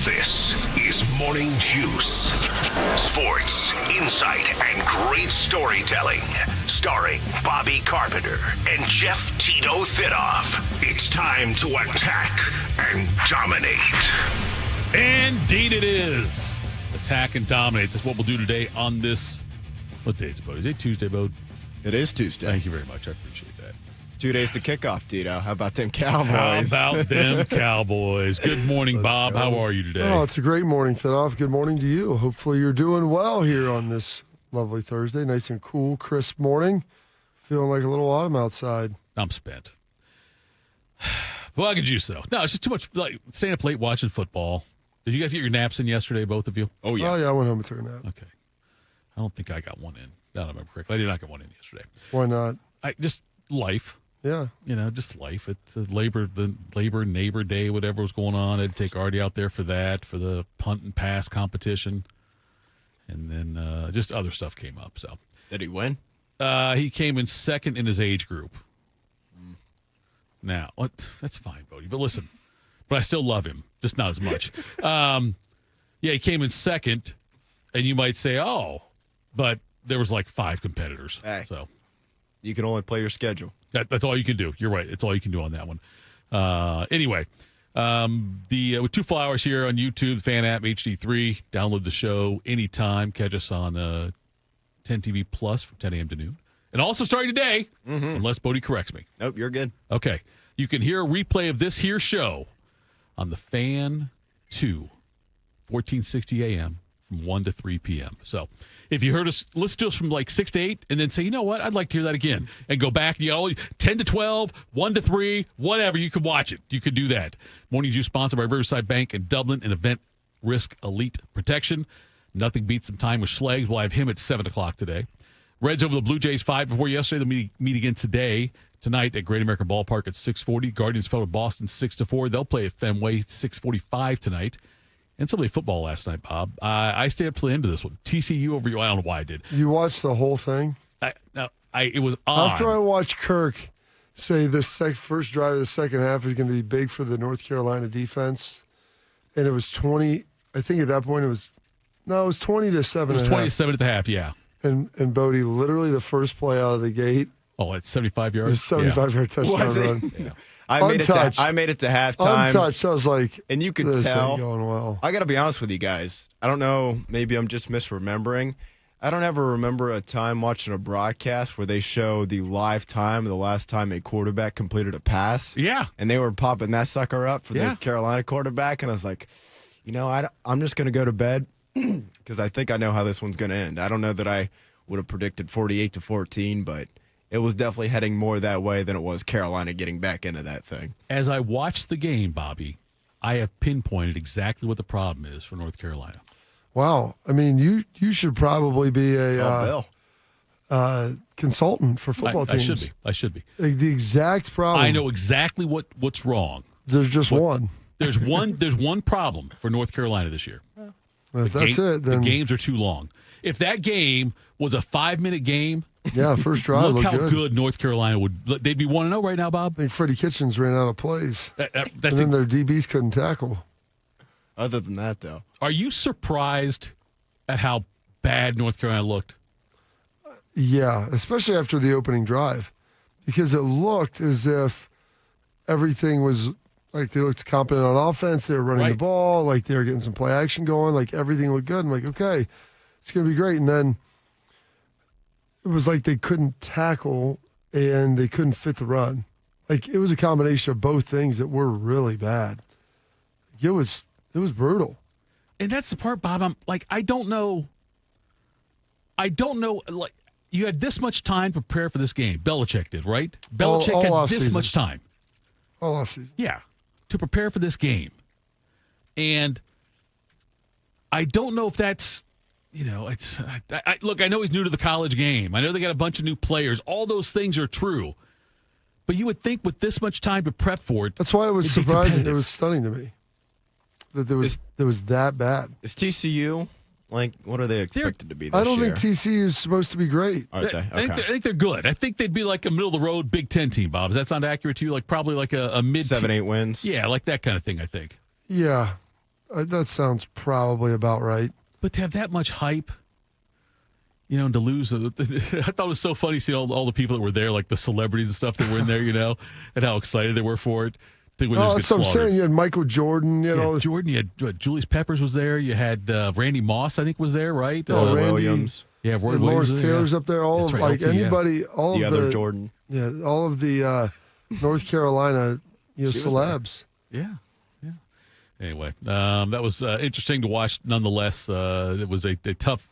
This is Morning Juice. Sports, insight, and great storytelling. Starring Bobby Carpenter and Jeff Tito Thitoff. It's time to attack and dominate. Indeed it is. Attack and dominate. That's what we'll do today on this. What day is it, Bo? Is it Tuesday, Bo? It is Tuesday. Thank you very much. I appreciate that. 2 days to kickoff, Tito. How about them Cowboys? How about them Cowboys? Good morning, Bob. How are you today? Oh, it's a great morning, Thitoff. Good morning to you. Hopefully you're doing well here on this lovely Thursday. Nice and cool, crisp morning. Feeling like a little autumn outside. I'm spent. Well, I could juice, though. No, it's just too much, like, staying up late watching football. Did you guys get your naps in yesterday, both of you? Oh, yeah. Oh, yeah, I went home and took a nap. Okay. I don't think I got one in. I don't remember correctly. I did not get one in yesterday. Why not? Just life. Yeah. You know, just life. It's the labor neighbor day, whatever was going on. I'd take Artie out there for that, for the punt and pass competition. And then just other stuff came up. So Did he win? he came in second in his age group. Now, that's fine, Bodie. But listen, but I still love him, just not as much. Yeah, he came in second, and you might say, oh, but there was like 5 competitors. Hey. So You can only play your schedule. that's all you can do. You're right. It's all you can do on that one. Anyway, with 2 flowers here on YouTube, fan app HD3. Download the show anytime. Catch us on 10 TV Plus from 10 a.m. to noon. And also starting today, unless Bodie corrects me. Nope, you're good. Okay. You can hear a replay of this here show on the Fan 2, 1460 a.m. from 1 to 3 p.m. So if you heard us, listen to us from like 6 to 8 and then say, you know what, I'd like to hear that again. And go back, 10 to 12, 1 to 3, whatever, you can watch it. You can do that. Morning Juice sponsored by Riverside Bank in Dublin and Event Risk Elite Protection. Nothing beats some time with Schleg. We'll have him at 7 o'clock today. Reds over the Blue Jays 5 before yesterday. They'll meet again tonight at Great American Ballpark at 6:40. Guardians fell to Boston 6-4. They'll play at Fenway 6:45 tonight. And somebody football last night, Bob. I stayed up to the end of this one. TCU over you. I don't know why I did. You watched the whole thing? It was on. After I watched Kirk say this first drive of the second half is going to be big for the North Carolina defense, and it was 20, I think at that point it was 20 to 7. It was 27 at the half, yeah. And Bodie, literally the first play out of the gate. Oh, at 75 yards? The 75-yard touchdown Was it? run. Yeah. I made it to halftime. Untouched. I was like, And you could this tell. ain't going well. I got to be honest with you guys. I don't know. Maybe I'm just misremembering. I don't ever remember a time watching a broadcast where they show the live time of the last time a quarterback completed a pass. Yeah. And they were popping that sucker up for the Carolina quarterback. And I was like, I'm just going to go to bed because I think I know how this one's going to end. I don't know that I would have predicted 48-14, but it was definitely heading more that way than it was Carolina getting back into that thing. As I watched the game, Bobby, I have pinpointed exactly what the problem is for North Carolina. Wow. I mean, you should probably be Bill. Consultant for football teams. I should be. Like the exact problem. I know exactly what's wrong. There's just one. There's one problem for North Carolina this year. If that's it, then the games are too long. If that game was a 5-minute game, yeah, first drive look looked how good. good North Carolina would. They'd be 1-0 right now, Bob. I think Freddie Kitchens ran out of plays, That's and then their DBs couldn't tackle. Other than that, though. Are you surprised at how bad North Carolina looked? Yeah, especially after the opening drive, because it looked as if everything was like they looked competent on offense. They were running the ball, like they were getting some play action going, like everything looked good. I'm like, okay, it's going to be great. And then it was like they couldn't tackle and they couldn't fit the run. Like it was a combination of both things that were really bad. It was brutal. And that's the part, Bob. I'm like, I don't know. Like, you had this much time to prepare for this game. Belichick did, right? Belichick had this much time. All offseason. Yeah, to prepare for this game. And I don't know if that's, it's. Look, I know he's new to the college game. I know they got a bunch of new players. All those things are true. But you would think with this much time to prep for it. That's why it was surprising. It was stunning to me that it was that bad. Is TCU, what are they expected to be this year? I don't think TCU is supposed to be great. Aren't they? Okay. I think they're good. I think they'd be like a middle-of-the-road Big Ten team, Bob. Does that sound accurate to you? Like probably like a mid 7-8 wins? Yeah, like that kind of thing, I think. Yeah. That sounds probably about right. But to have that much hype, and to lose, I thought it was so funny seeing all the people that were there, like the celebrities and stuff that were in there, and how excited they were for it. That's what I'm saying. You had Michael Jordan, Jordan, you had Julius Peppers was there. You had Randy Moss, I think, was there, right? Randy Williams. Yeah, Roy Lawrence Williams Taylor's up there. All That's of right, LT, anybody, all the of other Jordan. Yeah, all of the North Carolina, celebs. Yeah. Anyway, that was interesting to watch. Nonetheless, it was a tough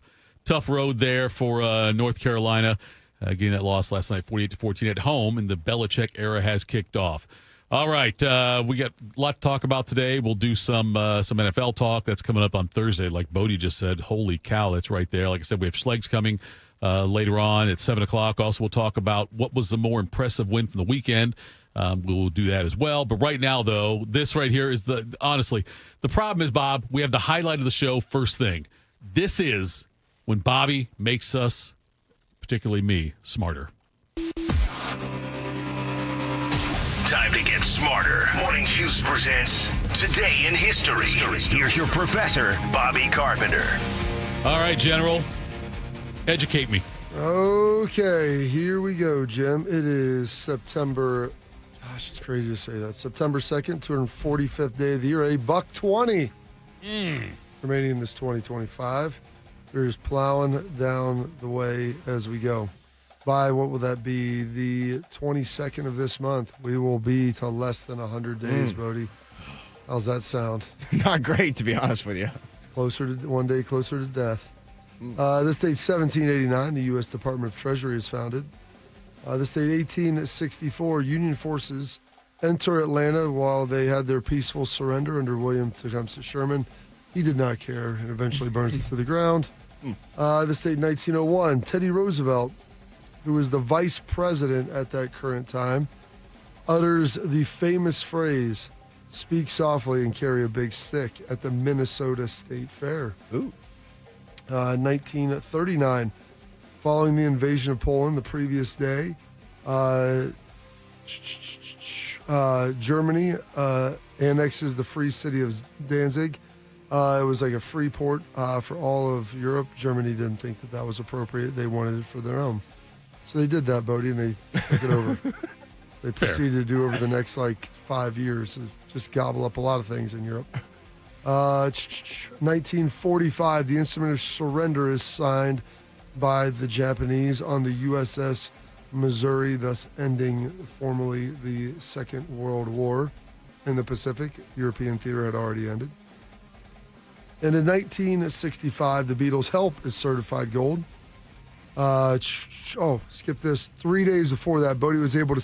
road there for North Carolina, getting that loss last night, 48-14 at home, and the Belichick era has kicked off. All right, we got a lot to talk about today. We'll do some NFL talk. That's coming up on Thursday, like Bodie just said. Holy cow, that's right there. Like I said, we have Schlegs coming later on at 7 o'clock. Also, we'll talk about what was the more impressive win from the weekend. We'll do that as well. But right now, though, this right here is honestly, the problem is, Bob, we have the highlight of the show first thing. This is when Bobby makes us, particularly me, smarter. Time to get smarter. Morning Juice presents Today in History. Here's your professor, Bobby Carpenter. All right, General, educate me. Okay, here we go, Jim. It is September. Gosh, it's crazy to say that. September 2nd, 245th day of the year, $1.20 remaining in this 2025. We're just plowing down the way as we go. By what will that be? The 22nd of this month, we will be to less than 100 days, Bodie. How's that sound? Not great, to be honest with you. One day closer to death. This date, 1789, the U.S. Department of Treasury is founded. This date, 1864, Union forces enter Atlanta while they had their peaceful surrender under William Tecumseh Sherman. He did not care and eventually burns it to the ground. This date, 1901, Teddy Roosevelt, who was the vice president at that current time, utters the famous phrase, "Speak softly and carry a big stick," at the Minnesota State Fair. 1939, following the invasion of Poland the previous day, Germany annexes the free city of Danzig. It was like a free port for all of Europe. Germany didn't think that was appropriate. They wanted it for their own. So they did that, Bodie, and they took it over. So they proceeded to do over the next 5 years, just gobble up a lot of things in Europe. 1945, the instrument of surrender is signed by the Japanese on the USS Missouri, thus ending formally the Second World War in the Pacific. European theater had already ended. And in 1965, the Beatles' Help is certified gold. Skip this. 3 days before that, Bodie was able to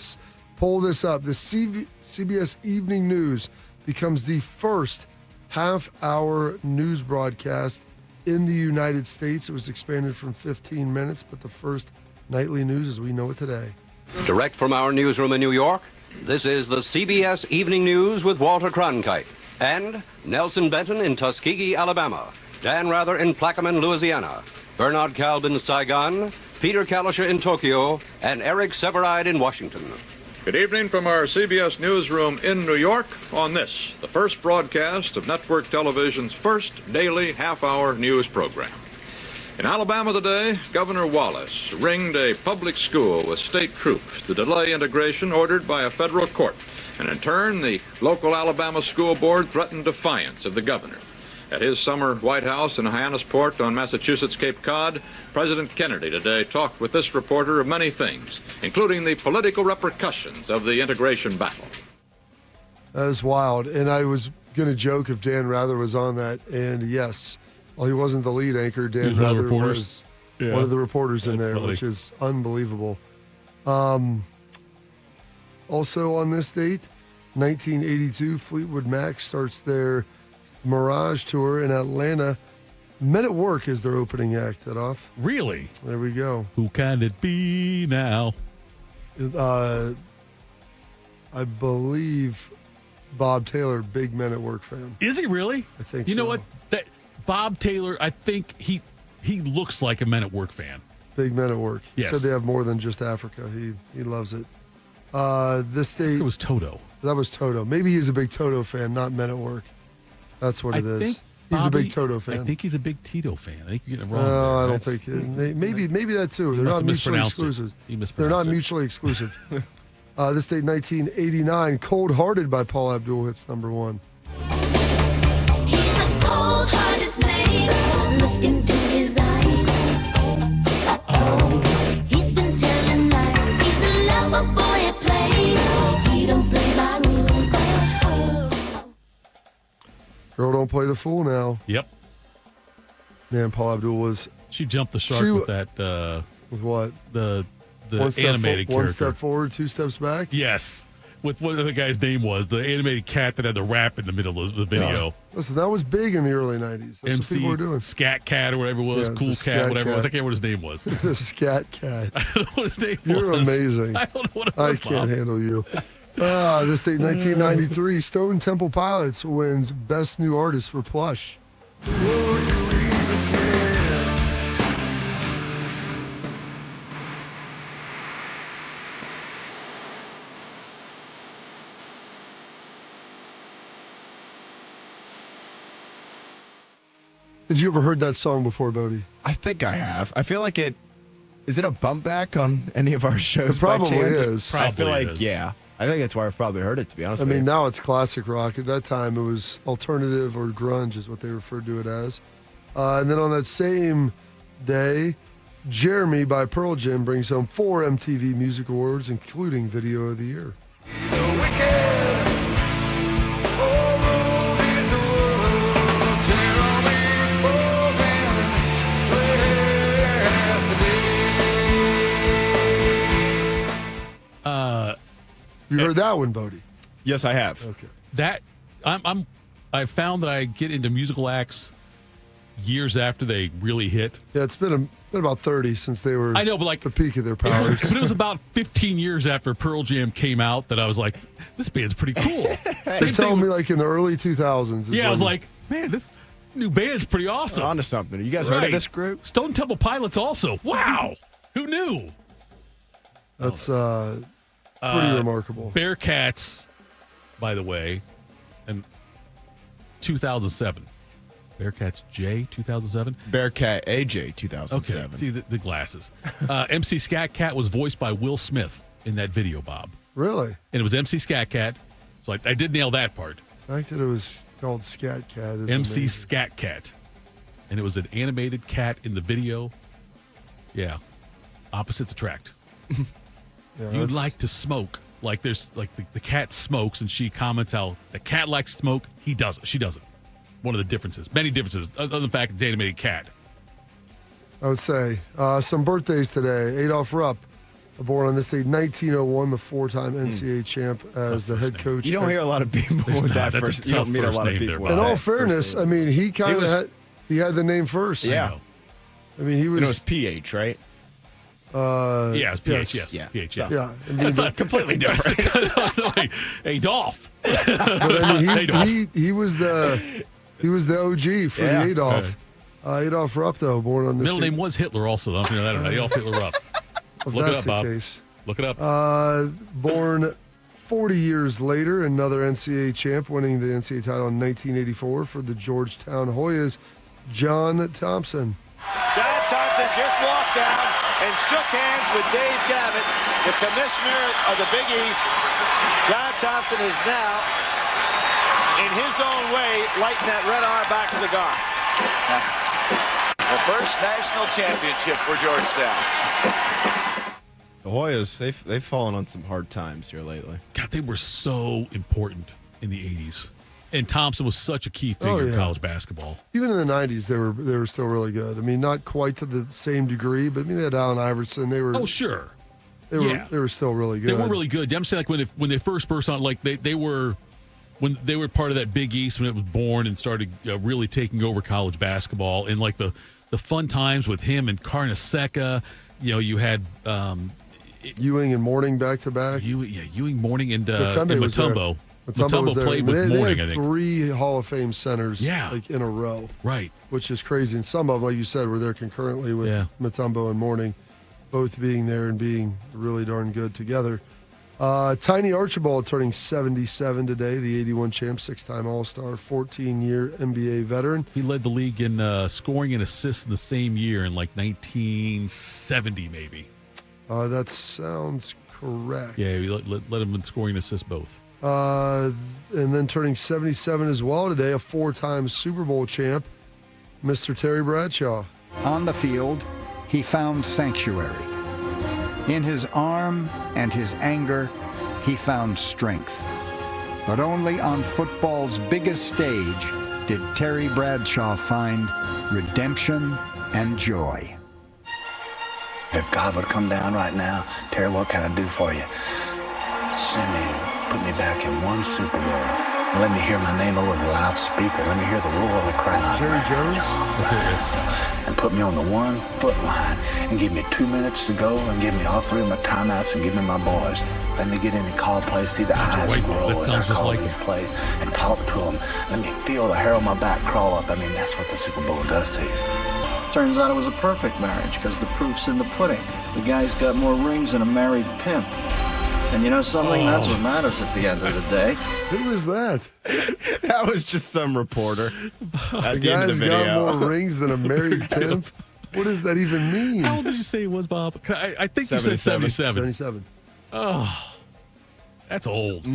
pull this up. The CBS Evening News becomes the first half-hour news broadcast in the United States. It was expanded from 15 minutes, but the first nightly news as we know it today. Direct from our newsroom in New York, this is the CBS Evening News with Walter Cronkite and Nelson Benton in Tuskegee, Alabama, Dan Rather in Plaquemine, Louisiana, Bernard Kalb in Saigon, Peter Kalischer in Tokyo, and Eric Severide in Washington. Good evening from our CBS newsroom in New York on this, the first broadcast of network television's first daily half-hour news program. In Alabama today, Governor Wallace ringed a public school with state troops to delay integration ordered by a federal court. And in turn, the local Alabama school board threatened defiance of the governor. At his summer White House in Hyannisport on Massachusetts Cape Cod, President Kennedy today talked with this reporter of many things, including the political repercussions of the integration battle. That is wild. And I was going to joke if Dan Rather was on that. And yes, well, he wasn't the lead anchor. Dan Rather was one of the reporters in there, funny. Which is unbelievable. Also on this date, 1982, Fleetwood Mac starts their Mirage Tour in Atlanta. Men at Work is their opening act, Thitoff. Really? There we go. Who can it be now? I believe Bob Taylor, big Men at Work fan. Is he really? I think so. so. You know what? Bob Taylor, I think he looks like a Men at Work fan. Big Men at Work. He yes. said they have more than just Africa. He loves it. This date. It was Toto. That was Toto. Maybe he's a big Toto fan, not Men at Work. That's what I it is. think He's a Bobby- big Toto fan. I think he's a big Tito fan. I think you're getting it wrong. No, there. I don't That's- think. Maybe that too. They're must not have mutually mispronounced it. exclusive. He mispronounced They're not it. mutually exclusive. This date, 1989. Cold Hearted by Paul Abdul hits number 1. He's a cold-hearted snake. Look into his eyes. Uh-oh. He's been telling lies. He's a lover boy at play. He don't play by rules. Girl, don't play the fool now. Yep. Man, Paul Abdul was She jumped the shark She- with that with what? the One step animated one character. step forward, 2 steps back. Yes. With what the guy's name was, the animated cat that had the rap in the middle of the video. Listen, that was big in the early 90s. That's what MC people were doing. Scat Cat or whatever it was, Yeah, Cool the Cat, Scat whatever it was. Cat. I can't remember what his name was. The Scat Cat. I don't know what his name You're was. amazing. I don't know what it I was. can't Bob. handle you. This date, 1993. Stone Temple Pilots wins Best New Artist for Plush. Did you ever heard that song before, Bodie? I think I have. I feel like it. Is it a bump back on any of our shows? It probably by chance? is. I feel Probably like is. yeah. I think that's where I've probably heard it. To be honest, I with mean, you. now it's classic rock. At that time, it was alternative or grunge, is what they referred to it as. And then on that same day, Jeremy by Pearl Jam brings home 4 MTV Music Awards, including Video of the Year. You heard that one, Bodie? Yes, I have. Okay. That I found that I get into musical acts years after they really hit. Yeah, it's been about 30 since they were I know, but like the peak of their It was, powers. but it was about 15 years after Pearl Jam came out that I was like, this band's pretty cool. They're Same telling thing me with- like in the early 2000s. is yeah, I was when- like, man, this new band's pretty awesome. On to something. You guys heard Right. of this group? Stone Temple Pilots also. Wow. Who knew? that's pretty remarkable. Bearcats, by the way, and 2007. Bearcats J 2007. Bearcat AJ Okay, 2007. see the glasses. MC Scat Cat was voiced by Will Smith in that video, Bob. Really? And it was MC Scat Cat. So I did nail that part. The fact that it was called Scat Cat is MC amazing. Scat Cat. And it was an animated cat in the video. Yeah. Opposites attract. Yeah, You'd that's- like to smoke. Like there's like the cat smokes and she comments how the cat likes to smoke. He doesn't. She doesn't. One of the differences. Many differences. Other than the fact it's an animated cat. I would say. Some birthdays today. Adolph Rupp, born on this date, 1901, the 4-time NCAA champ as the head name. coach. You don't hear a lot of people with not. that That's a first. You tough don't meet a first lot of name people. there, with In Bob. all that first fairness, name. I mean, he kind of was- had the name first. Yeah. I know. I mean, he And it was was. PH, right? Yeah, it's PH, yes. Yeah. PH, yeah. Yeah. I mean, That's not completely different. like Adolph. but I mean, Adolph. he was the OG for Yeah. the Adolph. Adolph Rupp, though, born on this Middle date. name was Hitler also. I don't know that or not. Adolf Hitler up. If Look it that's up, the Bob. case. Look it up. Born 40 years later, another NCAA champ, winning the NCAA title in 1984 for the Georgetown Hoyas, John Thompson. John Thompson just walked down and shook hands with Dave Gavitt, the commissioner of the Big East. John Thompson is now, in his own way, lighting that red Auerbach cigar. The first national championship for Georgetown. The Hoyas, they've fallen on some hard times here lately. God, they were so important in the 80s. And Thompson was such a key figure Oh, in yeah. college basketball. Even in the 90s, they were still really good. I mean, not quite to the same degree, but I mean, they had Allen Iverson. They were Oh, sure. they yeah. were still really good. They were really good. I'm saying like when they first burst on, like they were when they were part of that Big East when it was born and started really taking over college basketball and like the fun times with him and Carnesecca. You know, you had Ewing and Mourning back to back. Ewing, Mourning, and Mutombo was there. Mutombo. Mutombo was there. played I mean, with they Mourning, had I think. 3 Hall of Fame centers Yeah. like in a row, Right. which is crazy. And some of them, like you said, were there concurrently with Yeah. Mutombo and Mourning, both being there and being really darn good together. Tiny Archibald turning 77 today, the 81 champ, 6-time All-Star, 14-year NBA veteran. He led the league in scoring and assists in the same year in like 1970 maybe. That sounds correct. Yeah, we let him in scoring and assists both. And then turning 77 as well today, a 4-time Super Bowl champ, Mr. Terry Bradshaw. On the field, he found sanctuary. In his arm and his anger, he found strength. But only on football's biggest stage did Terry Bradshaw find redemption and joy. If God would come down right now, Terry, what can I do for you? Send me, put me back in one Super Bowl. Let me hear my name over the loudspeaker. Let me hear the roar of the crowd. Jerry Jones? And put me on the 1 foot line and give me 2 minutes to go and give me all 3 of my timeouts and give me my boys. Let me get in and call plays, see the eyes grow as I call these plays and talk to them. Let me feel the hair on my back crawl up. I mean, that's what the Super Bowl does to you. Turns out it was a perfect marriage because the proof's in the pudding. The guy's got more rings than a married pimp. And you know something? That's what matters at the end of the day. Who was that? That was just some reporter. The guy's got more rings than a married pimp? What does that even mean? How old did you say he was, Bob? I think you said 77. 77. Oh, that's old.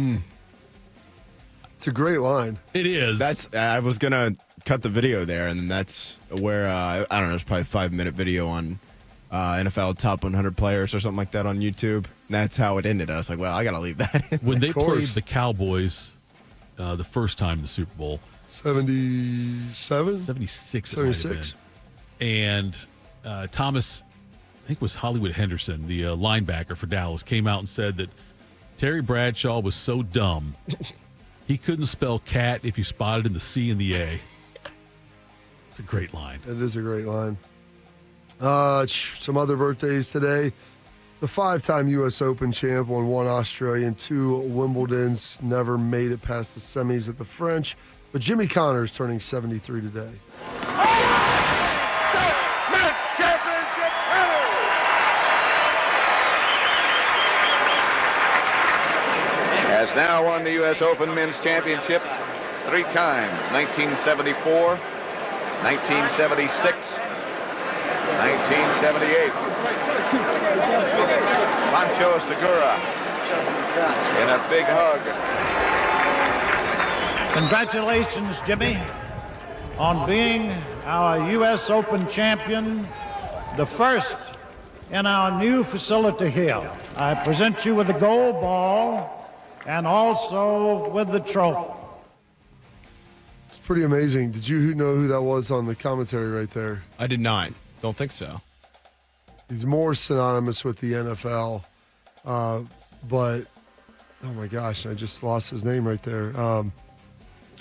It's a great line. It is. I was going to cut the video there, and that's where, I don't know, it's probably a 5-minute video on NFL top 100 players or something like that on YouTube. And that's how it ended. I was like, well, I got to leave that in. When they played the Cowboys the first time in the Super Bowl. 77? 76. It might have been. And Thomas, I think it was Hollywood Henderson, the linebacker for Dallas, came out and said that Terry Bradshaw was so dumb, he couldn't spell cat if you spotted in the C and the A. It's a great line. It is a great line. Some other birthdays today. The 5-time U.S. Open champ won 1 Australian, 2 Wimbledons, never made it past the semis at the French. But Jimmy Connors turning 73 today. Has now won the U.S. Open Men's Championship 3 times, 1974, 1976, 1978. Pancho Segura in a big hug. Congratulations, Jimmy, on being our U.S. Open champion, the first in our new facility here. I present you with the gold ball and also with the trophy. It's pretty amazing. Did you know who that was on the commentary right there? I did not. Don't think so. He's more synonymous with the NFL, but oh my gosh, I just lost his name right there. So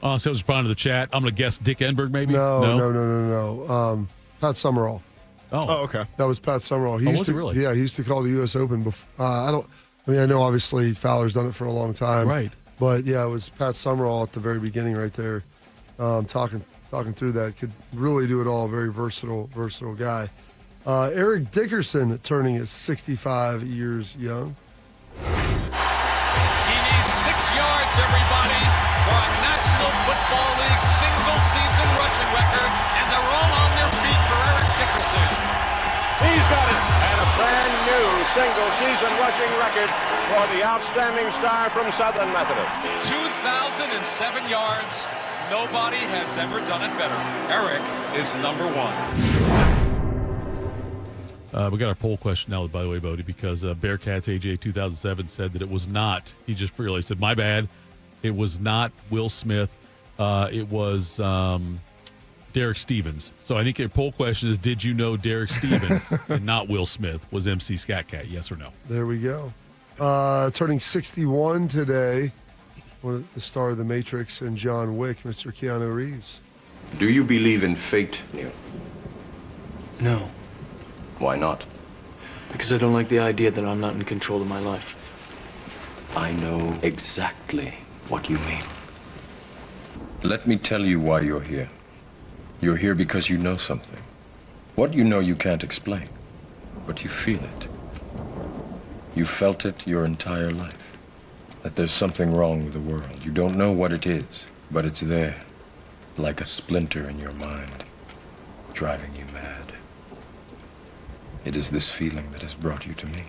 I was responding to the chat. I'm going to guess Dick Enberg, maybe? No. Pat Summerall. Oh, okay. That was Pat Summerall. He used to, really? Yeah, he used to call the U.S. Open. I know obviously Fowler's done it for a long time. Right. But yeah, it was Pat Summerall at the very beginning right there, talking through that. Could really do it all. Very versatile guy. Eric Dickerson turning at 65 years young. He needs 6 yards, everybody, for a National Football League single-season rushing record, and they're all on their feet for Eric Dickerson. He's got it. And a brand new single-season rushing record for the outstanding star from Southern Methodist. 2,007 yards. Nobody has ever done it better. Eric is number 1. We got our poll question now, by the way, Bodie, because Bearcats AJ 2007 said that it was not. He just realized, said, my bad. It was not Will Smith. It was Derek Stevens. So I think your poll question is, did you know Derek Stevens and not Will Smith was MC Scat Cat? Yes or no? There we go. Turning 61 today, the star of The Matrix and John Wick, Mr. Keanu Reeves. Do you believe in fate, Neil? No. Why not? Because I don't like the idea that I'm not in control of my life. I know exactly what you mean. Let me tell you why you're here. You're here because you know something. What you know you can't explain, but you feel it. You felt it your entire life. That there's something wrong with the world. You don't know what it is, but it's there, like a splinter in your mind, driving you mad. It is this feeling that has brought you to me.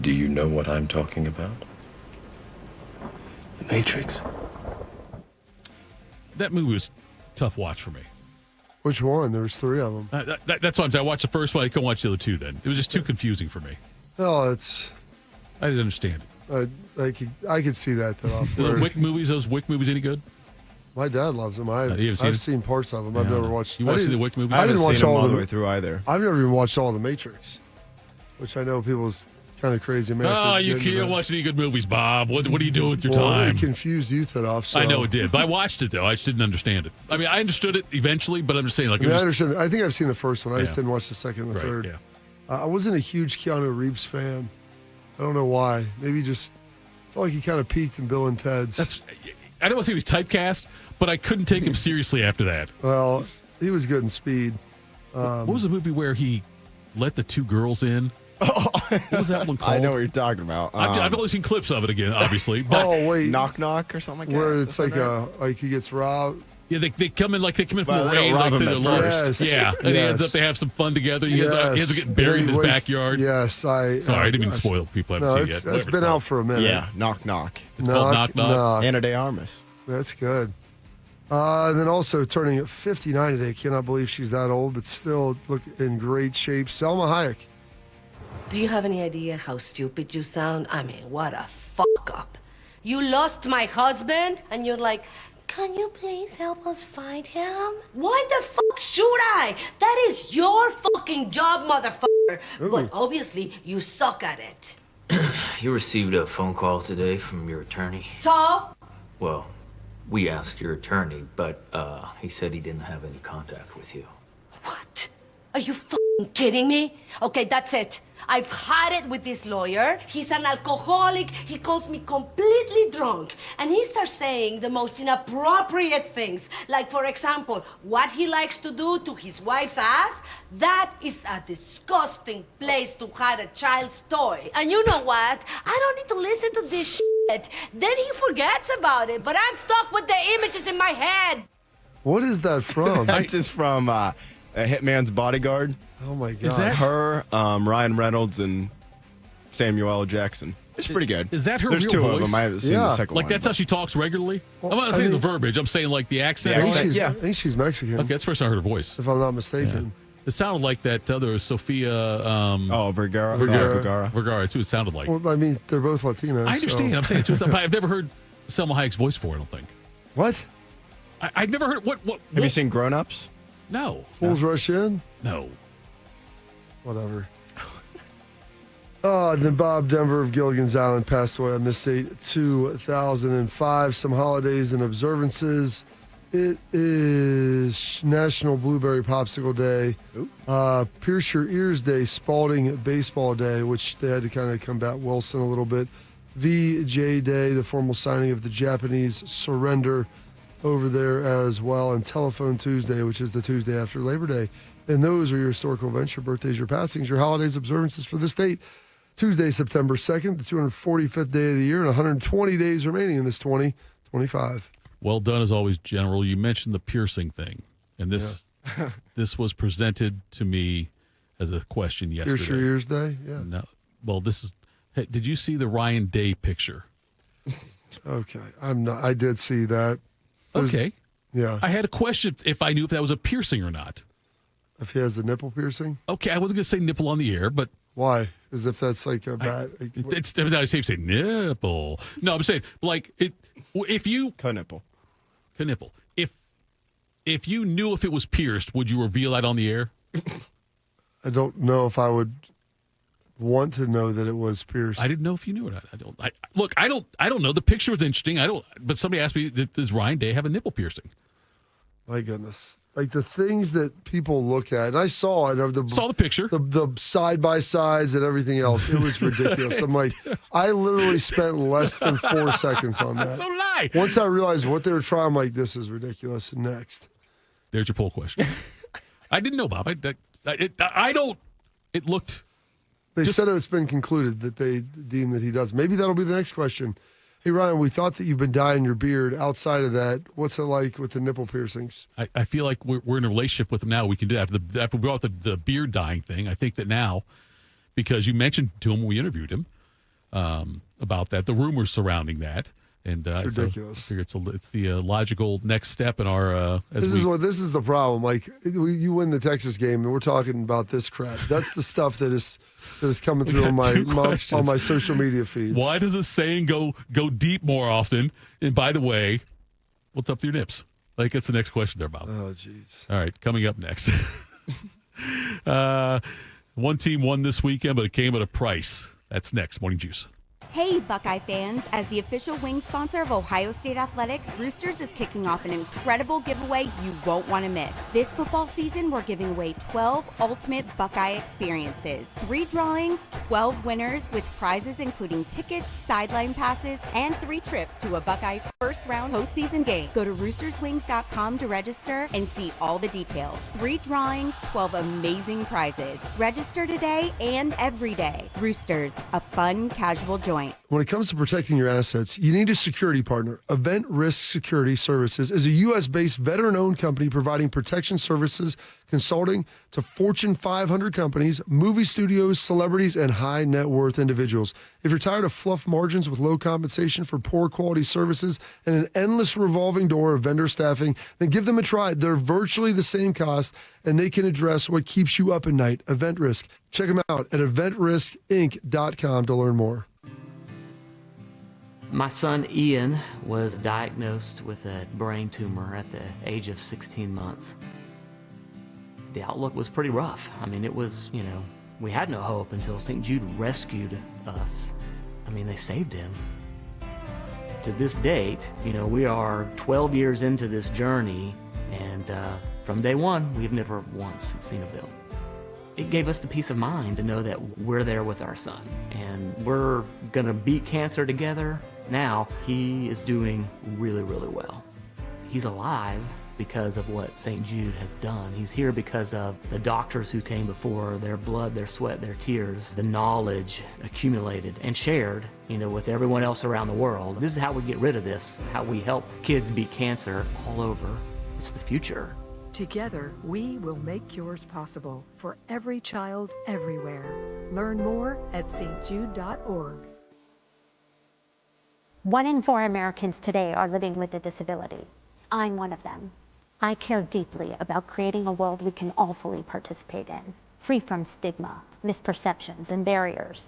Do you know what I'm talking about? The Matrix. That movie was a tough watch for me. Which one? There was 3 of them. That's why I watched the first one. I couldn't watch the other 2 then. It was just too confusing for me. Oh, I didn't understand it. I could see that. Those Wick movies any good? My dad loves them. I've seen parts of them. I've never watched. You watched the Wick movies? I didn't watch all the way through either. I've never even watched all the Matrix, which I know people's kind of crazy. You can't watch any good movies, Bob. What are you doing with your time? It confused you, Thitoff. So. I know it did, but I watched it though. I just didn't understand it. I mean, I understood it eventually, but I'm just saying, I understand. I think I've seen the first one. I just didn't watch the second and the third. Yeah. I wasn't a huge Keanu Reeves fan. I don't know why. Maybe just felt like he kind of peaked in Bill and Ted's. I don't want to say he was typecast, but I couldn't take him seriously after that. Well, he was good in Speed. What was the movie where he let the 2 girls in? What was that one called? I know what you're talking about. I've only seen clips of it again, obviously. But wait. Knock Knock or something like that? Where it's like he gets robbed. Yeah, they come in from the they rain, rob like say him they're at lost. first. Yeah, and he ends up, they have some fun together. He ends up getting buried in his backyard. Yes, Sorry, I didn't mean to spoil it. People haven't seen it yet. It's been out for a minute. Yeah, Knock Knock. It's called Knock Knock. Ana de Armas. That's good. And then also turning 59 today. Cannot believe she's that old, but still look in great shape. Selma Hayek. Do you have any idea how stupid you sound? I mean, what a fuck up. You lost my husband, and you're like, can you please help us find him? Why the fuck should I? That is your fucking job, motherfucker. Ooh. But obviously, you suck at it. You received a phone call today from your attorney. So? Well, we asked your attorney, but he said he didn't have any contact with you. What? Are you fucking kidding me? Okay, that's it. I've had it with this lawyer. He's an alcoholic. He calls me completely drunk. And he starts saying the most inappropriate things. Like, for example, what he likes to do to his wife's ass. That is a disgusting place to hide a child's toy. And you know what? I don't need to listen to this shit. Then he forgets about it. But I'm stuck with the images in my head. What is that from? That's just from A Hitman's Bodyguard. Oh my God! Is that her, Ryan Reynolds, and Samuel L. Jackson? It's pretty good. Is that her There's real 2 voice? of them. I haven't seen the second one. Like that's how she talks regularly? Well, I'm not saying the verbiage. I'm saying like the accent. I think she's Mexican. Okay, that's the first time I heard her voice. If I'm not mistaken. It sounded like that other Sophia. Vergara. Vergara. That's who it sounded like. Well, I mean, they're both Latinos. I understand. So. I'm saying it's I've never heard Selma Hayek's voice for it, I don't think. What? I've never heard. What? Have you seen Grown Ups? No. Fools Rush In? No. Whatever. Then Bob Denver of Gilligan's Island passed away on this date, 2005. Some holidays and observances. It is National Blueberry Popsicle Day, Pierce Your Ears Day, Spalding Baseball Day, which they had to kind of combat Wilson a little bit. VJ Day, the formal signing of the Japanese surrender over there as well, and Telephone Tuesday, which is the Tuesday after Labor Day. And those are your historical events, your birthdays, your passings, your holidays, observances for this date. Tuesday, September 2nd, the 245th day of the year, and 120 days remaining in this 2025. Well done, as always, General. You mentioned the piercing thing, and this this was presented to me as a question yesterday. Pierce Your Ears Day? Yeah. No. Well, this is. Hey, did you see the Ryan Day picture? Okay. I did see that. Okay. Yeah. I had a question if I knew if that was a piercing or not. If he has a nipple piercing? Okay, I wasn't going to say nipple on the air, but... Why? As if that's like a bad... It's I say nipple. No, I'm saying, like, if you... Canipple. If you knew if it was pierced, would you reveal that on the air? I don't know if I would want to know that it was pierced. I didn't know if you knew it. I don't know. The picture was interesting. But somebody asked me, does Ryan Day have a nipple piercing? My goodness. Like the things that people look at, and I saw it. Saw the picture. The side-by-sides and everything else. It was ridiculous. I'm like, I literally spent less than 4 seconds on that. So did I. Once I realized what they were trying, I'm like, this is ridiculous. Next. There's your poll question. I didn't know, Bob. I don't. It looked They said it's been concluded that they deem that he does. Maybe that'll be the next question. Hey, Ryan, we thought that you've been dyeing your beard. Outside of that, what's it like with the nipple piercings? I feel like we're in a relationship with him now. We can do that. After we brought the beard dyeing thing, I think that now, because you mentioned to him when we interviewed him about that, the rumors surrounding that. And it's ridiculous. So I figure it's the logical next step in our. This is the problem. Like you win the Texas game, and we're talking about this crap. That's the stuff that is coming through on my social media feeds. Why does this saying go deep more often? And by the way, what's up with your nips? Like it's the next question there, Bob. Oh, jeez. All right, coming up next. One team won this weekend, but it came at a price. That's next. Morning Juice. Hey, Buckeye fans. As the official wing sponsor of Ohio State Athletics, Roosters is kicking off an incredible giveaway you won't want to miss. This football season, we're giving away 12 ultimate Buckeye experiences. 3 drawings, 12 winners with prizes including tickets, sideline passes, and 3 trips to a Buckeye first-round postseason game. Go to roosterswings.com to register and see all the details. 3 drawings, 12 amazing prizes. Register today and every day. Roosters, a fun, casual joint. When it comes to protecting your assets, you need a security partner. Event Risk Security Services is a U.S.-based veteran-owned company providing protection services, consulting to Fortune 500 companies, movie studios, celebrities, and high-net-worth individuals. If you're tired of fluff margins with low compensation for poor quality services and an endless revolving door of vendor staffing, then give them a try. They're virtually the same cost, and they can address what keeps you up at night. Event Risk. Check them out at eventriskinc.com to learn more. My son Ian was diagnosed with a brain tumor at the age of 16 months. The outlook was pretty rough. I mean, it was, we had no hope until St. Jude rescued us. I mean, they saved him. To this date, we are 12 years into this journey, and from day one, we've never once seen a bill. It gave us the peace of mind to know that we're there with our son, and we're gonna beat cancer together. Now, he is doing really, really well. He's alive because of what St. Jude has done. He's here because of the doctors who came before, their blood, their sweat, their tears, the knowledge accumulated and shared, with everyone else around the world. This is how we get rid of this, how we help kids beat cancer all over. It's the future. Together, we will make cures possible for every child everywhere. Learn more at stjude.org. 1 in 4 Americans today are living with a disability. I'm one of them. I care deeply about creating a world we can all fully participate in, free from stigma, misperceptions, and barriers.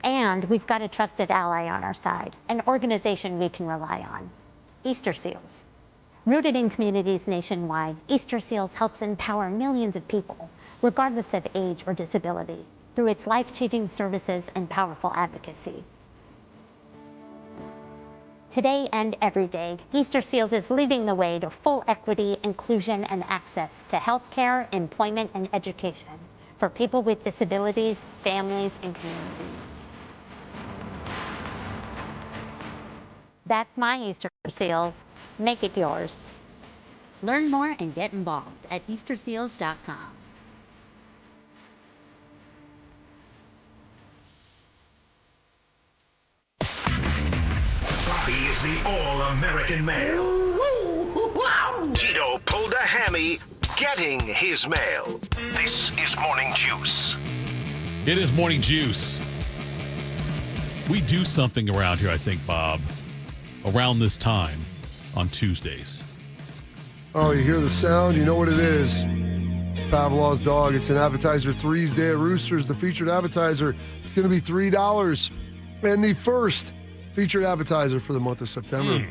And we've got a trusted ally on our side, an organization we can rely on, Easter Seals. Rooted in communities nationwide, Easter Seals helps empower millions of people, regardless of age or disability, through its life-changing services and powerful advocacy. Today and every day, Easter Seals is leading the way to full equity, inclusion, and access to healthcare, employment, and education for people with disabilities, families, and communities. That's my Easter Seals. Make it yours. Learn more and get involved at easterseals.com. Bobby is the all-American male. Tito pulled a hammy getting his mail. This is Morning Juice. It is Morning Juice. We do something around here, I think, Bob, around this time on Tuesdays. Oh, you hear the sound? You know what it is. It's Pavlov's dog. It's an appetizer threes day at Roosters. The featured appetizer is going to be $3. And the first featured appetizer for the month of September.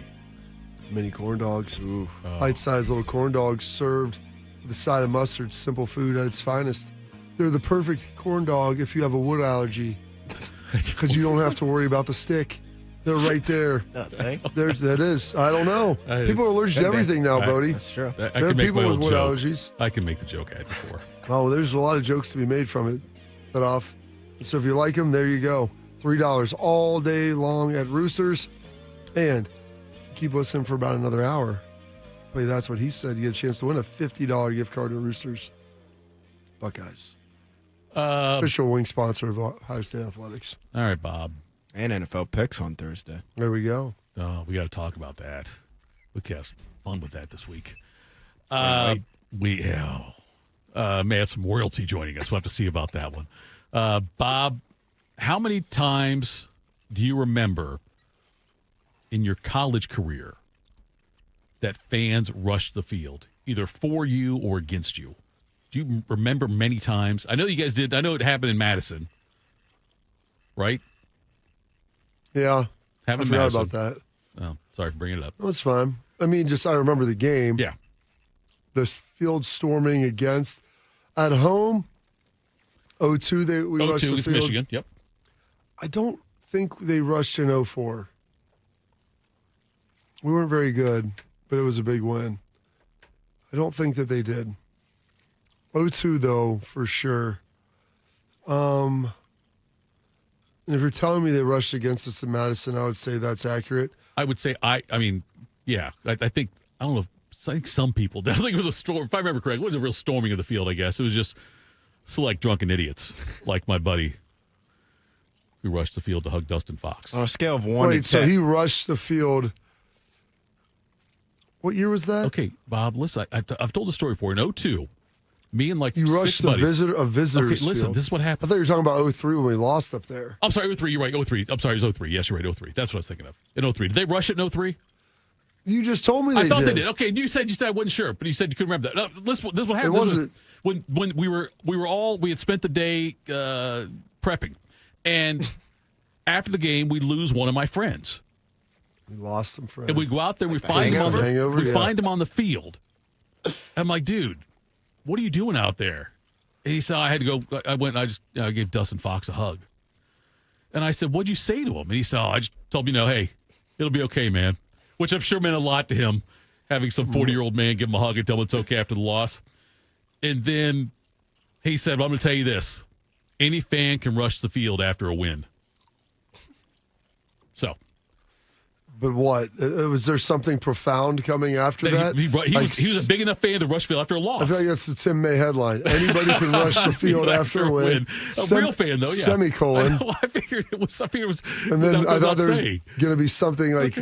Mini corn dogs. Ooh. Bite-sized little corn dogs served with a side of mustard. Simple food at its finest. They're the perfect corn dog if you have a wood allergy, because you don't have to worry about the stick. They're right there. Is that a thing? That is. I don't know. People are allergic to everything now, Bodie. That's true. I There are can make people my with own wood joke. allergies. I can make the joke I had before. Oh, there's a lot of jokes to be made from it. Thitoff. So if you like them, there you go. $3 all day long at Roosters. And keep listening for about another hour. But that's what he said. You get a chance to win a $50 gift card to Roosters. Buckeyes. Official wing sponsor of Ohio State Athletics. All right, Bob. And NFL picks on Thursday. There we go. Oh, we got to talk about that. We can have some fun with that this week. We may have some royalty joining us. We'll have to see about that one. Bob, how many times do you remember in your college career that fans rushed the field, either for you or against you? Do you remember many times? I know you guys did. I know it happened in Madison, right? Yeah. I forgot about that. Oh, sorry for bringing it up. That's fine. I mean, I remember the game. Yeah. The field storming against at home. 0-2, we rushed the against field. Michigan. Yep. I don't think they rushed in 0-4. We weren't very good, but it was a big win. I don't think that they did. 0-2, though, for sure. And if you're telling me they rushed against us in Madison, I would say that's accurate. I would say, I mean, yeah. I think, I don't know, I think some people, I think it was a storm. If I remember correctly, it wasn't a real storming of the field, I guess. It was just select drunken idiots, like my buddy who rushed the field to hug Dustin Fox. On a scale of 1 to 10. So he rushed the field. What year was that? Okay, Bob, listen, I've told the story before. In 2002, me and like you rushed the visitors. Okay, listen, field. this is what happened. I thought you were talking about 03 when we lost up there. I'm sorry, 03, you're right, 03. I'm sorry, it was 03. Yes, you're right, 03. That's what I was thinking of. In 03. Did they rush it in 03? You just told me they did. I thought they did. Okay, you said I wasn't sure, but you said you couldn't remember that. No, this is what happened. It wasn't. When we had spent the day prepping, and after the game, we lose one of my friends. We lost him, friend. And we go out there, we find him on the field. And I'm like, dude, what are you doing out there? And he said, I had to go. I went and I gave Dustin Fox a hug. And I said, what'd you say to him? And he said, I just told him, hey, it'll be okay, man. Which I'm sure meant a lot to him, having some 40-year-old man give him a hug and tell him it's okay after the loss. And then he said, well, I'm going to tell you this. Any fan can rush the field after a win. So. But what? Was there something profound coming after that? He was a big enough fan to rush field after a loss. I feel like that's the Tim May headline. Anybody can rush the field after a win. A real fan, though, yeah. Semicolon. I figured it was. And then I thought there was going to be something like,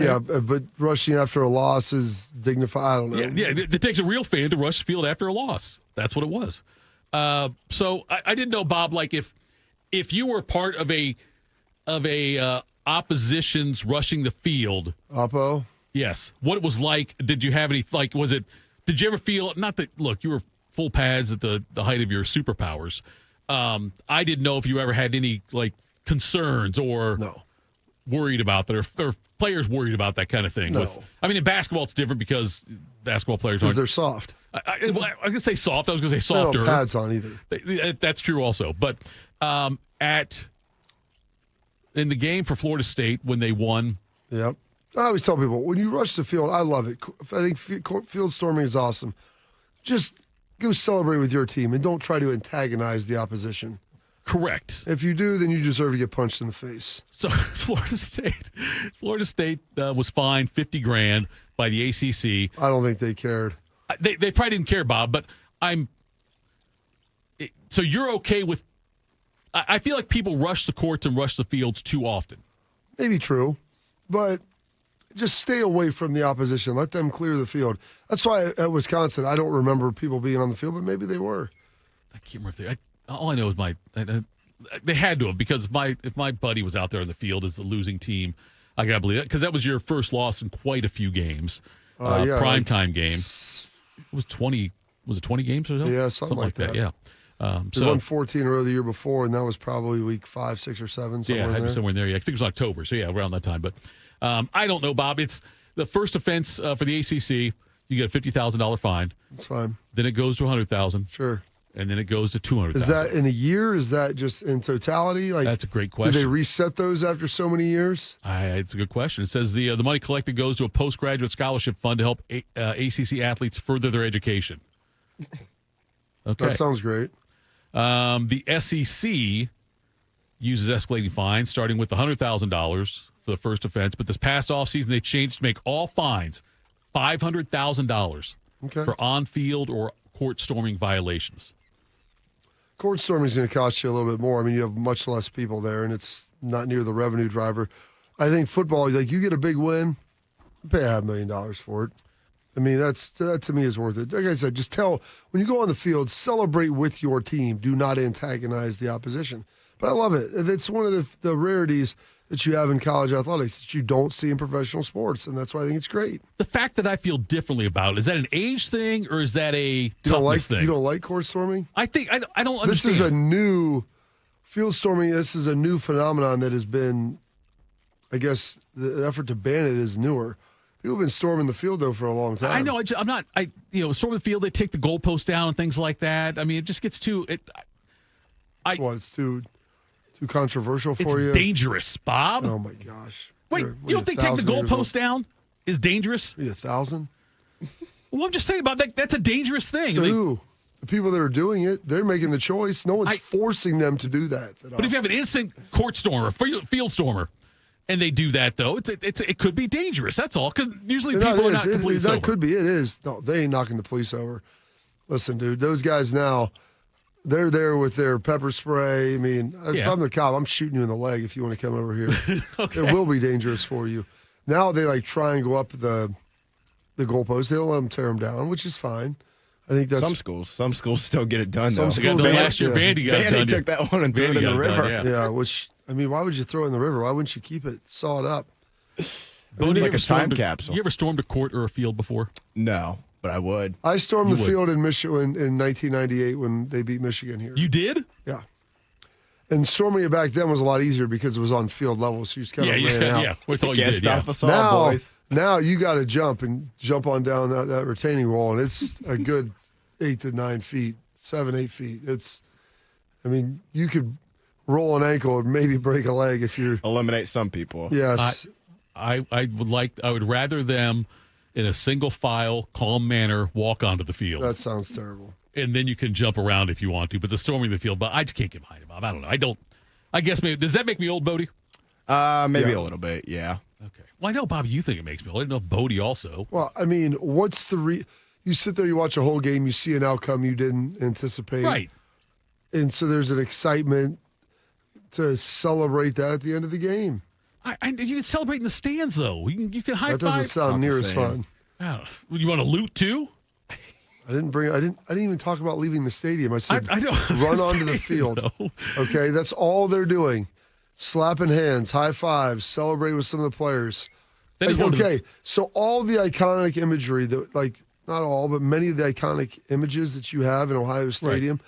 but rushing after a loss is dignified. I don't know. Yeah, it takes a real fan to rush the field after a loss. That's what it was. So I didn't know, Bob, like if you were part of a opposition's rushing the field. Oppo? Yes. What it was like. Did you have any, did you ever feel, not that, look, you were full pads at the height of your superpowers. I didn't know if you ever had any, concerns or worried about that, or players worried about that kind of thing. No. I mean, in basketball, it's different because basketball players because they're soft. I was going to say soft. I was going to say softer. They don't have pads on either. That's true also. But in the game for Florida State when they won. Yep. I always tell people, when you rush the field, I love it. I think field storming is awesome. Just go celebrate with your team and don't try to antagonize the opposition. Correct. If you do, then you deserve to get punched in the face. So Florida State was fined $50,000 by the ACC. I don't think they cared. They probably didn't care, Bob, but so you're okay with, I feel like people rush the courts and rush the fields too often. Maybe true, but just stay away from the opposition. Let them clear the field. That's why at Wisconsin, I don't remember people being on the field, but maybe they were. I can't remember. All I know is they had to have, because if my buddy was out there on the field as a losing team, I gotta believe that, because that was your first loss in quite a few games. Primetime game. It was 20. Was it 20 games or something? Yeah, something like that. Yeah. They won 14 in a row the year before, and that was probably week 5, 6, or 7. Yeah, it had to be somewhere in there. Yeah, I think it was October. So, yeah, around that time. But I don't know, Bob. It's the first offense for the ACC. You get a $50,000 fine. That's fine. Then it goes to $100,000. Sure. And then it goes to $200,000. Is that in a year? Is that just in totality? That's a great question. Do they reset those after so many years? It's a good question. It says the money collected goes to a postgraduate scholarship fund to help ACC athletes further their education. Okay. That sounds great. The SEC uses escalating fines, starting with $100,000 for the first offense. But this past offseason, they changed to make all fines $500,000 for on-field or court storming violations. Court storming is going to cost you a little bit more. I mean, you have much less people there, and it's not near the revenue driver. I think football, like you get a big win, pay $500,000 for it. I mean, that to me is worth it. Like I said, just when you go on the field, celebrate with your team. Do not antagonize the opposition. But I love it. It's one of the rarities that you have in college athletics that you don't see in professional sports, and that's why I think it's great. The fact that I feel differently about it, is that an age thing or is that a toughness thing? You don't like court storming? I think I don't understand. This is a new field storming. This is a new phenomenon that has been, I guess, the effort to ban it is newer. People have been storming the field, though, for a long time. I know. I'm not. Storming the field, they take the goalpost down and things like that. I mean, it just gets too. It's too controversial for you? It's dangerous, Bob. Oh, my gosh. Wait, you don't think taking the goalpost down is dangerous? 1,000? Well, I'm just saying about that. That's a dangerous thing. To who? The people that are doing it, they're making the choice. No one's forcing them to do that. But if you have an innocent court stormer, field stormer, and they do that, though, it could be dangerous. That's all. Because usually people are not completely sober. That could be. It is. No, they ain't knocking the police over. Listen, dude, those guys now, they're there with their pepper spray. I mean, if I'm the cop, I'm shooting you in the leg if you want to come over here. Okay. It will be dangerous for you. Now they try and go up the goalpost. They don't let them tear them down, which is fine. I think that's some schools still get it done. Some though. schools last year, Vandy got it done. Took that one and threw it in the river. Yeah, which I mean, why would you throw it in the river? Why wouldn't you keep it, saw it up? Bodie, like a time capsule. You ever stormed a court or a field before? No, but I would. I stormed the field in Michigan in 1998 when they beat Michigan here. You did? Yeah. And storming it back then was a lot easier because it was on field level, so you just kind of ran out. Yeah, that's all you did. Yeah. Now you got to jump on down that retaining wall, and it's a good 8 to 9 feet, 7, 8 feet. I mean, you could roll an ankle or maybe break a leg if you're eliminate some people. Yes, I would rather them in a single file, calm manner walk onto the field. That sounds terrible. And then you can jump around if you want to, but the storming the field, but I just can't get behind him. I don't know. I guess maybe does that make me old, Bodie? Maybe a little bit, yeah. Okay. Well, I know, Bobby, you think it makes me old. I didn't know if Bodie also. Well, I mean, what's you sit there, you watch a whole game, you see an outcome you didn't anticipate. Right. And so there's an excitement to celebrate that at the end of the game. You can celebrate in the stands, though. You can high five. That doesn't sound near as fun. You want to loot, too? I didn't even talk about leaving the stadium. I said I run onto the field. No. Okay, that's all they're doing. Slapping hands, high fives, celebrate with some of the players. So all the iconic imagery that not all, but many of the iconic images that you have in Ohio Stadium.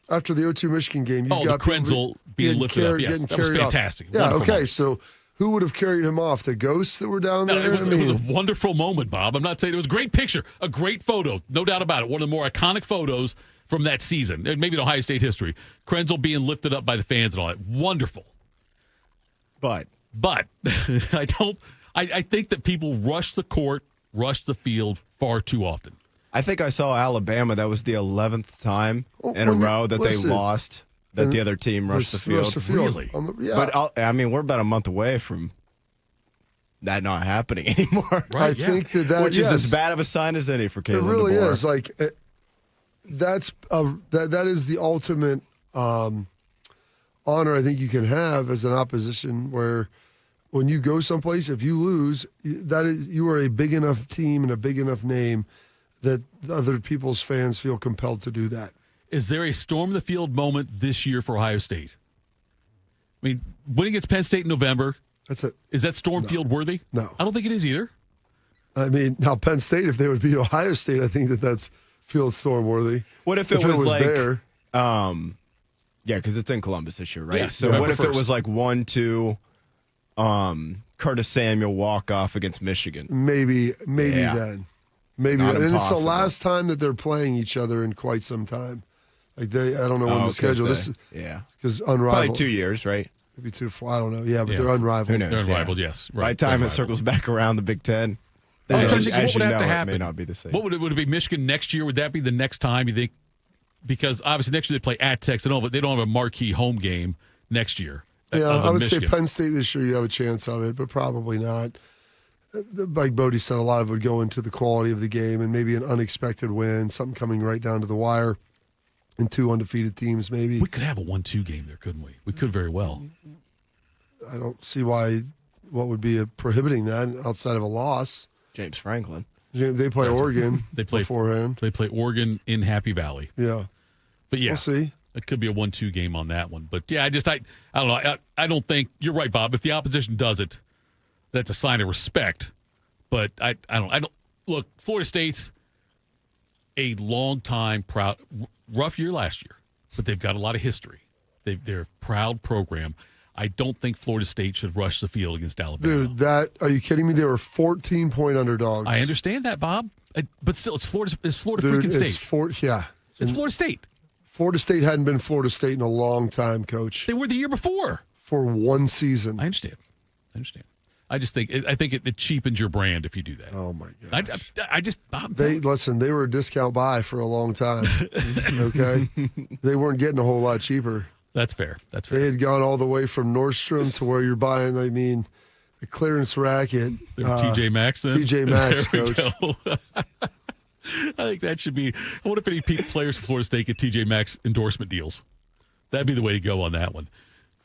Right. After the 0-2 Michigan game, you've got the Krenzel being lifted up. Yes, that was fantastic. Yeah, wonderful okay, moment. So who would have carried him off? The ghosts that were down there? It was a wonderful moment, Bob. I'm not saying it was a great picture, a great photo, no doubt about it. One of the more iconic photos from that season, maybe in Ohio State history. Krenzel being lifted up by the fans and all that. Wonderful. But I think that people rush the court, rush the field far too often. I think I saw Alabama. That was the 11th time in a row that they lost. That the other team rushed the field. Really? But we're about a month away from that not happening anymore. Right, I think that which is as bad of a sign as any for Caleb. It really DeBoer. is. That is the ultimate honor I think you can have as an opposition. Where when you go someplace, if you lose, you are a big enough team and a big enough name that other people's fans feel compelled to do that. Is there a storm the field moment this year for Ohio State? I mean, winning against Penn State in November. That's it. Is that storm field worthy? No. I don't think it is either. I mean, now Penn State, if they would beat Ohio State, I think that's field storm worthy. What if it was like there? Yeah, because it's in Columbus this year, right? Yeah, so what if it was like 1-2 Curtis Samuel walk-off against Michigan? Maybe then. Maybe. Not And impossible. it's the last time that they're playing each other in quite some time. I don't know when the schedule. This is because unrivaled. Probably 2 years, right? Maybe 2 4. I don't know. Yeah, but they're unrivaled. Who knows? They're unrivaled, yes. Right. By the time it circles back around the Big Ten, what would have to it happen? may not be the same. Would it be Michigan next year? Would that be the next time you think? Because obviously next year they play at Texas, but they don't have a marquee home game next year. Yeah, I would say Penn State this year you have a chance of it, but probably not. Like Bodie said, a lot of it would go into the quality of the game and maybe an unexpected win, something coming right down to the wire. and 2 undefeated teams, maybe. We could have a 1-2 game there, couldn't we? We could very well. I don't see what would be prohibiting that outside of a loss. James Franklin. They play Oregon beforehand. They play Oregon in Happy Valley. Yeah. But yeah, we'll see. It could be a 1-2 game on that one. But yeah, I don't know. I don't think you're right, Bob. If the opposition does it, that's a sign of respect. But I don't look, Florida State's a long time proud, rough year last year, but they've got a lot of history. They're a proud program. I don't think Florida State should rush the field against Alabama. Dude, are you kidding me? They were 14-point underdogs. I understand that, Bob. But still, it's Florida Dude, freaking State. It's Florida State. Florida State hadn't been Florida State in a long time, Coach. They were the year before. For one season. I understand. I just think it cheapens your brand if you do that. Oh my gosh! They were a discount buy for a long time. Okay, they weren't getting a whole lot cheaper. That's fair. They had gone all the way from Nordstrom to where you're buying. I mean, the clearance racket. TJ Maxx. Then TJ Maxx, Coach. I think that should be. I wonder if any players from Florida State get TJ Maxx endorsement deals. That'd be the way to go on that one.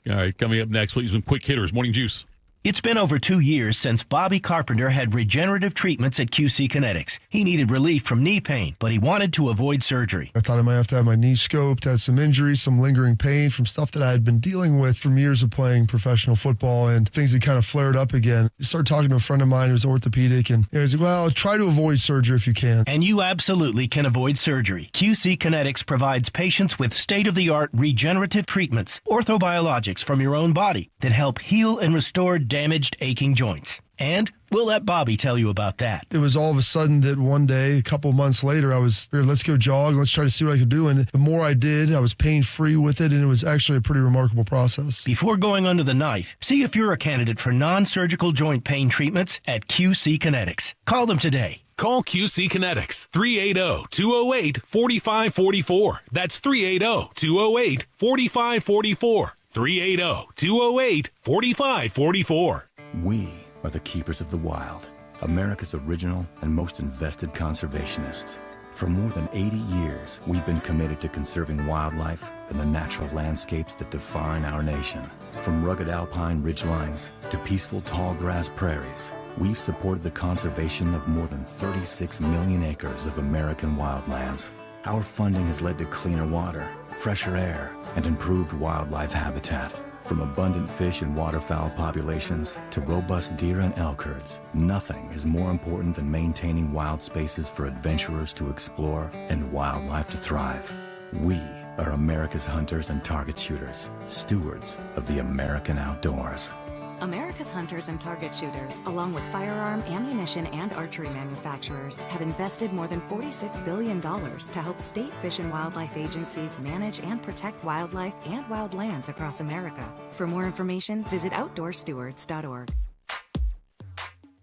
All right, coming up next, please, some quick hitters. Morning Juice. It's been over 2 years since Bobby Carpenter had regenerative treatments at QC Kinetics. He needed relief from knee pain, but he wanted to avoid surgery. I thought I might have to have my knee scoped, had some injuries, some lingering pain from stuff that I had been dealing with from years of playing professional football, and things had kind of flared up again. I started talking to a friend of mine who's orthopedic, and he was like, well, try to avoid surgery if you can. And you absolutely can avoid surgery. QC Kinetics provides patients with state-of-the-art regenerative treatments, orthobiologics from your own body that help heal and restore damaged, aching joints. And we'll let Bobby tell you about that. It was all of a sudden that one day, a couple months later, I was here, let's go jog, let's try to see what I could do. And the more I did, I was pain-free with it, and it was actually a pretty remarkable process. Before going under the knife, see if you're a candidate for non-surgical joint pain treatments at QC Kinetics. Call them today. Call QC Kinetics, 380-208-4544. That's 380-208-4544. 380-208-4544. We are the keepers of the wild, America's original and most invested conservationists. For more than 80 years, we've been committed to conserving wildlife and the natural landscapes that define our nation. From rugged alpine ridgelines to peaceful tall grass prairies, we've supported the conservation of more than 36 million acres of American wildlands. Our funding has led to cleaner water, fresher air, and improved wildlife habitat. From abundant fish and waterfowl populations to robust deer and elk herds, nothing is more important than maintaining wild spaces for adventurers to explore and wildlife to thrive. We are America's hunters and target shooters, stewards of the American outdoors. America's hunters and target shooters, along with firearm, ammunition, and archery manufacturers, have invested more than $46 billion to help state fish and wildlife agencies manage and protect wildlife and wildlands across America. For more information, visit outdoorstewards.org.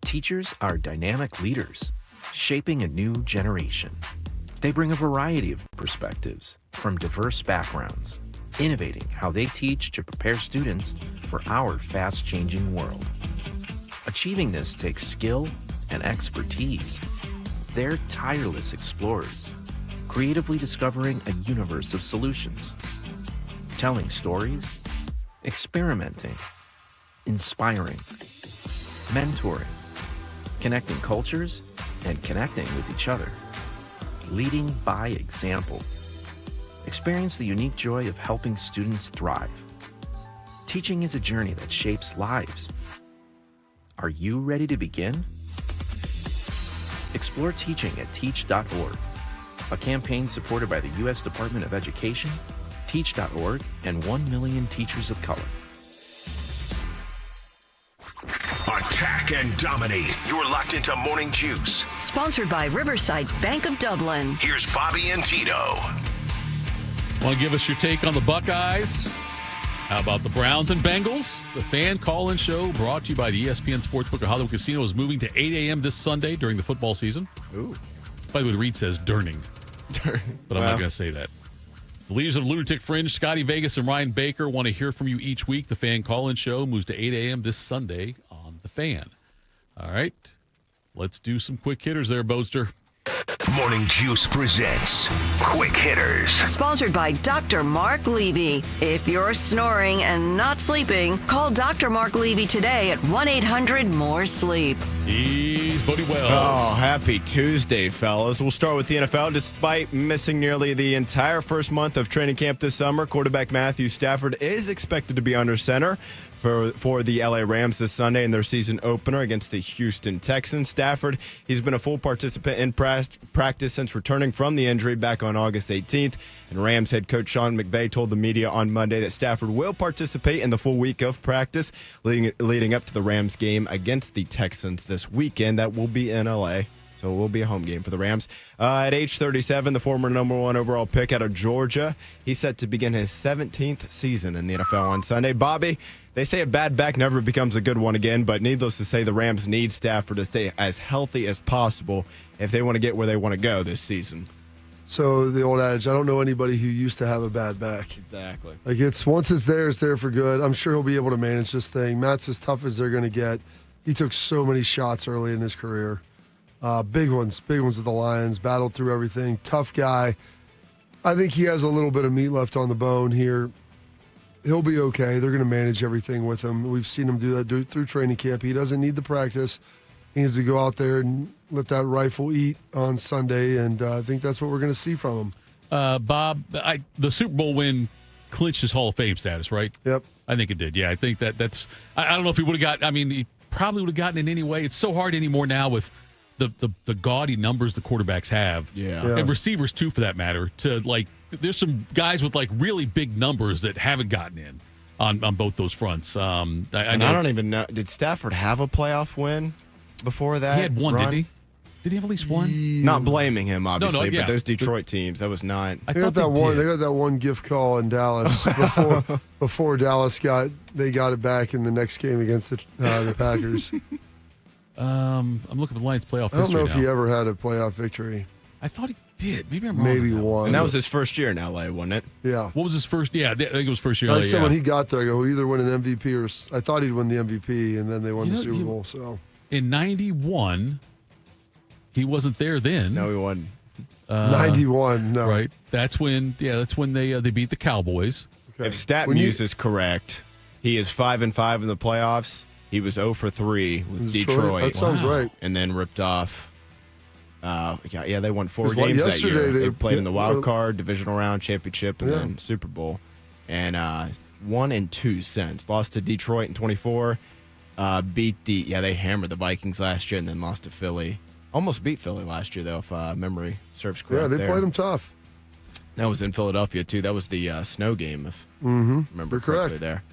Teachers are dynamic leaders, shaping a new generation. They bring a variety of perspectives from diverse backgrounds, innovating how they teach to prepare students for our fast-changing world. Achieving this takes skill and expertise. They're tireless explorers, creatively discovering a universe of solutions, telling stories, experimenting, inspiring, mentoring, connecting cultures, and connecting with each other, leading by example. Experience the unique joy of helping students thrive. Teaching is a journey that shapes lives. Are you ready to begin? Explore teaching at teach.org, a campaign supported by the U.S. Department of Education, Teach.org, and 1 million teachers of color. Attack and dominate. You're locked into Morning Juice. Sponsored by Riverside Bank of Dublin. Here's Bobby and Tito. Want to give us your take on the Buckeyes? How about the Browns and Bengals? The fan call-in show brought to you by the ESPN Sportsbook at Hollywood Casino is moving to 8 a.m. this Sunday during the football season. Ooh. By the way, the read says durning. But I'm not going to say that. The leaders of Lunatic Fringe, Scotty Vegas and Ryan Baker, want to hear from you each week. The fan call-in show moves to 8 a.m. this Sunday on The Fan. All right. Let's do some quick hitters there, Boaster. Morning Juice presents Quick Hitters. Sponsored by Dr. Mark Levy. If you're snoring and not sleeping, call Dr. Mark Levy today at 1-800-MORE-SLEEP. He's Bodie Wells. Oh, happy Tuesday, fellas. We'll start with the NFL. Despite missing nearly the entire first month of training camp this summer, quarterback Matthew Stafford is expected to be under center for the LA Rams this Sunday in their season opener against the Houston Texans. Stafford, he's been a full participant in practice since returning from the injury back on August 18th. And Rams head coach Sean McVay told the media on Monday that Stafford will participate in the full week of practice leading up to the Rams game against the Texans this weekend. That will be in LA. So it will be a home game for the Rams. At age 37, the former number 1 overall pick out of Georgia, he's set to begin his 17th season in the NFL on Sunday. Bobby, they say a bad back never becomes a good one again, but needless to say, the Rams need Stafford to stay as healthy as possible if they want to get where they want to go this season. So the old adage, I don't know anybody who used to have a bad back. Exactly. Like once it's there for good. I'm sure he'll be able to manage this thing. Matt's as tough as they're going to get. He took so many shots early in his career. Big ones with the Lions, battled through everything. Tough guy. I think he has a little bit of meat left on the bone here. He'll be okay. They're going to manage everything with him. We've seen him do that through training camp. He doesn't need the practice. He needs to go out there and let that rifle eat on Sunday, and I think that's what we're going to see from him. Bob, the Super Bowl win clinched his Hall of Fame status, right? Yep. I think it did. Yeah, I think that's – I don't know if he would have he probably would have gotten it anyway. It's so hard anymore now with the gaudy numbers the quarterbacks have. Yeah. And receivers, too, for that matter, to, like – there's some guys with, like, really big numbers that haven't gotten in on both those fronts. I don't even know. Did Stafford have a playoff win before that? He had one, run? did he? Did he have at least one? Not blaming him, obviously, yeah. but those Detroit teams, that was not. I They thought got they did. They got that one gift call in Dallas before Dallas got it back in the next game against the Packers. I'm looking at the Lions playoff history I don't know if now. he ever had a playoff victory. I thought he did. Maybe I'm wrong. Maybe on that. one. And that was his first year in LA, wasn't it? Yeah. What was his first? Yeah, I think it was first year. I said when he got there, I go, he'll either win an MVP or I thought he'd win the MVP, and then they won the Super Bowl. So in 91, he wasn't there then. No, he won. 91, no. Right. That's when they beat the Cowboys. Okay. If StatMuse is correct, he is 5-5 in the playoffs. He was 0-3 with Detroit. That sounds right. And then ripped off. They won 4 games that year. They played in the wild card, divisional round, championship, and then Super Bowl. And 1-2 since. Lost to Detroit in 24. They hammered the Vikings last year and then lost to Philly. Almost beat Philly last year, though, if memory serves correct. Yeah, they played them tough. That was in Philadelphia, too. That was the snow game, if remember correctly there.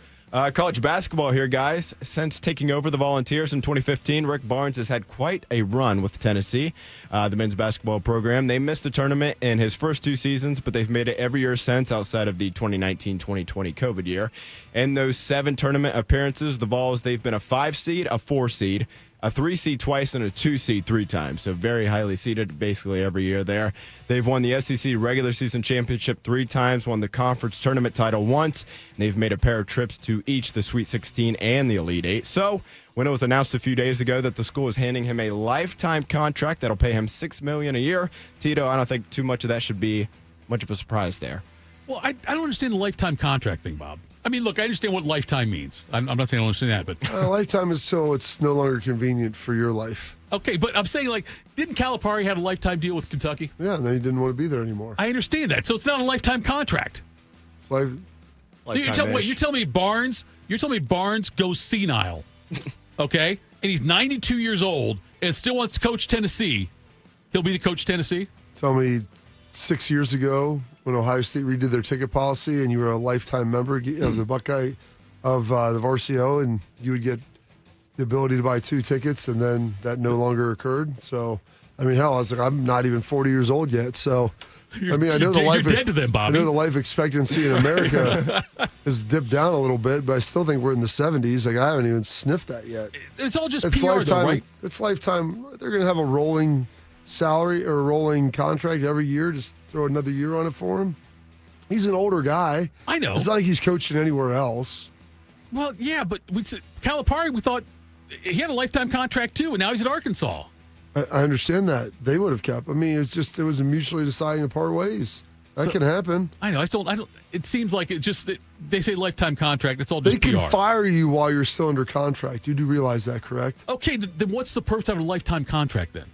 College basketball here, guys. Since taking over the Volunteers in 2015, Rick Barnes has had quite a run with Tennessee, the men's basketball program. They missed the tournament in his first 2 seasons, but they've made it every year since outside of the 2019-2020 COVID year. In those 7 tournament appearances, the Vols, they've been a 5 seed, a 4 seed, a 3 seed twice, and a 2 seed 3 times. So very highly seeded basically every year there. They've won the SEC regular season championship 3 times, won the conference tournament title once, and they've made a pair of trips to each the Sweet 16 and the Elite 8. So when it was announced a few days ago that the school is handing him a lifetime contract that'll pay him $6 million a year, Tito, I don't think too much of that should be much of a surprise there. Well, I don't understand the lifetime contract thing, Bob. I mean, look, I understand what lifetime means. I'm not saying I don't understand that, but lifetime is so it's no longer convenient for your life. Okay, but I'm saying, like, didn't Calipari have a lifetime deal with Kentucky? Yeah, and then he didn't want to be there anymore. I understand that. So it's not a lifetime contract. It's You're telling me Barnes goes senile, okay? And he's 92 years old and still wants to coach Tennessee. He'll be the coach of Tennessee? Tell me 6 years ago when Ohio State redid their ticket policy and you were a lifetime member of the Buckeye of the Varsio, and you would get the ability to buy 2 tickets, and then that no longer occurred. So, I mean, hell, I was like, I'm not even 40 years old yet. So, I mean, I know you're dead to them, Bobby. I know the life expectancy in America has dipped down a little bit, but I still think we're in the 70s. Like, I haven't even sniffed that yet. It's all just it's PR, lifetime, though, right? It's lifetime. They're going to have a rolling salary or a rolling contract every year. Just throw another year on it for him. He's an older guy. I know. It's not like he's coaching anywhere else. Well, yeah, but Calipari, we thought he had a lifetime contract too, and now he's at Arkansas. I understand that. They would have kept. I mean, it was a mutually deciding to part ways. That can happen. I know. I don't. It seems like they say lifetime contract. It's all just They PR. can fire you while you're still under contract. You do realize that, correct? Okay, then what's the purpose of a lifetime contract then?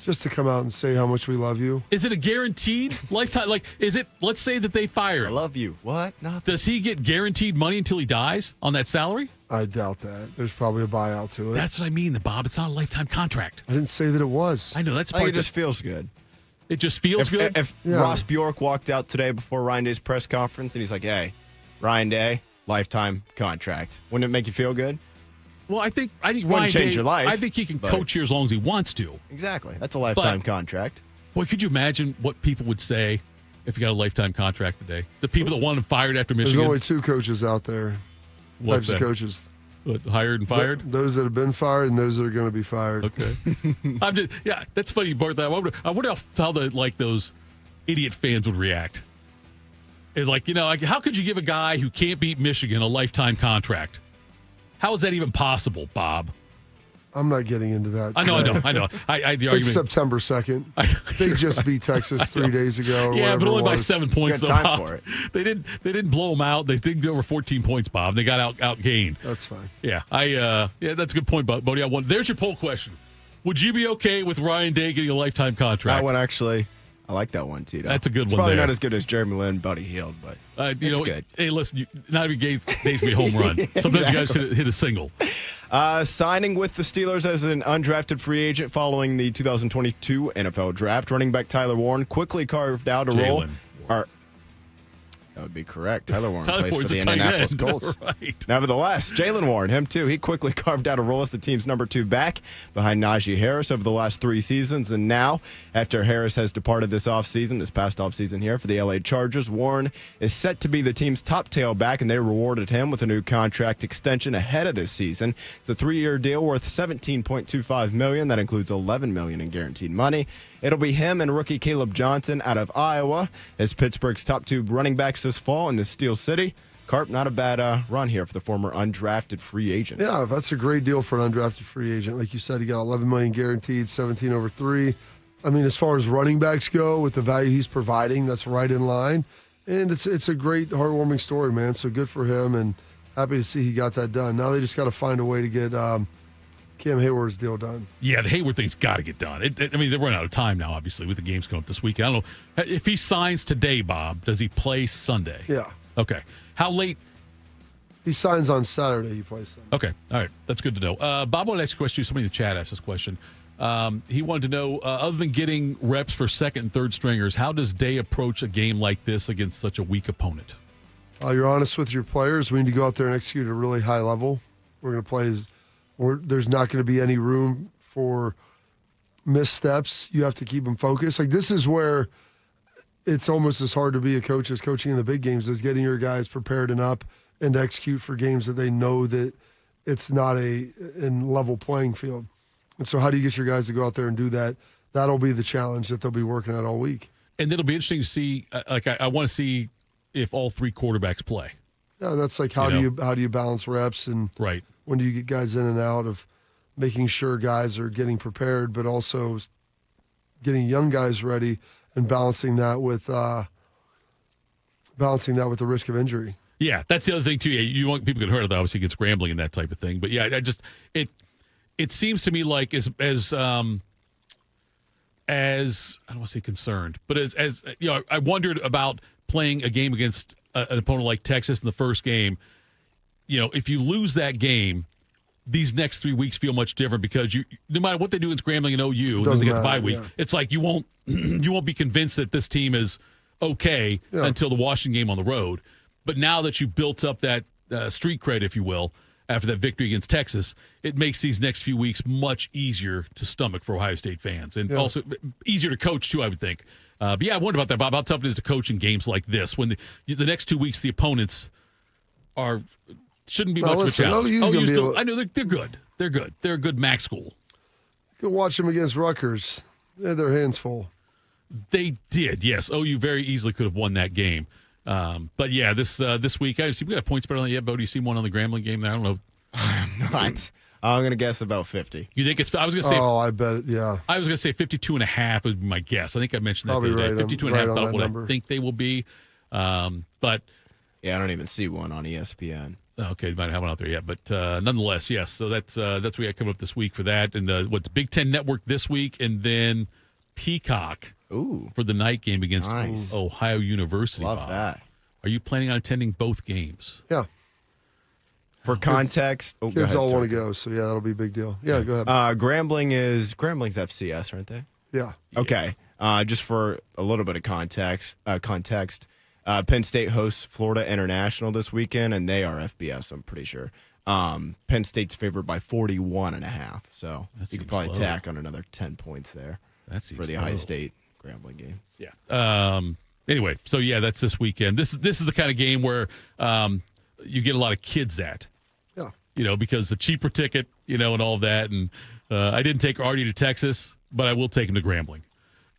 Just to come out and say how much we love you. Is it a guaranteed lifetime? Like, is it? Let's say that they fire him. I love you. What? Nothing. Does he get guaranteed money until he dies on that salary? I doubt that. There's probably a buyout to it. That's what I mean, Bob. It's not a lifetime contract. I didn't say that it was. I know that's I part. think it just feels good. It just feels good. If Ross Bjork walked out today before Ryan Day's press conference and he's like, "Hey, Ryan Day, lifetime contract," wouldn't it make you feel good? Well, I think Wouldn't Ryan change Day, your life, I think he can but- coach here as long as he wants to. Exactly. That's a lifetime contract. Boy, could you imagine what people would say if you got a lifetime contract today? The people that want him fired after Michigan. There's only two coaches out there. What's types that? of coaches. What, hired and fired? Those that have been fired and those that are going to be fired. Okay. That's funny you brought that up. I wonder how those idiot fans would react. It's like, how could you give a guy who can't beat Michigan a lifetime contract? How is that even possible, Bob? I'm not getting into that. I know. The argument. It's September 2nd. They just beat Texas 3 days ago. Yeah, but only by 7 points. Good time for it. They didn't blow them out. They didn't go over 14 points, Bob. They got outgained. That's fine. Yeah, that's a good point, Bodie. There's your poll question. Would you be okay with Ryan Day getting a lifetime contract? That one actually, I like that one, Tito. That's a good it's one. Probably there. not as good as Jeremy Lin, Buddy Hield, but it's good. Hey, listen, not every day's be a home run. Sometimes you guys hit a single. Signing with the Steelers as an undrafted free agent following the 2022 NFL Draft, running back Tyler Warren quickly carved out a role. That would be correct. Tyler Warren plays for the Indianapolis Colts. Right. Nevertheless, Jalen Warren, him too, he quickly carved out a role as the team's number 2 back behind Najee Harris over the last 3 seasons. And now, after Harris has departed this past offseason here for the LA Chargers, Warren is set to be the team's top tailback, and they rewarded him with a new contract extension ahead of this season. It's a 3-year deal worth $17.25 million. That includes $11 million in guaranteed money. It'll be him and rookie Caleb Johnson out of Iowa as Pittsburgh's top 2 running backs this fall in the Steel City. Carp, not a bad run here for the former undrafted free agent. Yeah, that's a great deal for an undrafted free agent. Like you said, he got $11 million guaranteed, 17 over 3. I mean, as far as running backs go, with the value he's providing, that's right in line. And it's a great, heartwarming story, man. So good for him, and happy to see he got that done. Now they just got to find a way to get Cam Hayward's deal done. Yeah, the Hayward thing's got to get done. They're running out of time now, obviously, with the games coming up this week. I don't know. If he signs today, Bob, does he play Sunday? Yeah. Okay. How late? He signs on Saturday. He plays Sunday. Okay. All right. That's good to know. Bob wanted to ask a question. Somebody in the chat asked this question. He wanted to know, other than getting reps for second and third stringers, how does Day approach a game like this against such a weak opponent? You're honest with your players. We need to go out there and execute at a really high level. We're going to play there's not going to be any room for missteps. You have to keep them focused. Like, this is where it's almost as hard to be a coach as coaching in the big games, as getting your guys prepared and up and execute for games that they know that it's not in level playing field. And so how do you get your guys to go out there and do that? That'll be the challenge that they'll be working at all week. And it'll be interesting to see, I want to see if all 3 quarterbacks play. Yeah, that's like how do you balance reps, and right. When do you get guys in and out of making sure guys are getting prepared, but also getting young guys ready and balancing that with the risk of injury. Yeah, that's the other thing too. You want people get hurt, obviously get scrambling and that type of thing. But yeah, it seems to me like as I don't want to say concerned, but as I wondered about playing a game against an opponent like Texas in the first game. If you lose that game, these next 3 weeks feel much different because no matter what they do in scrambling in OU, and then they get the bye week. Yeah. It's like you won't be convinced that this team is okay until the Washington game on the road. But now that you built up that street cred, if you will, after that victory against Texas, it makes these next few weeks much easier to stomach for Ohio State fans, and also easier to coach too, I would think. But yeah, I wonder about that, Bob. How tough it is to coach in games like this when the next 2 weeks the opponents shouldn't be much of a challenge. I know they're good. They're good. They're a good MAC school. You can watch them against Rutgers. They had their hands full. They did, yes. OU very easily could have won that game. But yeah, this week, we got a point spread on it. Yeah, Bo, do you see one on the Grambling game there? I don't know. I'm not. I'm going to guess about 50. You think it's? I was going to say. Oh, I bet. Yeah. I was going to say 52.5 would be my guess. I think I mentioned that Probably the other day. right 52.5 on about that what number. I think they will be. But yeah, I don't even see one on ESPN. Okay, you might have one out there yet, but nonetheless, yes. So that's what we got coming up this week for that, and what's Big Ten Network this week, and then Peacock for the night game against Ohio University. Love Bob. that. Are you planning on attending both games? Yeah. For context, Kids all want to go, so yeah, that'll be a big deal. Yeah, go ahead. Grambling's FCS, aren't they? Yeah. Okay. Just for a little bit of context, Penn State hosts Florida International this weekend, and they are FBS, I'm pretty sure. Penn State's favored by 41.5, so you could probably tack on another 10 points there for the Ohio State Grambling game. Yeah. Anyway, so yeah, that's this weekend. This is the kind of game where you get a lot of kids at. Yeah. Because the cheaper ticket, and all of that. And I didn't take Artie to Texas, but I will take him to Grambling.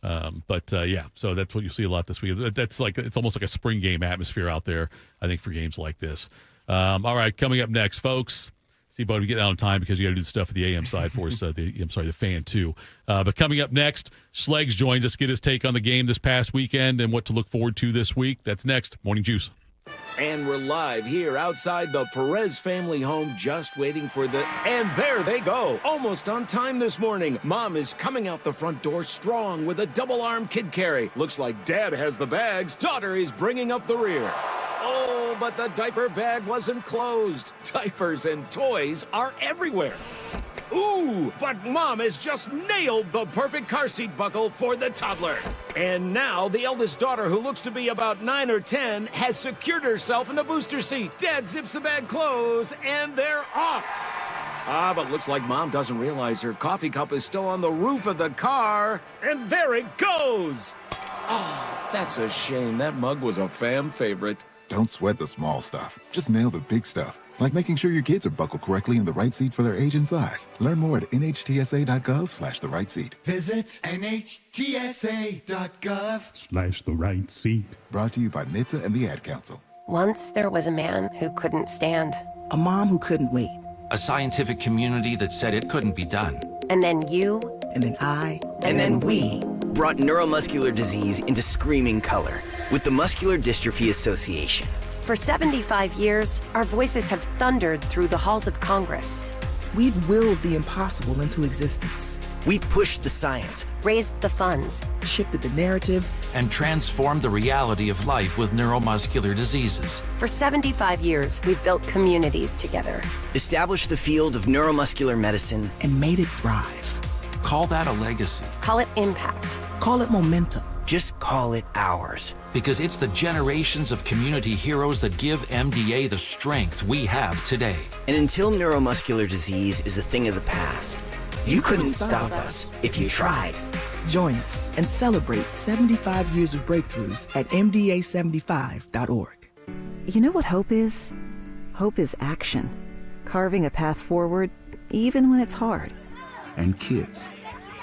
Yeah, so that's what you see a lot this week. That's it's almost like a spring game atmosphere out there, I think, for games like this. All right, coming up next, folks. See, Bud, we get out on time because you got to do the stuff for the AM side for us. The fan too. But coming up next, Schlegs joins us, get his take on the game this past weekend and what to look forward to this week. That's next. Morning Juice. And we're live here outside the Perez family home, just waiting for and there they go. Almost on time this morning. Mom is coming out the front door strong with a double-arm kid carry. Looks like Dad has the bags. Daughter is bringing up the rear. Oh, but the diaper bag wasn't closed. Diapers and toys are everywhere. Ooh, but Mom has just nailed the perfect car seat buckle for the toddler. And now the eldest daughter, who looks to be about 9 or 10, has secured herself in the booster seat. Dad zips the bag closed, and they're off. But looks like Mom doesn't realize her coffee cup is still on the roof of the car. And there it goes. Oh, that's a shame. That mug was a fam favorite. Don't sweat the small stuff. Just nail the big stuff. Like making sure your kids are buckled correctly in the right seat for their age and size. Learn more at nhtsa.gov/the right seat. Visit nhtsa.gov/the right seat. Brought to you by NHTSA and the Ad Council. Once there was a man who couldn't stand. A mom who couldn't wait. A scientific community that said it couldn't be done. And then you. And then I. And then we. Brought neuromuscular disease into screaming color with the Muscular Dystrophy Association. For 75 years, our voices have thundered through the halls of Congress. We've willed the impossible into existence. We've pushed the science, raised the funds, shifted the narrative, and transformed the reality of life with neuromuscular diseases. For 75 years, we've built communities together. Established the field of neuromuscular medicine, and made it thrive. Call that a legacy. Call it impact. Call it momentum. Just call it ours. Because it's the generations of community heroes that give MDA the strength we have today. And until neuromuscular disease is a thing of the past, you couldn't stop us if you tried. Join us and celebrate 75 years of breakthroughs at MDA75.org. You know what hope is? Hope is action. Carving a path forward, even when it's hard. And kids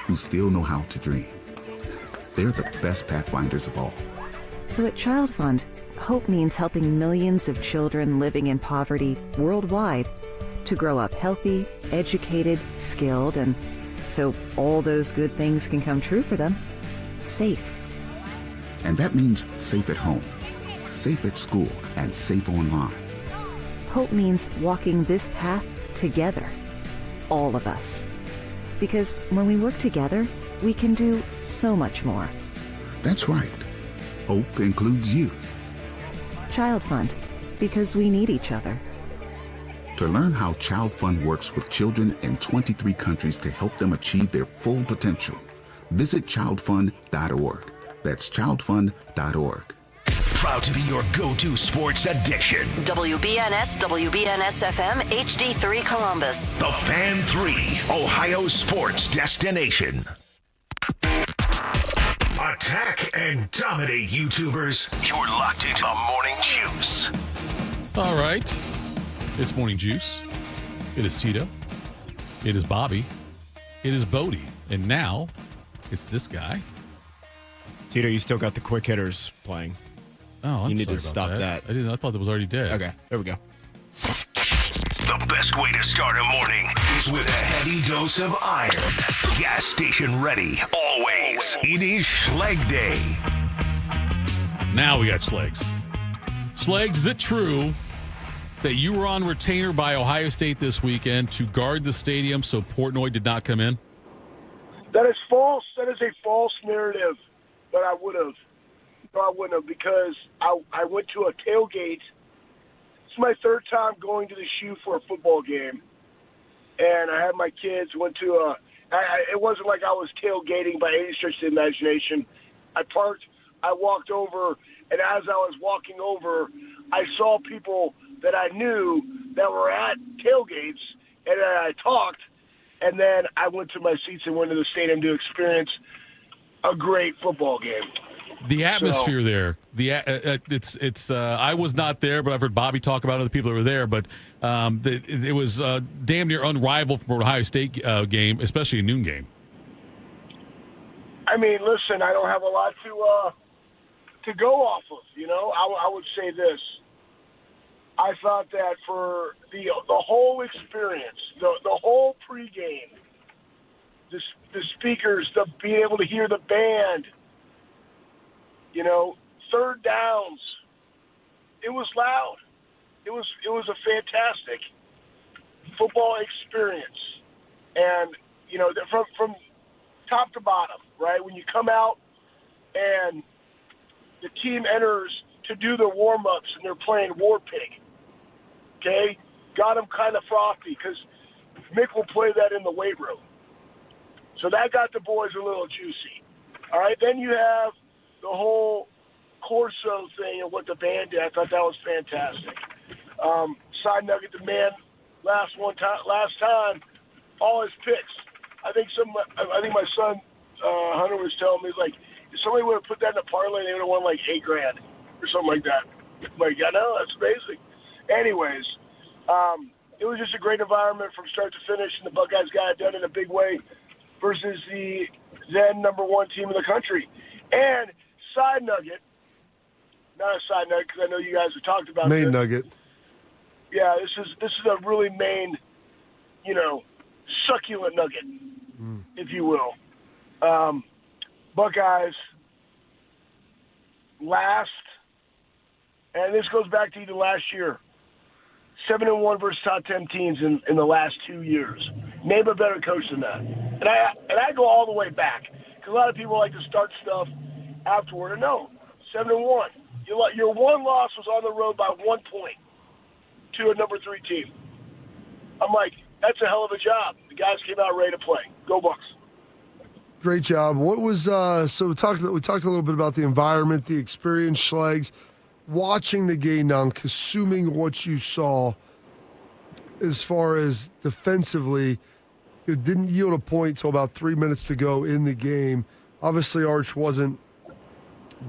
who still know how to dream. They're the best pathfinders of all. So at Child Fund, hope means helping millions of children living in poverty worldwide to grow up healthy, educated, skilled, and so all those good things can come true for them. Safe. And that means safe at home, safe at school, and safe online. Hope means walking this path together. All of us. Because when we work together, we can do so much more. That's right. Hope includes you. Child Fund, because we need each other. To learn how Child Fund works with children in 23 countries to help them achieve their full potential, visit childfund.org. That's childfund.org. Proud to be your go-to sports addiction. WBNS, WBNS FM, HD3 Columbus. The Fan 3, Ohio sports destination. Attack and dominate, YouTubers. You're locked into Morning Juice. All right. It's Morning Juice. It is Tito. It is Bobby. It is Bodie. And now, it's this guy. Tito, you still got the quick hitters playing. Oh, I'm You need sorry to about stop that. I thought that was already dead. Okay, there we go. The best way to start a morning is with a heavy dose of iron. Gas station ready, always. It is Schleg Day. Now we got Schlags. Schlags, is it true that you were on retainer by Ohio State this weekend to guard the stadium so Portnoy did not come in? That is false. That is a false narrative. But I would have. No, I wouldn't have, because I went to a tailgate. It's my third time going to the shoe for a football game. And I had my kids, went to it wasn't like I was tailgating by any stretch of the imagination. I parked, I walked over, and as I was walking over, I saw people that I knew that were at tailgates, and then I talked, and then I went to my seats and went to the stadium to experience a great football game. The atmosphere there, it's. I was not there, but I've heard Bobby talk about other people that were there. But it was damn near unrivaled for an Ohio State game, especially a noon game. I mean, listen, I don't have a lot to go off of. You know, I would say this. I thought that for the whole experience, the whole pregame, the speakers, being able to hear the band. You know, third downs. It was loud. It was a fantastic football experience, and you know, from top to bottom, right? When you come out and the team enters to do their warm-ups and they're playing War Pig. Okay, got them kind of frothy because Mick will play that in the weight room, so that got the boys a little juicy. All right, then you have the whole Corso thing and what the band did. I thought that was fantastic. Side nugget, the man last time, all his picks. I think my son Hunter was telling me, like, if somebody would have put that in a parlay, they would have won like $8,000 or something like that. I'm like, I know, that's amazing. Anyways, it was just a great environment from start to finish, and the Buckeyes got it done in a big way versus the then number one team in the country. And side nugget, not a side nugget because I know you guys have talked about main this. nugget. Yeah, this is a really main, you know, succulent nugget, if you will. Buckeyes last, and this goes back to even last year, 7-1 versus top 10 teams in the last 2 years. Name a better coach than that. And I go all the way back because a lot of people like to start stuff afterward. And no, 7-1. Your one loss was on the road by 1 point to a number 3 team. I'm like, that's a hell of a job. The guys came out ready to play. Go Bucks. Great job. What was so we talked a little bit about the environment, the experience, Schlags, watching the game now, consuming what you saw as far as defensively. It didn't yield a point until about 3 minutes to go in the game. Obviously, Arch wasn't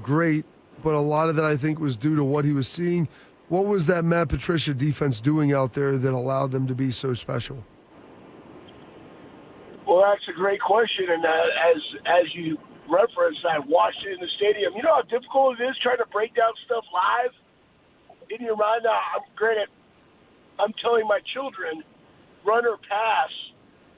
great, but a lot of that I think was due to what he was seeing. What was that Matt Patricia defense doing out there that allowed them to be so special? Well, that's a great question, and as you referenced, I watched it in the stadium. You know how difficult it is trying to break down stuff live in your mind. Now, granted, I'm telling my children, run or pass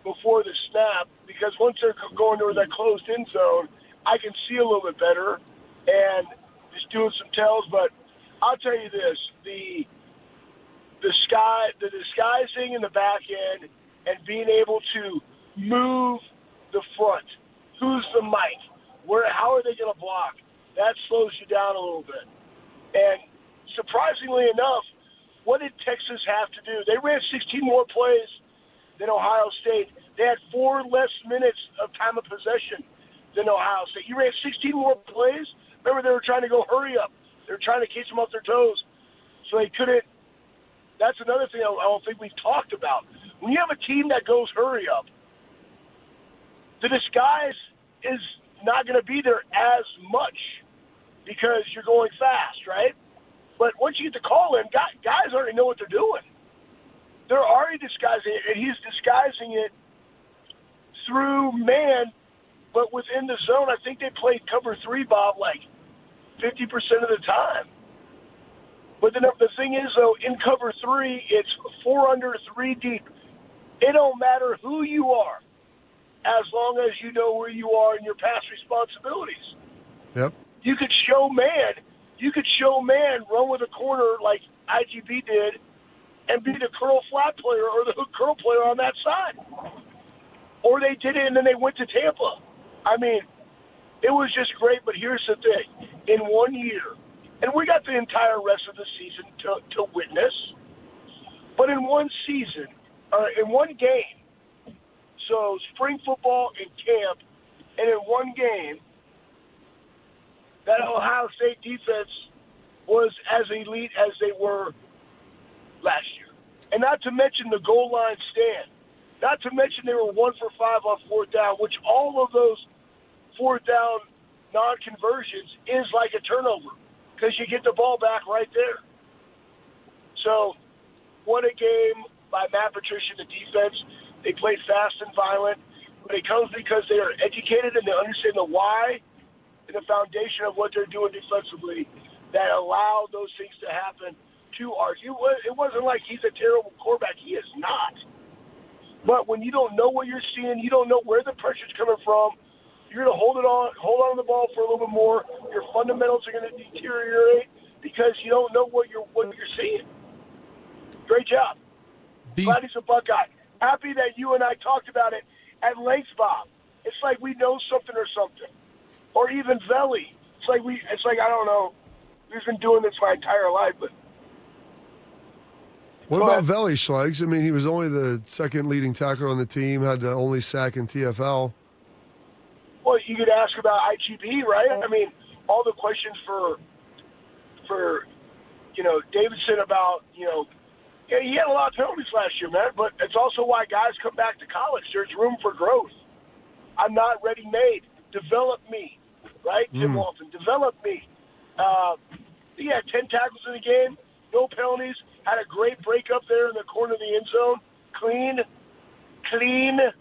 before the snap, because once they're going to that closed end zone, I can see a little bit better and just doing some tells. But I'll tell you this, the disguising in the back end and being able to move the front. Who's the mic? How are they going to block? That slows you down a little bit. And surprisingly enough, what did Texas have to do? They ran 16 more plays than Ohio State. They had 4 less minutes of time of possession than Ohio State. You ran 16 more plays. Remember, they were trying to go hurry up. They were trying to catch them off their toes. So they couldn't. That's another thing I don't think we've talked about. When you have a team that goes hurry up, the disguise is not going to be there as much because you're going fast, right? But once you get the call in, guys already know what they're doing. They're already disguising it, and he's disguising it through man, but within the zone. I think they played cover 3, Bob, like 50% of the time. But the thing is, though, in cover 3, it's 4 under, 3 deep. It don't matter who you are, as long as you know where you are in your past responsibilities. Yep. You could show man, run with a corner like IGB did, and be the curl flat player or the hook curl player on that side. Or they did it and then they went to Tampa. I mean, it was just great, but here's the thing. In 1 year, and we got the entire rest of the season to witness, but in one season, in one game, so spring football and camp, and in one game, that Ohio State defense was as elite as they were last year. And not to mention the goal line stand. Not to mention they were 1 for 5 on 4th down, which all of those 4th down non-conversions is like a turnover because you get the ball back right there. So, what a game by Matt Patricia, the defense. They played fast and violent, but it comes because they are educated and they understand the why and the foundation of what they're doing defensively that allow those things to happen to argue. It wasn't like he's a terrible quarterback. He is not. But when you don't know what you're seeing, you don't know where the pressure's coming from, you're going to hold on to the ball for a little bit more. Your fundamentals are going to deteriorate because you don't know what you're seeing. Great job. Glad he's a Buckeye. Happy that you and I talked about it at length, Bob. It's like we know something or something. Or even Veli. It's like I don't know. We've been doing this my entire life, but what about Veli, Schlags? I mean, he was only the second leading tackler on the team, had the only sack in TFL. Well, you could ask about IGB, right? I mean, all the questions for Davidson about, yeah, he had a lot of penalties last year, man, but it's also why guys come back to college. There's room for growth. I'm not ready-made. Develop me, right? Jim Walton, develop me. He had 10 tackles in the game, no penalties, had a great break up there in the corner of the end zone. Clean. It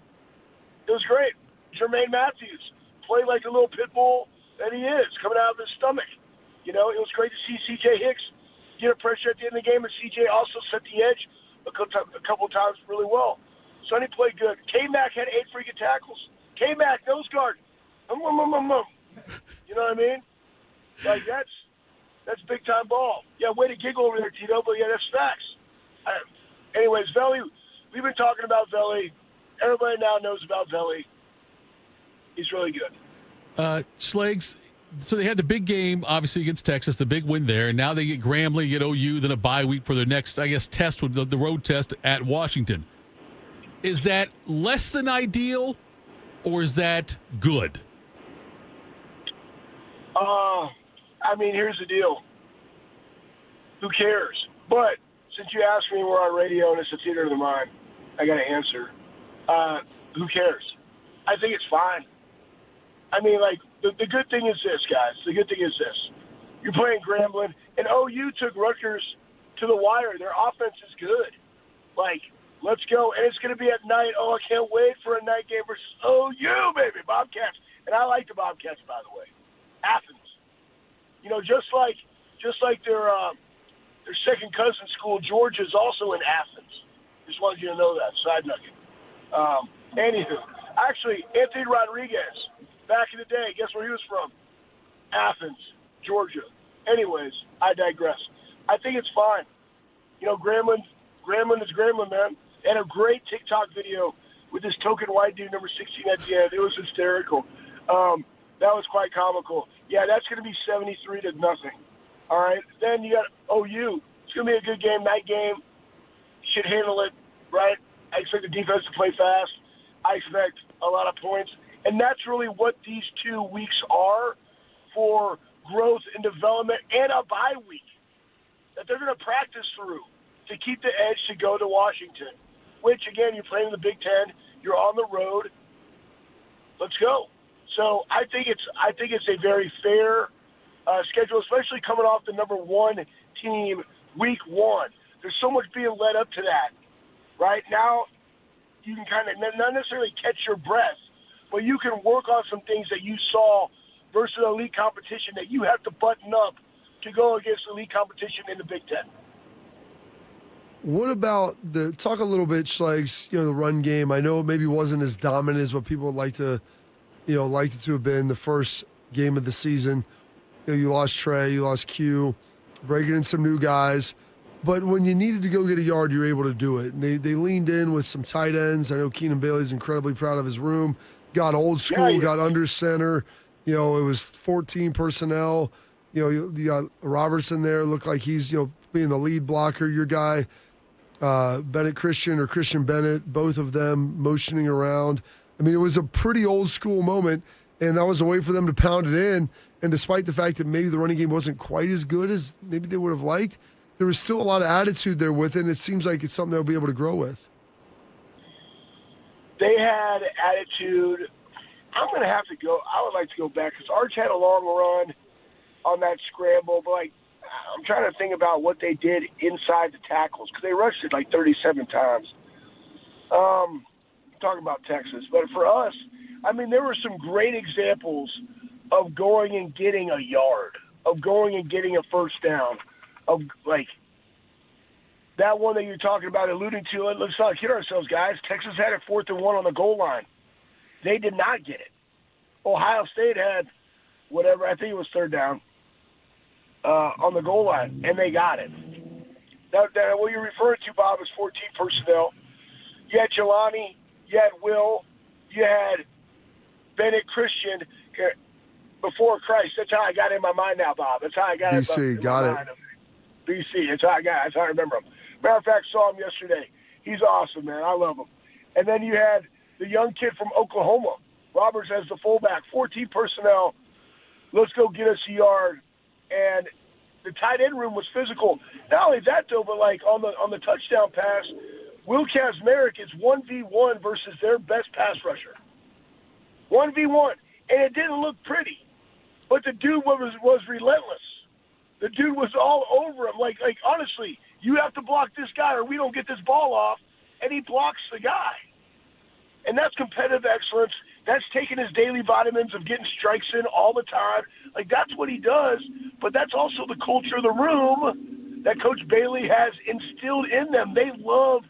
was great. Jermaine Matthews played like a little pit bull that he is, coming out of his stomach. It was great to see C.J. Hicks get a pressure at the end of the game, and C.J. also set the edge a couple times really well. Sonny played good. K-Mac had 8 freaking tackles. K-Mac, nose guard. You know what I mean? Like, that's big-time ball. Yeah, way to giggle over there, Tito, but yeah, that's facts. Anyways, Veli, we've been talking about Veli. Everybody now knows about Veli. He's really good. Schlags, so they had the big game, obviously, against Texas, the big win there, and now they get Grambling, get OU, then a bye week for their next, I guess, test, with the road test at Washington. Is that less than ideal, or is that good? I mean, here's the deal. Who cares? But since you asked me, we're on radio and it's a theater of the mind, I got to answer. Who cares? I think it's fine. I mean, like, the good thing is this, guys. The good thing is this. You're playing Grambling, and OU took Rutgers to the wire. Their offense is good. Like, let's go. And it's going to be at night. Oh, I can't wait for a night game versus OU, baby, Bobcats. And I like the Bobcats, by the way. Athens. Just like their second cousin school, Georgia, is also in Athens. Just wanted you to know that. Side nugget. Anywho, actually, Anthony Rodriguez, back in the day, guess where he was from? Athens, Georgia. Anyways, I digress. I think it's fine. Grambling is Grambling, man. They had a great TikTok video with this token white dude, number 16 at the end. It was hysterical. That was quite comical. Yeah, that's going to be 73-0. All right. Then you got OU. It's going to be a good game, night game. Should handle it, right? I expect the defense to play fast. I expect a lot of points. And that's really what these 2 weeks are for growth and development and a bye week that they're going to practice through to keep the edge to go to Washington, which, again, you're playing in the Big Ten. You're on the road. Let's go. So I think it's a very fair schedule, especially coming off the number 1 team week 1. There's so much being led up to that. Right now, you can kind of not necessarily catch your breath, but you can work on some things that you saw versus elite competition that you have to button up to go against elite competition in the Big Ten. What about talk a little bit, Schlags, the run game? I know it maybe wasn't as dominant as what people would like it to have been the first game of the season. You lost Trey, you lost Q, breaking in some new guys. But when you needed to go get a yard, you were able to do it. And they leaned in with some tight ends. I know Keenan Bailey's incredibly proud of his room. Got old school, got under center. It was 14 personnel. You got Robertson there. Looked like he's, being the lead blocker. Your guy, Bennett Christian or Christian Bennett, both of them motioning around. I mean, it was a pretty old school moment, and that was a way for them to pound it in. And despite the fact that maybe the running game wasn't quite as good as maybe they would have liked, there was still a lot of attitude there with it, and it seems like it's something they'll be able to grow with. They had attitude. I'm going to have to go. I would like to go back because Arch had a long run on that scramble, but I'm trying to think about what they did inside the tackles because they rushed it 37 times. Talking about Texas, but for us, there were some great examples of going and getting a yard, of going and getting a first down, of that one that you're talking about, alluding to. Let's not kid ourselves, guys. Texas had a 4th and 1 on the goal line. They did not get it. Ohio State had whatever, I think it was 3rd down on the goal line, and they got it. Now, what you're referring to, Bob, is 14 personnel. You had Jelani, you had Will, you had Bennett Christian before Christ. That's how I got it in my mind now, Bob. That's how I got it in my mind. BC. That's how I remember him. Matter of fact, saw him yesterday. He's awesome, man. I love him. And then you had the young kid from Oklahoma, Roberts as the fullback, 14 personnel. Let's go get us a yard. And the tight end room was physical. Not only that, though, but on the touchdown pass, Will Kazmarek is 1v1 versus their best pass rusher. 1v1. And it didn't look pretty. But the dude was relentless. The dude was all over him. Honestly, you have to block this guy or we don't get this ball off. And he blocks the guy. And that's competitive excellence. That's taking his daily vitamins of getting strikes in all the time. That's what he does. But that's also the culture of the room that Coach Bailey has instilled in them. They love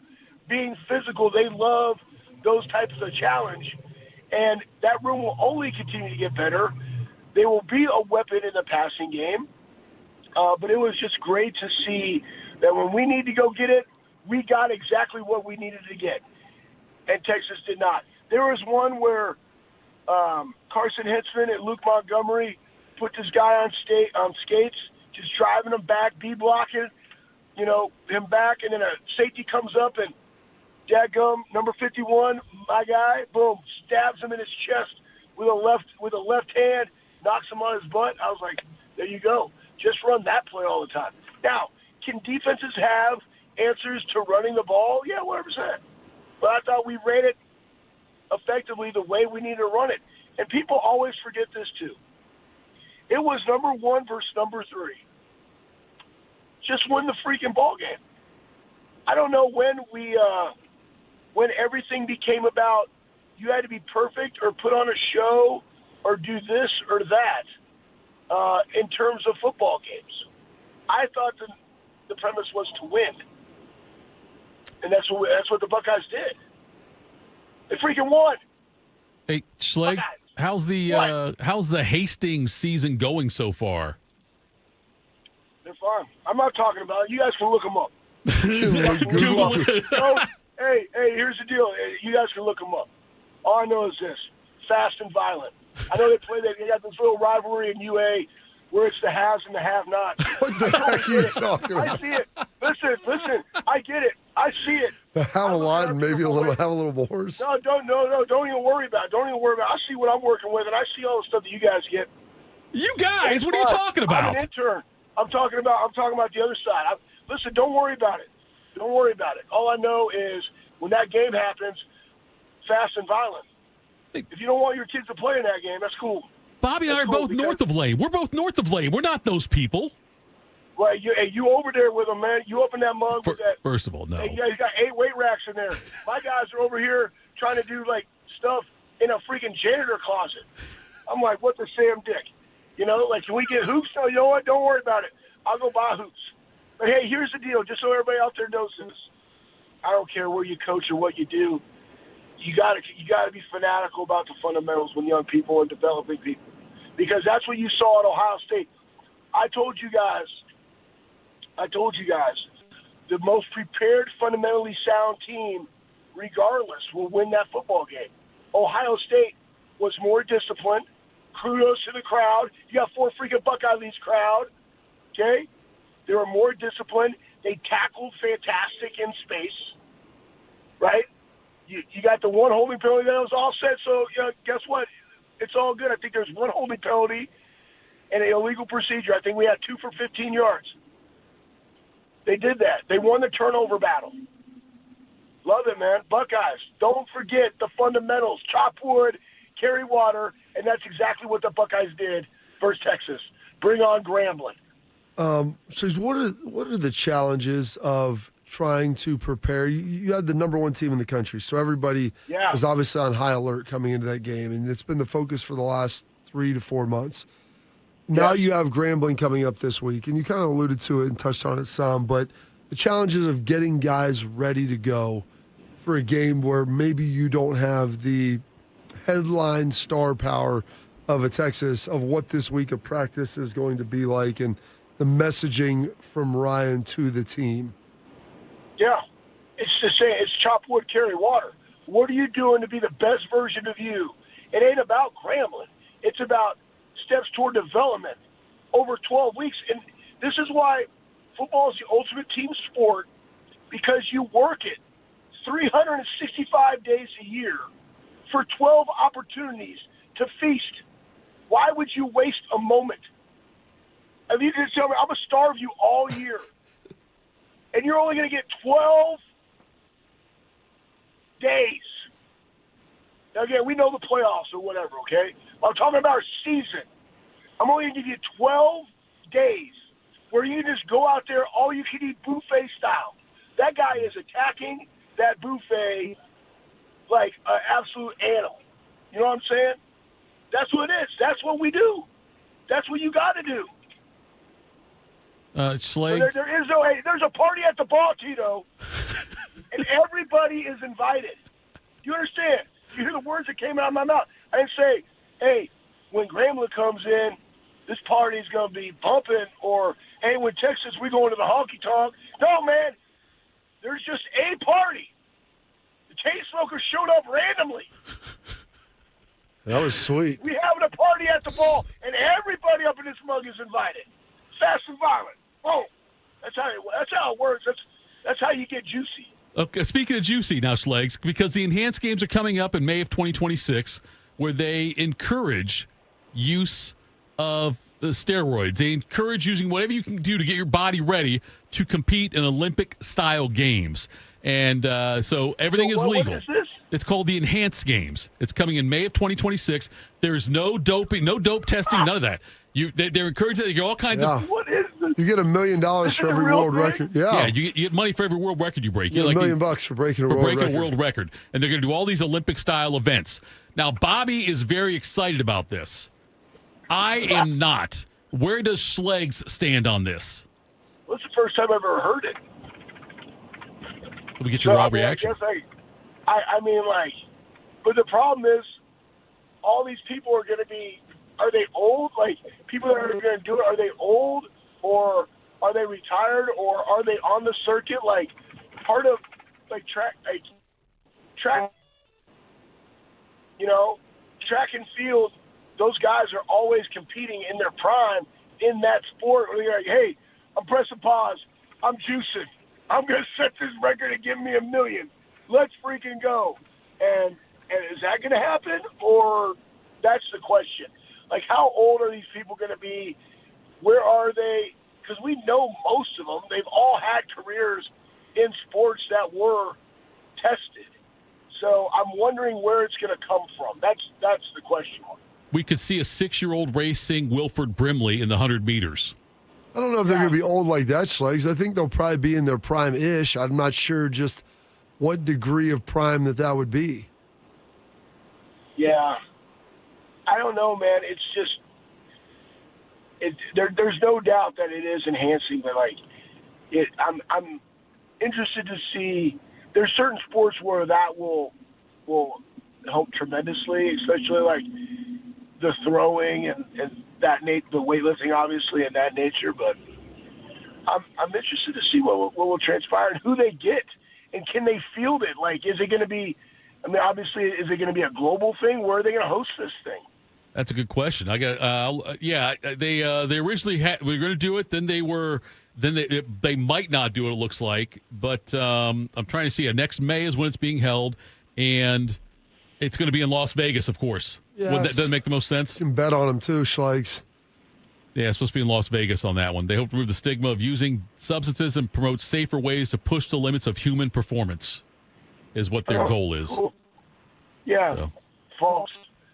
being physical. They love those types of challenge. And that room will only continue to get better. They will be a weapon in the passing game. But it was just great to see that when we need to go get it, we got exactly what we needed to get. And Texas did not. There was one where Carson Hitzman and Luke Montgomery put this guy on skates, just driving him back, B-blocking, him back, and then a safety comes up and dadgum, number 51, my guy, boom, stabs him in his chest with a left hand, knocks him on his butt. I was like, there you go. Just run that play all the time. Now, can defenses have answers to running the ball? Yeah, 100%. But I thought we ran it effectively the way we need to run it. And people always forget this too. It was number 1 versus number 3. Just win the freaking ball game. I don't know when everything became about you had to be perfect or put on a show or do this or that in terms of football games. I thought the premise was to win. And that's what the Buckeyes did. They freaking won. Hey, Schleg, how's the Hastings season going so far? They're fine. I'm not talking about it. You guys can look them up. Hey, here's the deal. You guys can look them up. All I know is this: fast and violent. I know they got this little rivalry in UA where it's the haves and the have-nots. What the heck are you talking about? I see it. Listen. I get it. I see it. Have a lot and maybe have a little more. No, don't even worry about it. I see what I'm working with, and I see all the stuff that you guys get. You guys, what are you talking about? I'm an intern. I'm talking about the other side. Listen, don't worry about it. Don't worry about it. All I know is when that game happens, fast and violent. If you don't want your kids to play in that game, that's cool. Bobby and I are both north of Lane. We're both north of Lane. We're not those people. Well, you over there with them, man. You open that mug with that. First of all, no. Hey, you got 8 weight racks in there. My guys are over here trying to do, stuff in a freaking janitor closet. I'm like, what the Sam Dick? Can we get hoops? No, you know what? Don't worry about it. I'll go buy hoops. But hey, here's the deal, just so everybody out there knows this. I don't care where you coach or what you do. You got to be fanatical about the fundamentals when young people and developing people, because that's what you saw at Ohio State. I told you guys, the most prepared, fundamentally sound team, regardless, will win that football game. Ohio State was more disciplined. Kudos to the crowd. You got 4 freaking Buckeye Leagues crowd. Okay? They were more disciplined. They tackled fantastic in space. Right? You got the one holding penalty that was offset, so guess what? It's all good. I think there's one holding penalty and an illegal procedure. I think we had 2 for 15 yards. They did that. They won the turnover battle. Love it, man. Buckeyes, don't forget the fundamentals. Chop wood, carry water, and that's exactly what the Buckeyes did versus Texas. Bring on Grambling. So what are the challenges of trying to prepare? You had the number 1 team in the country, so everybody is obviously on high alert coming into that game, and it's been the focus for the last 3 to 4 months. Now you have Grambling coming up this week, and you kind of alluded to it and touched on it some, but the challenges of getting guys ready to go for a game where maybe you don't have the headline star power of a Texas, of what this week of practice is going to be like, and the messaging from Ryan to the team. Yeah. It's the same. It's chop wood, carry water. What are you doing to be the best version of you? It ain't about Grambling. It's about steps toward development over 12 weeks. And this is why football is the ultimate team sport, because you work it 365 days a year for 12 opportunities to feast. Why would you waste a moment? I mean, you can tell me, I'm going to starve you all year. And you're only going to get 12 days. Now, again, we know the playoffs or whatever, okay? I'm talking about our season. I'm only going to give you 12 days where you just go out there, all you can eat buffet style. That guy is attacking that buffet like an absolute animal. You know what I'm saying? That's what it is. That's what we do. That's what you got to do. Schleg. There is no, hey, there's a party at the ball, Tito, and everybody is invited. You understand? You hear the words that came out of my mouth. I didn't say, hey, when Grambling comes in, this party's going to be bumping, or, hey, when Texas, we going to the honky-tonk. No, man. There's just a party. The chain smokers showed up randomly. That was sweet. We having a party at the ball, and everybody up in this mug is invited. Fast and violent. Boom. That's how it works. That's how you get juicy. Okay, speaking of juicy now, Schlags, because the enhanced games are coming up in May of 2026, where they encourage use of steroids. They encourage using whatever you can do to get your body ready to compete in Olympic-style games. And so everything is legal. What is this? It's called the Enhanced Games. It's coming in May of 2026. There's no doping, no dope testing, none of that. They're encouraging. You get all kinds of. What is this? You get $1 million for every world record. Yeah, you get money for every world record you break. You get $1 million for breaking a world record. And they're going to do all these Olympic-style events. Now, Bobby is very excited about this. I am not. Where does Schlags stand on this? Well, it's the first time I've ever heard it. Let me get your raw reaction. I mean, but the problem is, all these people are going to be, are they old? Like, people that are going to do it, are they old, or are they retired, or are they on the circuit? Like, part of, track, track and field, those guys are always competing in their prime in that sport. Where you're like, hey, I'm pressing pause. I'm juicing. I'm going to set this record and give me $1 million. Let's freaking go. And is that going to happen? Or that's the question. Like, how old are these people going to be? Where are they? Because we know most of them. They've all had careers in sports that were tested. So I'm wondering where it's going to come from. That's the question mark. We could see a 6-year-old racing Wilford Brimley in the 100 meters. I don't know if they're going to be old like that, Schlags. I think they'll probably be in their prime-ish. I'm not sure just what degree of prime that would be. Yeah. I don't know, man. It's just there's no doubt that it is enhancing, but like I'm interested to see. There's certain sports where that will help tremendously, especially like the throwing and that the weightlifting, obviously, and that nature. But I'm interested to see what will transpire and who they get, and can they field it? Like, is it going to be? I mean, obviously, is it going to be a global thing? Where are they going to host this thing? That's a good question. I got they originally were going to do it, then they might not do it. It looks like, but I'm trying to see. Next May is when it's being held, and it's going to be in Las Vegas, of course. Yes. That doesn't make the most sense. You can bet on them too, Schlags. Yeah, it's supposed to be in Las Vegas on that one. They hope to remove the stigma of using substances and promote safer ways to push the limits of human performance, is what their goal is. Cool. Yeah, false.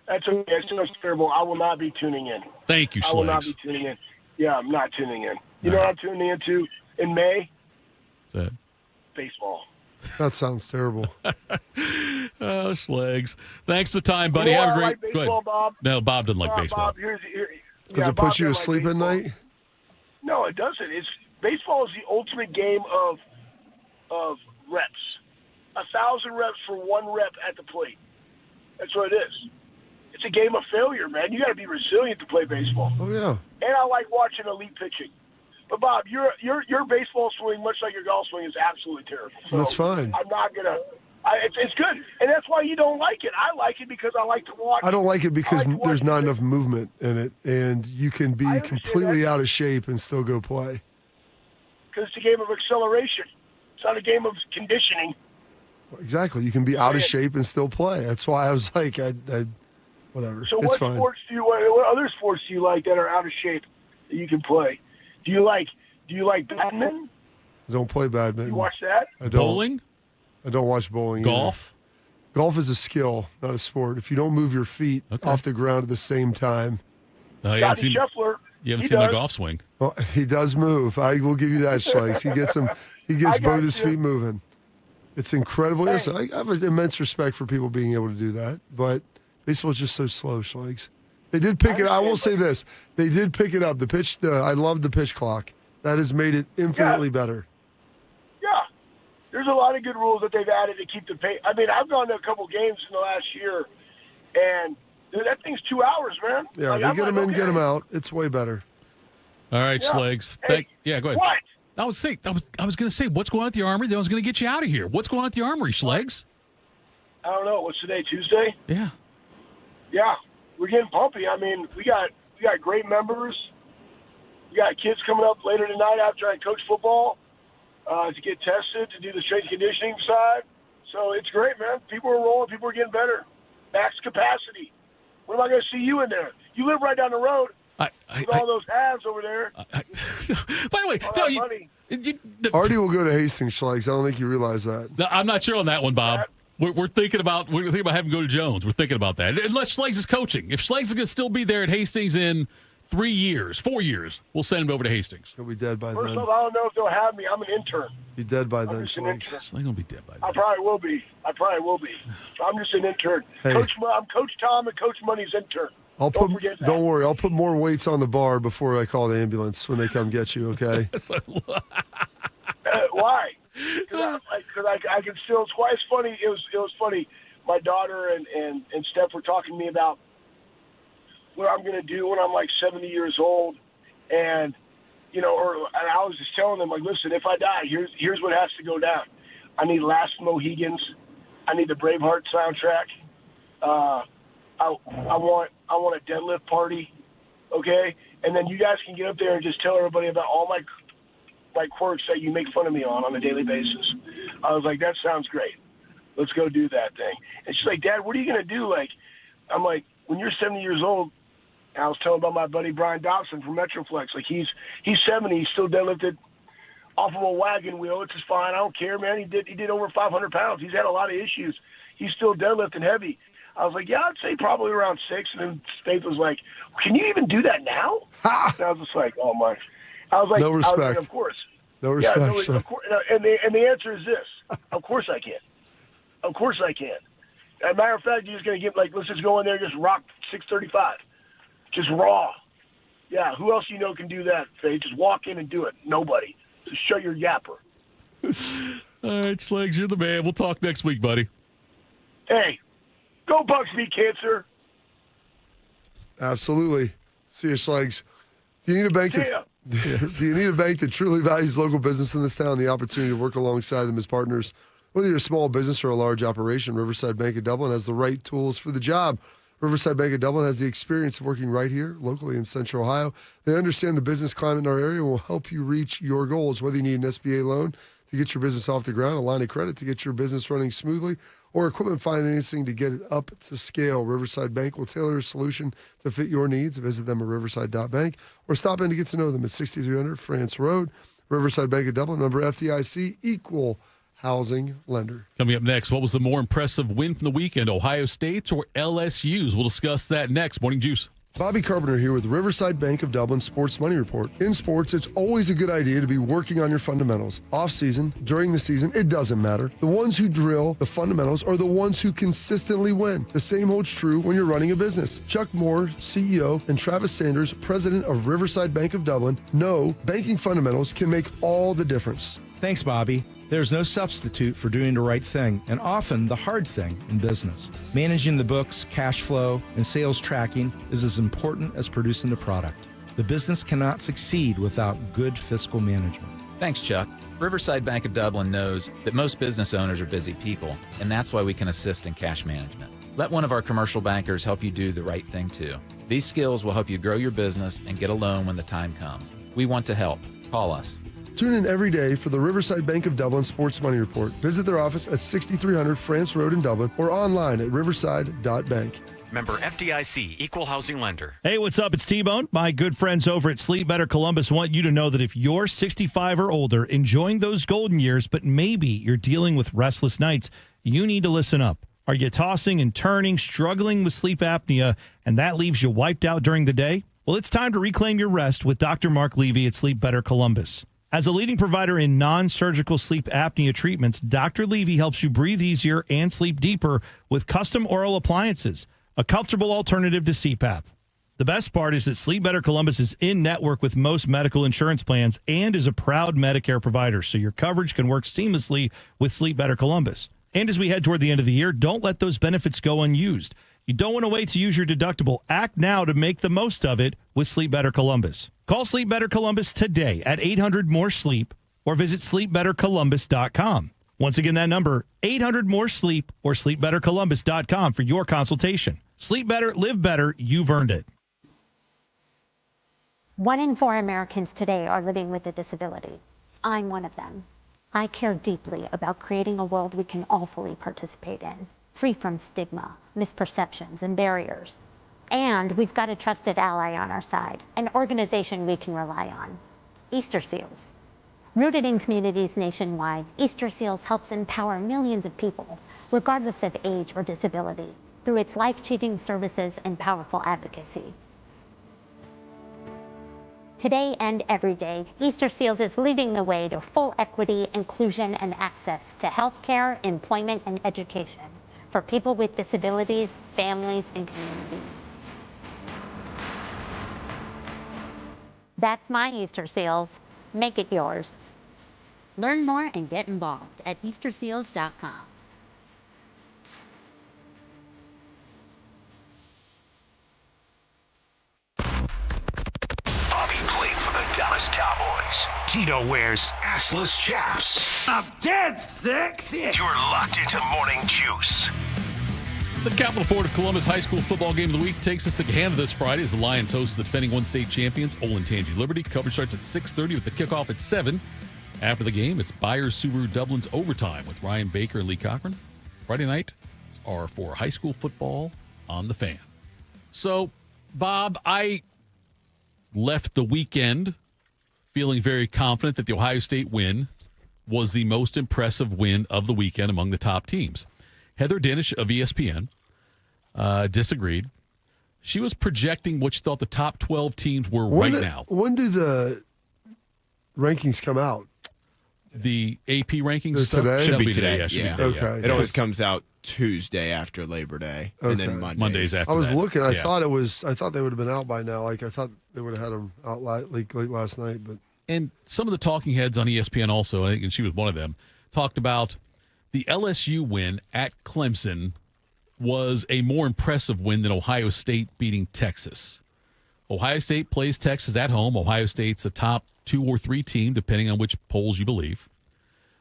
That's okay. That's terrible. I will not be tuning in. Thank you, Schlags. I will not be tuning in. Yeah, I'm not tuning in. You know what I'm tuning into in May? What's that? Baseball. That sounds terrible. Oh, Schlags. Thanks for the time, buddy. Have a great. Like baseball, Bob. No, Bob doesn't like baseball. Bob, Does it put you to sleep at night? No, it doesn't. Baseball is the ultimate game of reps. 1,000 reps for one rep at the plate. That's what it is. It's a game of failure, man. You got to be resilient to play baseball. Oh yeah. And I like watching elite pitching. But Bob, your baseball swing, much like your golf swing, is absolutely terrible. So that's fine. I'm not gonna. It's good, and that's why you don't like it. I like it because I like to watch. I don't like it because there's not enough movement in it, and you can be completely out of shape and still go play. Because it's a game of acceleration. It's not a game of conditioning. Exactly. You can be out of shape and still play. That's why I was like, whatever. So it's fine. What other sports do you like that are out of shape that you can play? Do you like badminton? I don't play badminton. You watch that? I don't. Bowling? I don't watch bowling. Golf? Either. Golf is a skill, not a sport. If you don't move your feet off the ground at the same time. Scotty Scheffler. You haven't seen my golf swing. Well, he does move. I will give you that, Schlags. He gets both his feet moving. It's incredible. Yes, I have an immense respect for people being able to do that, but baseball is just so slow, Schlags. They did pick it. I will say this: they did pick it up. The pitch. I love the pitch clock. That has made it infinitely better. Yeah, there's a lot of good rules that they've added to keep the pace. I mean, I've gone to a couple games in the last year, and dude, that thing's 2 hours, man. Yeah, they get them in, get them out. It's way better. All right, Schlags. Go ahead. What? I was going to say, what's going on at the Armory? That was going to get you out of here. What's going on at the Armory, Schlags? I don't know. What's today? Tuesday? Yeah. Yeah, we're getting pumpy. I mean, we got great members. We got kids coming up later tonight after I coach football to get tested to do the strength conditioning side. So it's great, man. People are rolling. People are getting better. Max capacity. When am I going to see you in there? You live right down the road. With all those halves over there. By the way, Artie will go to Hastings, Schlags. I don't think you realize that. No, I'm not sure on that one, Bob. We're thinking about having him go to Jones. We're thinking about that. Unless Schlags is coaching. If Schlags is going to still be there at Hastings in 4 years, we'll send him over to Hastings. He'll be dead by First then. off, I don't know if they'll have me. I'm an intern. Be dead by then, Schlags will be dead by then. I probably will be. I'm just an intern. Hey. I'm Coach Tom and Coach Money's intern. Don't worry. I'll put more weights on the bar before I call the ambulance when they come get you. Okay. Why? Because I can still. It's quite funny. It was funny. My daughter and Steph were talking to me about what I'm going to do when I'm like 70 years old, and and I was just telling them, like, listen, if I die, here's what has to go down. I need Last Mohegans. I need the Braveheart soundtrack. I want a deadlift party, okay? And then you guys can get up there and just tell everybody about all my quirks that you make fun of me on a daily basis. I was like, that sounds great. Let's go do that thing. And she's like, Dad, what are you going to do? Like, I'm like, when you're 70 years old, and I was telling about my buddy Brian Dobson from Metroflex. Like, he's 70. He's still deadlifted off of a wagon wheel, which is fine. I don't care, man. He did over 500 pounds. He's had a lot of issues. He's still deadlifting heavy. I was like, yeah, I'd say probably around 6. And then Faith was like, can you even do that now? And I was just like, oh, my. I was like, no respect. I was like, of course. No respect. Yeah, of course. And the answer is this. Of course I can. Of course I can. As a matter of fact, you're just going to get, like, let's just go in there and just rock 635. Just raw. Yeah, who else you know can do that, Faye? Just walk in and do it. Nobody. Just show your yapper. All right, Schlags, you're the man. We'll talk next week, buddy. Hey, go Bucks beat cancer. Absolutely. See you, Schlags. Do you need a bank Do you need a bank that truly values local business in this town? The opportunity to work alongside them as partners. Whether you're a small business or a large operation, Riverside Bank of Dublin has the right tools for the job. Riverside Bank of Dublin has the experience of working right here, locally in Central Ohio. They understand the business climate in our area and will help you reach your goals. Whether you need an SBA loan to get your business off the ground, a line of credit to get your business running smoothly, or equipment financing to get it up to scale, Riverside Bank will tailor a solution to fit your needs. Visit them at riverside.bank or stop in to get to know them at 6300 France Road. Riverside Bank of Dublin, member FDIC, equal housing lender. Coming up next, what was the more impressive win from the weekend, Ohio State's or LSU's? We'll discuss that next. Morning Juice. Bobby Carpenter here with Riverside Bank of Dublin Sports Money Report. In sports, it's always a good idea to be working on your fundamentals. Off-season, during the season, it doesn't matter. The ones who drill the fundamentals are the ones who consistently win. The same holds true when you're running a business. Chuck Moore, CEO, and Travis Sanders, president of Riverside Bank of Dublin, know banking fundamentals can make all the difference. Thanks, Bobby. There's no substitute for doing the right thing, and often the hard thing in business. Managing the books, cash flow, and sales tracking is as important as producing the product. The business cannot succeed without good fiscal management. Thanks, Chuck. Riverside Bank of Dublin knows that most business owners are busy people, and that's why we can assist in cash management. Let one of our commercial bankers help you do the right thing, too. These skills will help you grow your business and get a loan when the time comes. We want to help. Call us. Tune in every day for the Riverside Bank of Dublin Sports Money Report. Visit their office at 6300 France Road in Dublin or online at riverside.bank. Member FDIC, equal housing lender. Hey, what's up? It's T-Bone. My good friends over at Sleep Better Columbus want you to know that if you're 65 or older, enjoying those golden years, but maybe you're dealing with restless nights, you need to listen up. Are you tossing and turning, struggling with sleep apnea, and that leaves you wiped out during the day? Well, it's time to reclaim your rest with Dr. Mark Levy at Sleep Better Columbus. As a leading provider in non-surgical sleep apnea treatments, Dr. Levy helps you breathe easier and sleep deeper with custom oral appliances, a comfortable alternative to CPAP. The best part is that Sleep Better Columbus is in network with most medical insurance plans and is a proud Medicare provider, so your coverage can work seamlessly with Sleep Better Columbus. And as we head toward the end of the year, don't let those benefits go unused. You don't want to wait to use your deductible. Act now to make the most of it with Sleep Better Columbus. Call Sleep Better Columbus today at 800-MORE-SLEEP or visit sleepbettercolumbus.com. Once again, that number, 800-MORE-SLEEP or sleepbettercolumbus.com for your consultation. Sleep better, live better, you've earned it. 1 in 4 Americans today are living with a disability. I'm one of them. I care deeply about creating a world we can all fully participate in, free from stigma, misperceptions, and barriers. And we've got a trusted ally on our side, an organization we can rely on, Easter Seals. Rooted in communities nationwide, Easter Seals helps empower millions of people, regardless of age or disability, through its life-changing services and powerful advocacy. Today and every day, Easter Seals is leading the way to full equity, inclusion, and access to healthcare, employment, and education for people with disabilities, families, and communities. That's my Easter Seals. Make it yours. Learn more and get involved at easterseals.com. Bobby played for the Dallas Cowboys. Tito wears assless chaps. I'm dead sexy. You're locked into Morning Juice. The Capital Ford of Columbus High School football game of the week takes us to Canada this Friday as the Lions host the defending one-state champions, Olentangy Liberty. Coverage starts at 6:30 with the kickoff at 7. After the game, it's Byers Subaru Dublin's Overtime with Ryan Baker and Lee Cochran. Friday night are for high school football on the Fan. So, Bob, I left the weekend feeling very confident that the Ohio State win was the most impressive win of the weekend among the top teams. Heather Dinish of ESPN disagreed. She was projecting what she thought the top 12 teams were now. When do the rankings come out? the AP rankings Is stuff? today? Should be today. today. Yeah, should be Yeah. today, Okay. It always comes out Tuesday after Labor Day, and then Okay. Mondays after I was that. looking. I Yeah. thought they would have been out by now. Like I thought they would have had them out late last night. But And some of the talking heads on ESPN also, I think, and she was one of them, talked about the LSU win at Clemson was a more impressive win than Ohio State beating Texas. Ohio State plays Texas at home. Ohio State's a top 2 or 3 team, depending on which polls you believe.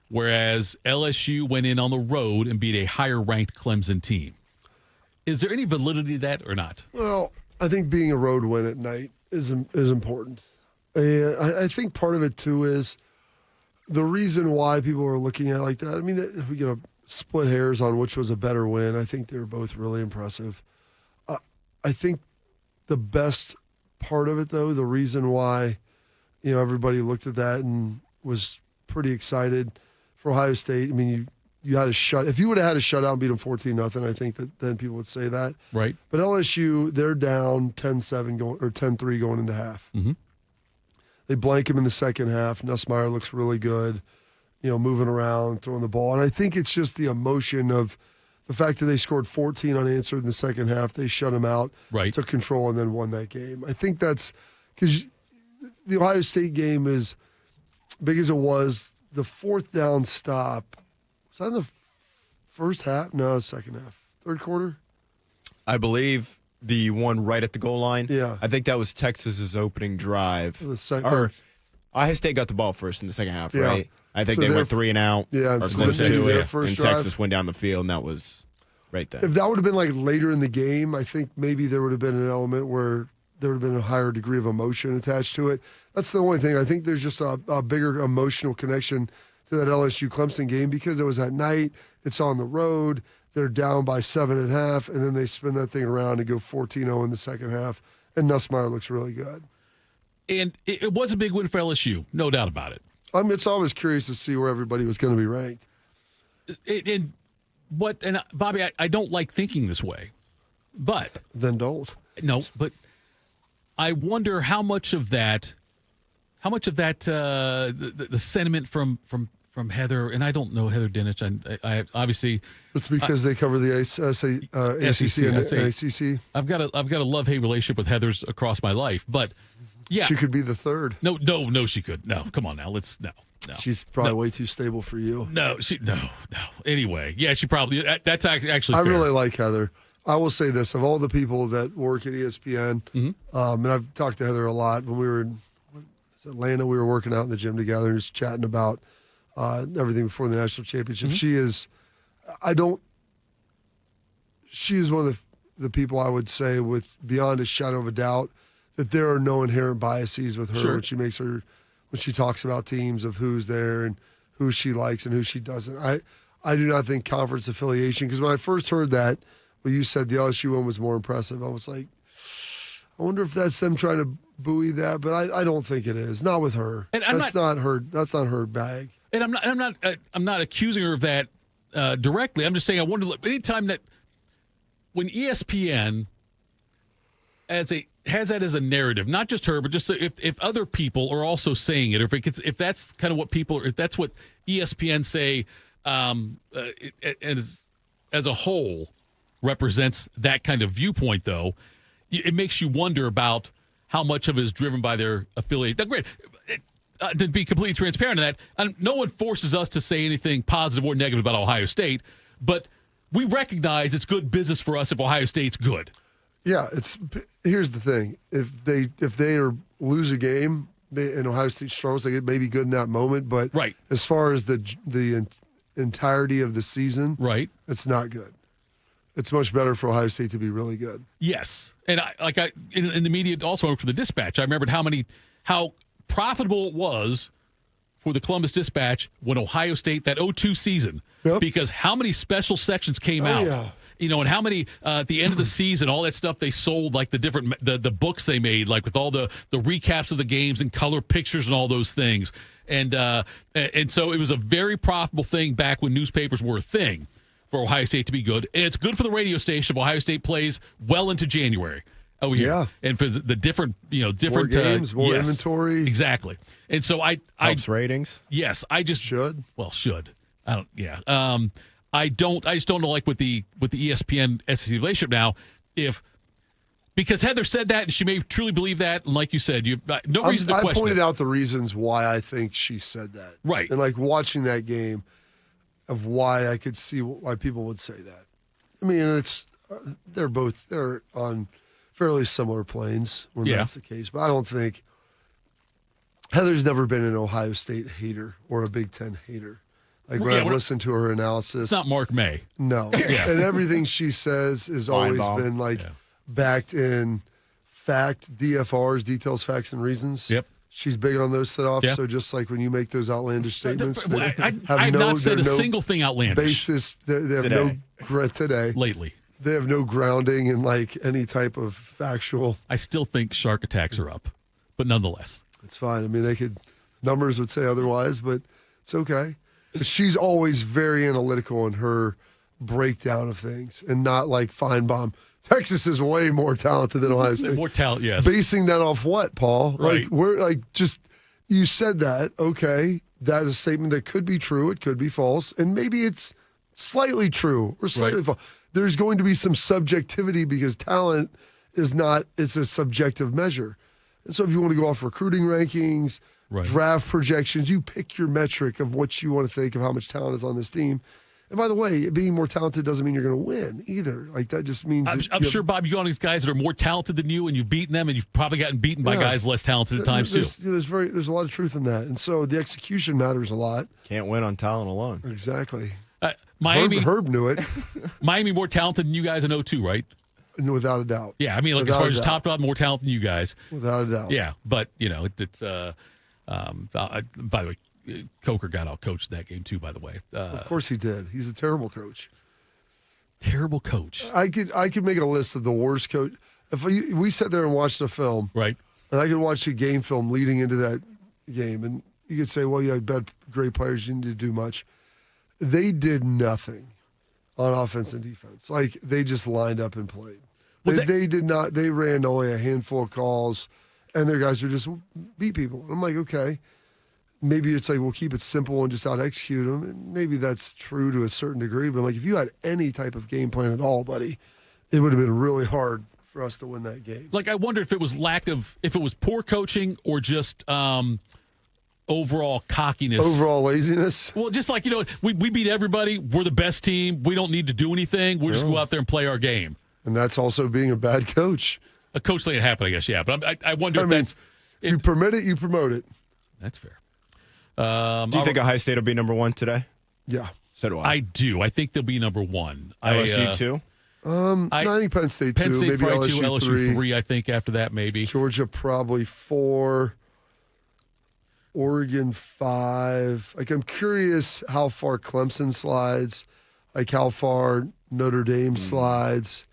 Whereas LSU went in on the road and beat a higher-ranked Clemson team. Is there any validity to that or not? well, I think being a road win at night is important. And I think part of it too is the reason why people are looking at it like that. I mean, we split hairs on which was a better win. I think they were both really impressive. I think the best part of it, though, the reason why everybody looked at that and was pretty excited for Ohio State. I mean, you had a if you would have had a shutout and beat them 14-0, I think that then people would say that. Right. But LSU, they're down 10-7 or 10-3 going into half. Mm-hmm. They blank him in the second half. Nussmeier looks really good, moving around, throwing the ball. And I think it's just the emotion of the fact that they scored 14 unanswered in the second half. They shut him out, right, took control, and then won that game. I think that's because the Ohio State game, is big as it was, the fourth down stop, was that in the first half? No, second half. Third quarter? I believe the one right at the goal line. Yeah. I think that was Texas's opening drive. Or Ohio State got the ball first in the second half, Yeah. right? I think So they they're- went 3 and out. Yeah, or so close this is to their it. first And drive. Texas went down the field, and that was right there. If that would have been like later in the game, I think maybe there would have been an element where there would have been a higher degree of emotion attached to it. That's the only thing. I think there's just a bigger emotional connection to that LSU Clemson game because it was at night. It's on the road. They're down by 7 at half, and then they spin that thing around and go 14-0 in the second half. And Nussmeier looks really good. And it was a big win for LSU, no doubt about it. It's always curious to see where everybody was going to be ranked. And Bobby, I don't like thinking this way, but then don't. No, but I wonder how much of that, the sentiment from Heather, and I don't know Heather Dinich. I obviously it's because they cover the ACC and ACC. I've got a love-hate relationship with Heather's across my life, but yeah, she could be the third. No, she could. No, come on now, no. She's probably way too stable for you. No. Anyway, yeah, she probably. That's actually. I fair. really like Heather. I will say this: of all the people that work at ESPN, and I've talked to Heather a lot. When we were in Atlanta, we were working out in the gym together and just chatting about everything before the national championship. She is one of the people I would say with beyond a shadow of a doubt that there are no inherent biases with her when she talks about teams of who's there and who she likes and who she doesn't. I do not think conference affiliation, because when I first heard that, when you said the LSU one was more impressive, I was like, I wonder if that's them trying to buoy that, but I don't think it is. Not with her. And that's not her bag. And I'm not accusing her of that directly. I'm just saying I wonder anytime that when ESPN has that as a narrative, not just her, but just if other people are also saying it, or if that's kind of what if that's what ESPN say as a whole represents that kind of viewpoint, though, it makes you wonder about how much of it is driven by their affiliate. Now, great. To be completely transparent in that, no one forces us to say anything positive or negative about Ohio State, but we recognize it's good business for us if Ohio State's good. Yeah, here's the thing: if they lose a game and Ohio State struggles, they may be good in that moment. But as far as the entirety of the season, it's not good. It's much better for Ohio State to be really good. Yes, and in the media also I worked for the Dispatch. I remembered how profitable it was for the Columbus Dispatch when Ohio State, that 2002 season, because how many special sections came out. Yeah. And how many at the end of the season, all that stuff they sold, like the different the books they made, like with all the recaps of the games and color pictures and all those things, and so it was a very profitable thing back when newspapers were a thing for Ohio State to be good, and it's good for the radio station if Ohio State plays well into January. Oh yeah. And for the different, different more games, more yes, inventory. Exactly. And so helps ratings. Yes, I just should. Well, should. I don't. Yeah. I just don't know, like with the ESPN SEC relationship now, because Heather said that and she may truly believe that, and like you said, you no reason to question I pointed it. out the reasons why I think she said that. Right. And like watching that game, of why I could see why people would say that. I mean, they're on fairly similar planes when that's the case, but I don't think Heather's never been an Ohio State hater or a Big Ten hater. Like when I've listened to her analysis, it's not Mark May. No, and everything she says has always been like backed in fact, DFRs, details, facts, and reasons. Yep. She's big on those Thitoff. Yep. So just like when you make those outlandish statements, I've not said a single thing outlandish. Basis, they have today. Lately. They have no grounding in like any type of factual. I still think shark attacks are up, but nonetheless. It's fine. I mean, numbers would say otherwise, but it's okay. She's always very analytical in her breakdown of things and not like Feinbaum. Texas is way more talented than Ohio State. More talent, yes. Basing that off what, Paul? Right. Like, we're like, you said that, okay, that is a statement that could be true, it could be false, and maybe it's slightly true or slightly false. There's going to be some subjectivity because talent it's a subjective measure. And so if you want to go off recruiting rankings, draft projections, you pick your metric of what you want to think of how much talent is on this team. And by the way, being more talented doesn't mean you're going to win either. Like that just means I'm sure, Bob, you go on these guys that are more talented than you, and you've beaten them, and you've probably gotten beaten by guys less talented at times too. There's a lot of truth in that, and so the execution matters a lot. Can't win on talent alone. Exactly. Miami Herb knew it. Miami more talented than you guys in 02, right? Without a doubt. Yeah, I mean, like as far as top to bottom, more talented than you guys. Without a doubt. Yeah, but it's by the way. Coker got out coached that game too, by the way. Of course he did. He's a terrible coach. Terrible coach. I could make a list of the worst coach. If we sat there and watched a film, right, and I could watch a game film leading into that game, and you could say, well, you had great players, you didn't do much. They did nothing on offense and defense. Like they just lined up and played. They did not. They ran only a handful of calls, and their guys would just beat people. I'm like, okay. Maybe it's like we'll keep it simple and just out execute them. And maybe that's true to a certain degree. But like if you had any type of game plan at all, buddy, it would have been really hard for us to win that game. Like I wonder if it was if it was poor coaching or just overall cockiness, overall laziness. Well, just like we beat everybody. We're the best team. We don't need to do anything. We'll just go out there and play our game. And that's also being a bad coach. A coach letting it happen, I guess. Yeah, but I wonder if that's you permit it, you promote it. That's fair. Do you think Ohio State will be number one today? Yeah. So do I. I do. I think they'll be number one. LSU too? I think Penn State 2, maybe probably LSU 2, LSU 3, I think, after that, maybe. Georgia probably 4, Oregon 5. Like, I'm curious how far Clemson slides, like how far Notre Dame slides.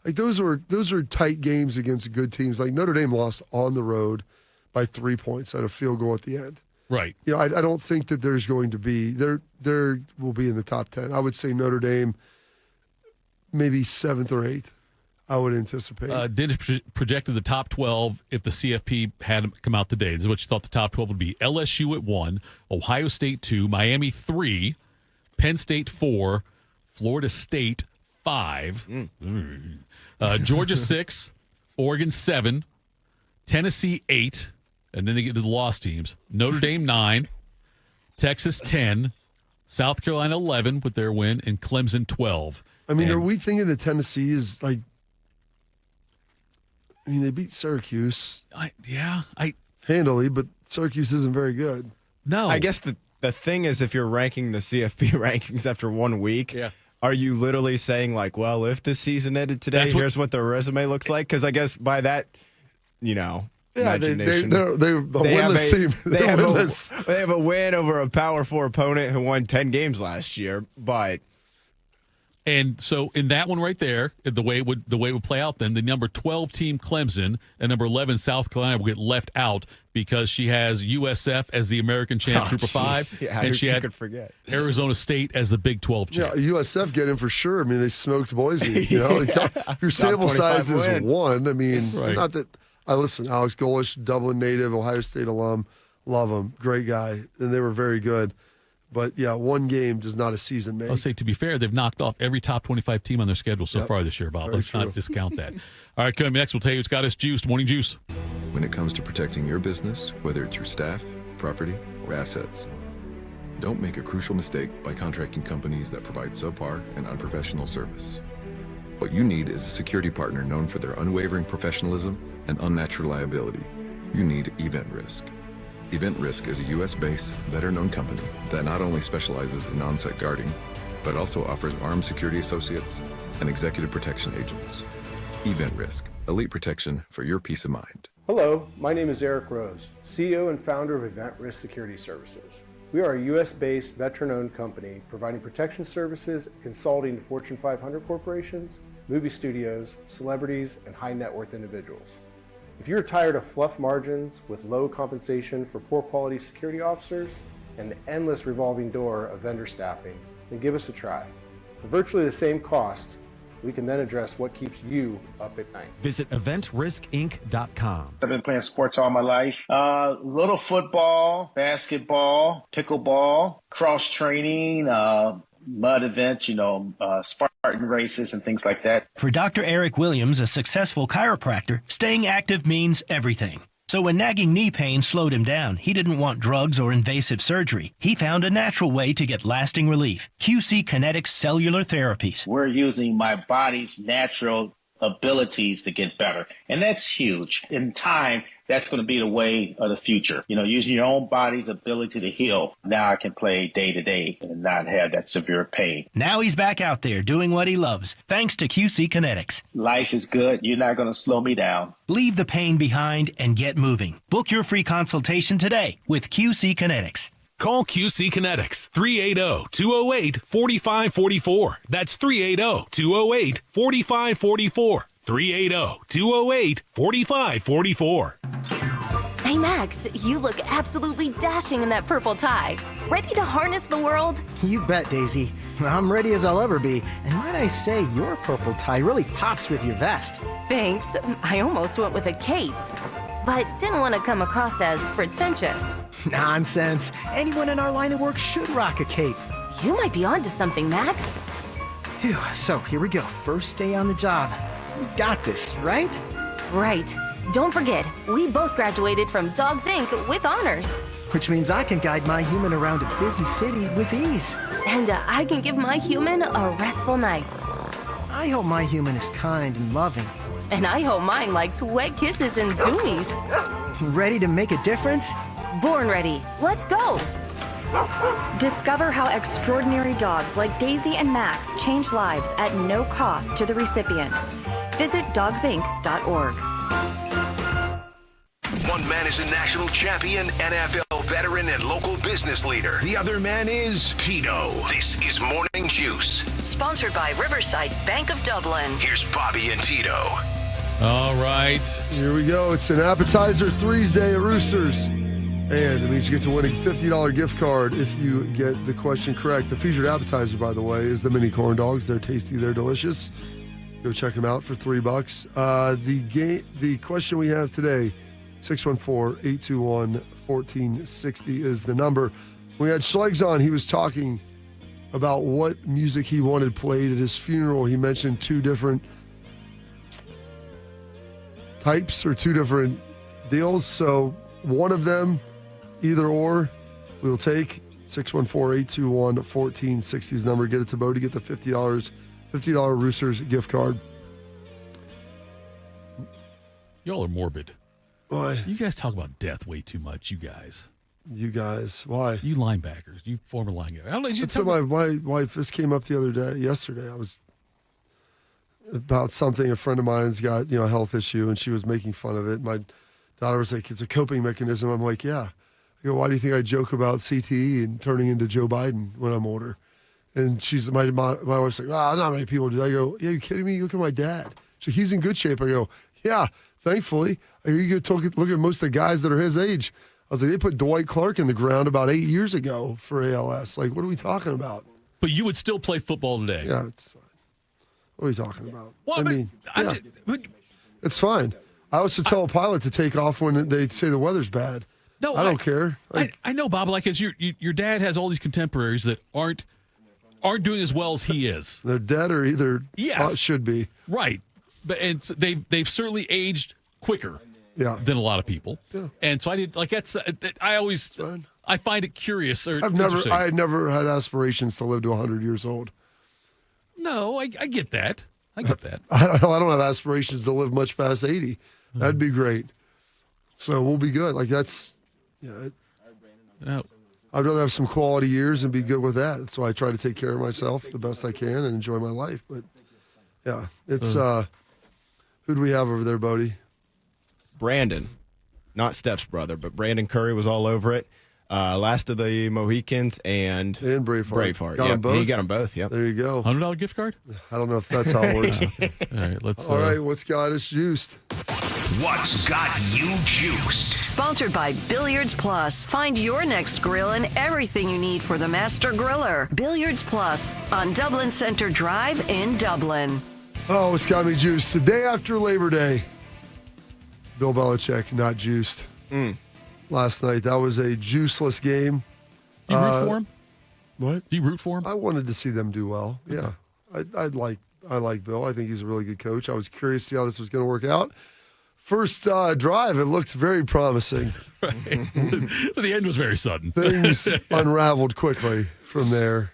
Like, those are tight games against good teams. Like, Notre Dame lost on the road by 3 points at a field goal at the end. Right. I don't think that there's going to be there will be in the top 10. I would say Notre Dame maybe 7th or 8th. I would anticipate. Projected the top 12 if the CFP had come out today. This is what you thought the top 12 would be. LSU at 1, Ohio State 2, Miami 3, Penn State 4, Florida State 5, Georgia 6, Oregon 7, Tennessee 8, and then they get to the lost teams. Notre Dame 9, Texas 10, South Carolina 11 with their win, and Clemson 12. I mean, are we thinking that Tennessee is like? I mean, they beat Syracuse. Handily, but Syracuse isn't very good. No, I guess the thing is, if you're ranking the CFP rankings after 1 week, are you literally saying like, well, if the season ended today, here's what their resume looks like? Because I guess by that, they're a winless team. They have a win over a Power 4 opponent who won 10 games last year, but. And so in that one right there, the way it would play out, then the number 12 team Clemson and number 11 South Carolina will get left out. because she has USF as the American champ, Group of 5, Yeah, and she who had could forget? Arizona State as the Big 12 champ. Yeah, USF get in for sure. I mean, they smoked Boise. You know, your sample Top 25 size is win. 1. I mean, Right. not that I listen. Alex Golish, Dublin native, Ohio State alum, love him, great guy, and they were very good. But yeah, 1 game does not a season make. I'll say, to be fair, they've knocked off every top 25 team on their schedule so Yep. far this year, Bob. Very Let's true. not discount that. All right, coming next, we'll tell you what's got us juiced. Morning Juice. When it comes to protecting your business, whether it's your staff, property, or assets, don't make a crucial mistake by contracting companies that provide subpar and unprofessional service. What you need is a security partner known for their unwavering professionalism and unnatural liability. You need Event Risk. Event Risk is a U.S.-based, veteran-owned company that not only specializes in on-site guarding, but also offers armed security associates and executive protection agents. Event Risk, elite protection for your peace of mind. Hello, my name is Eric Rose, CEO and founder of Event Risk Security Services. We are a U.S.-based, veteran-owned company providing protection services and consulting to Fortune 500 corporations, movie studios, celebrities, and high-net-worth individuals. If you're tired of fluff margins with low compensation for poor quality security officers and an endless revolving door of vendor staffing, then give us a try. For virtually the same cost, we can then address what keeps you up at night. Visit eventriskinc.com. I've been playing sports all my life. Little football, basketball, pickleball, cross training, mud events, Spartan races and things like that. For Dr. Eric Williams, a successful chiropractor, staying active means everything. So when nagging knee pain slowed him down, he didn't want drugs or invasive surgery. He found a natural way to get lasting relief. QC Kinetics Cellular Therapies. We're using my body's natural abilities to get better. And that's huge. In time, that's going to be the way of the future. Using your own body's ability to heal. Now I can play day to day and not have that severe pain. Now he's back out there doing what he loves, thanks to QC Kinetics. Life is good. You're not going to slow me down. Leave the pain behind and get moving. Book your free consultation today with QC Kinetics. Call QC Kinetics, 380-208-4544. That's 380-208-4544. 380-208-4544. Hey, Max, you look absolutely dashing in that purple tie. Ready to harness the world? You bet, Daisy. I'm ready as I'll ever be. And might I say, your purple tie really pops with your vest. Thanks. I almost went with a cape, but didn't want to come across as pretentious. Nonsense. Anyone in our line of work should rock a cape. You might be onto something, Max. Phew, so here we go. First day on the job. We've got this, right? Right. Don't forget, we both graduated from Dogs Inc. with honors. Which means I can guide my human around a busy city with ease. And I can give my human a restful night. I hope my human is kind and loving. And I hope mine likes wet kisses and zoomies. Ready to make a difference? Born ready. Let's go. Discover how extraordinary dogs like Daisy and Max change lives at no cost to the recipients. Visit dogsinc.org. One man is a national champion, NFL veteran, and local business leader. The other man is Tito. This is Morning Juice. Sponsored by Riverside Bank of Dublin. Here's Bobby and Tito. All right. Here we go. It's an appetizer threes day at Roosters. And it means you get to win a $50 gift card if you get the question correct. The featured appetizer, by the way, is the mini corn dogs. They're tasty. They're delicious. Go check them out for $3. The question we have today, 614-821-1460 is the number. We had Schlegs on. He was talking about what music he wanted played at his funeral. He mentioned 2 different types or 2 different deals. So one of them, either or, we'll take. 614-821-1460 is the number. Get it to Bo to get the $50 Roosters gift card. Y'all are morbid. Why? You guys talk about death way too much, you guys. You guys. Why? You linebackers. You former linebackers. I don't know. That's what my wife, this came up yesterday. I was about something. A friend of mine's got, a health issue, and she was making fun of it. My daughter was like, it's a coping mechanism. I'm like, yeah. I go, why do you think I joke about CTE and turning into Joe Biden when I'm older? And my wife's like, not many people do that. I go, yeah, you kidding me? Look at my dad. So he's in good shape. I go, yeah, thankfully. You could look at most of the guys that are his age. I was like, they put Dwight Clark in the ground about 8 years ago for ALS. Like, what are we talking about? But you would still play football today. Yeah, it's fine. What are we talking about? Well, I mean, it's fine. I also tell a pilot to take off when they say the weather's bad. No, I don't care. Like, I know, Bob. Like, as your dad has all these contemporaries that aren't doing as well as he is. They're dead or either should be. Right. But and so they've certainly aged quicker than a lot of people. Yeah. And so I find it curious or I had never had aspirations to live to 100 years old. No, I get that. I get that. I don't have aspirations to live much past 80. That'd be great. So we'll be good. Like that's I'd rather have some quality years and be good with that. So I try to take care of myself the best I can and enjoy my life. But yeah, it's who do we have over there, Bodie? Brandon, not Steph's brother, but Brandon Curry was all over it. Last of the Mohicans and Braveheart. Got them both? He got them both, yep. There you go. $100 gift card? I don't know if that's how it works. All right, what's got us juiced? What's got you juiced? Sponsored by Billiards Plus. Find your next grill and everything you need for the master griller. Billiards Plus on Dublin Center Drive in Dublin. Oh, what's got me juiced? The day after Labor Day, Bill Belichick not juiced last night. That was a juiceless game. You root for him? What? Do you root for him? I wanted to see them do well. Yeah, I like Bill. I think he's a really good coach. I was curious to see how this was going to work out. First drive, it looked very promising. Right. But the end was very sudden. Things unraveled quickly from there,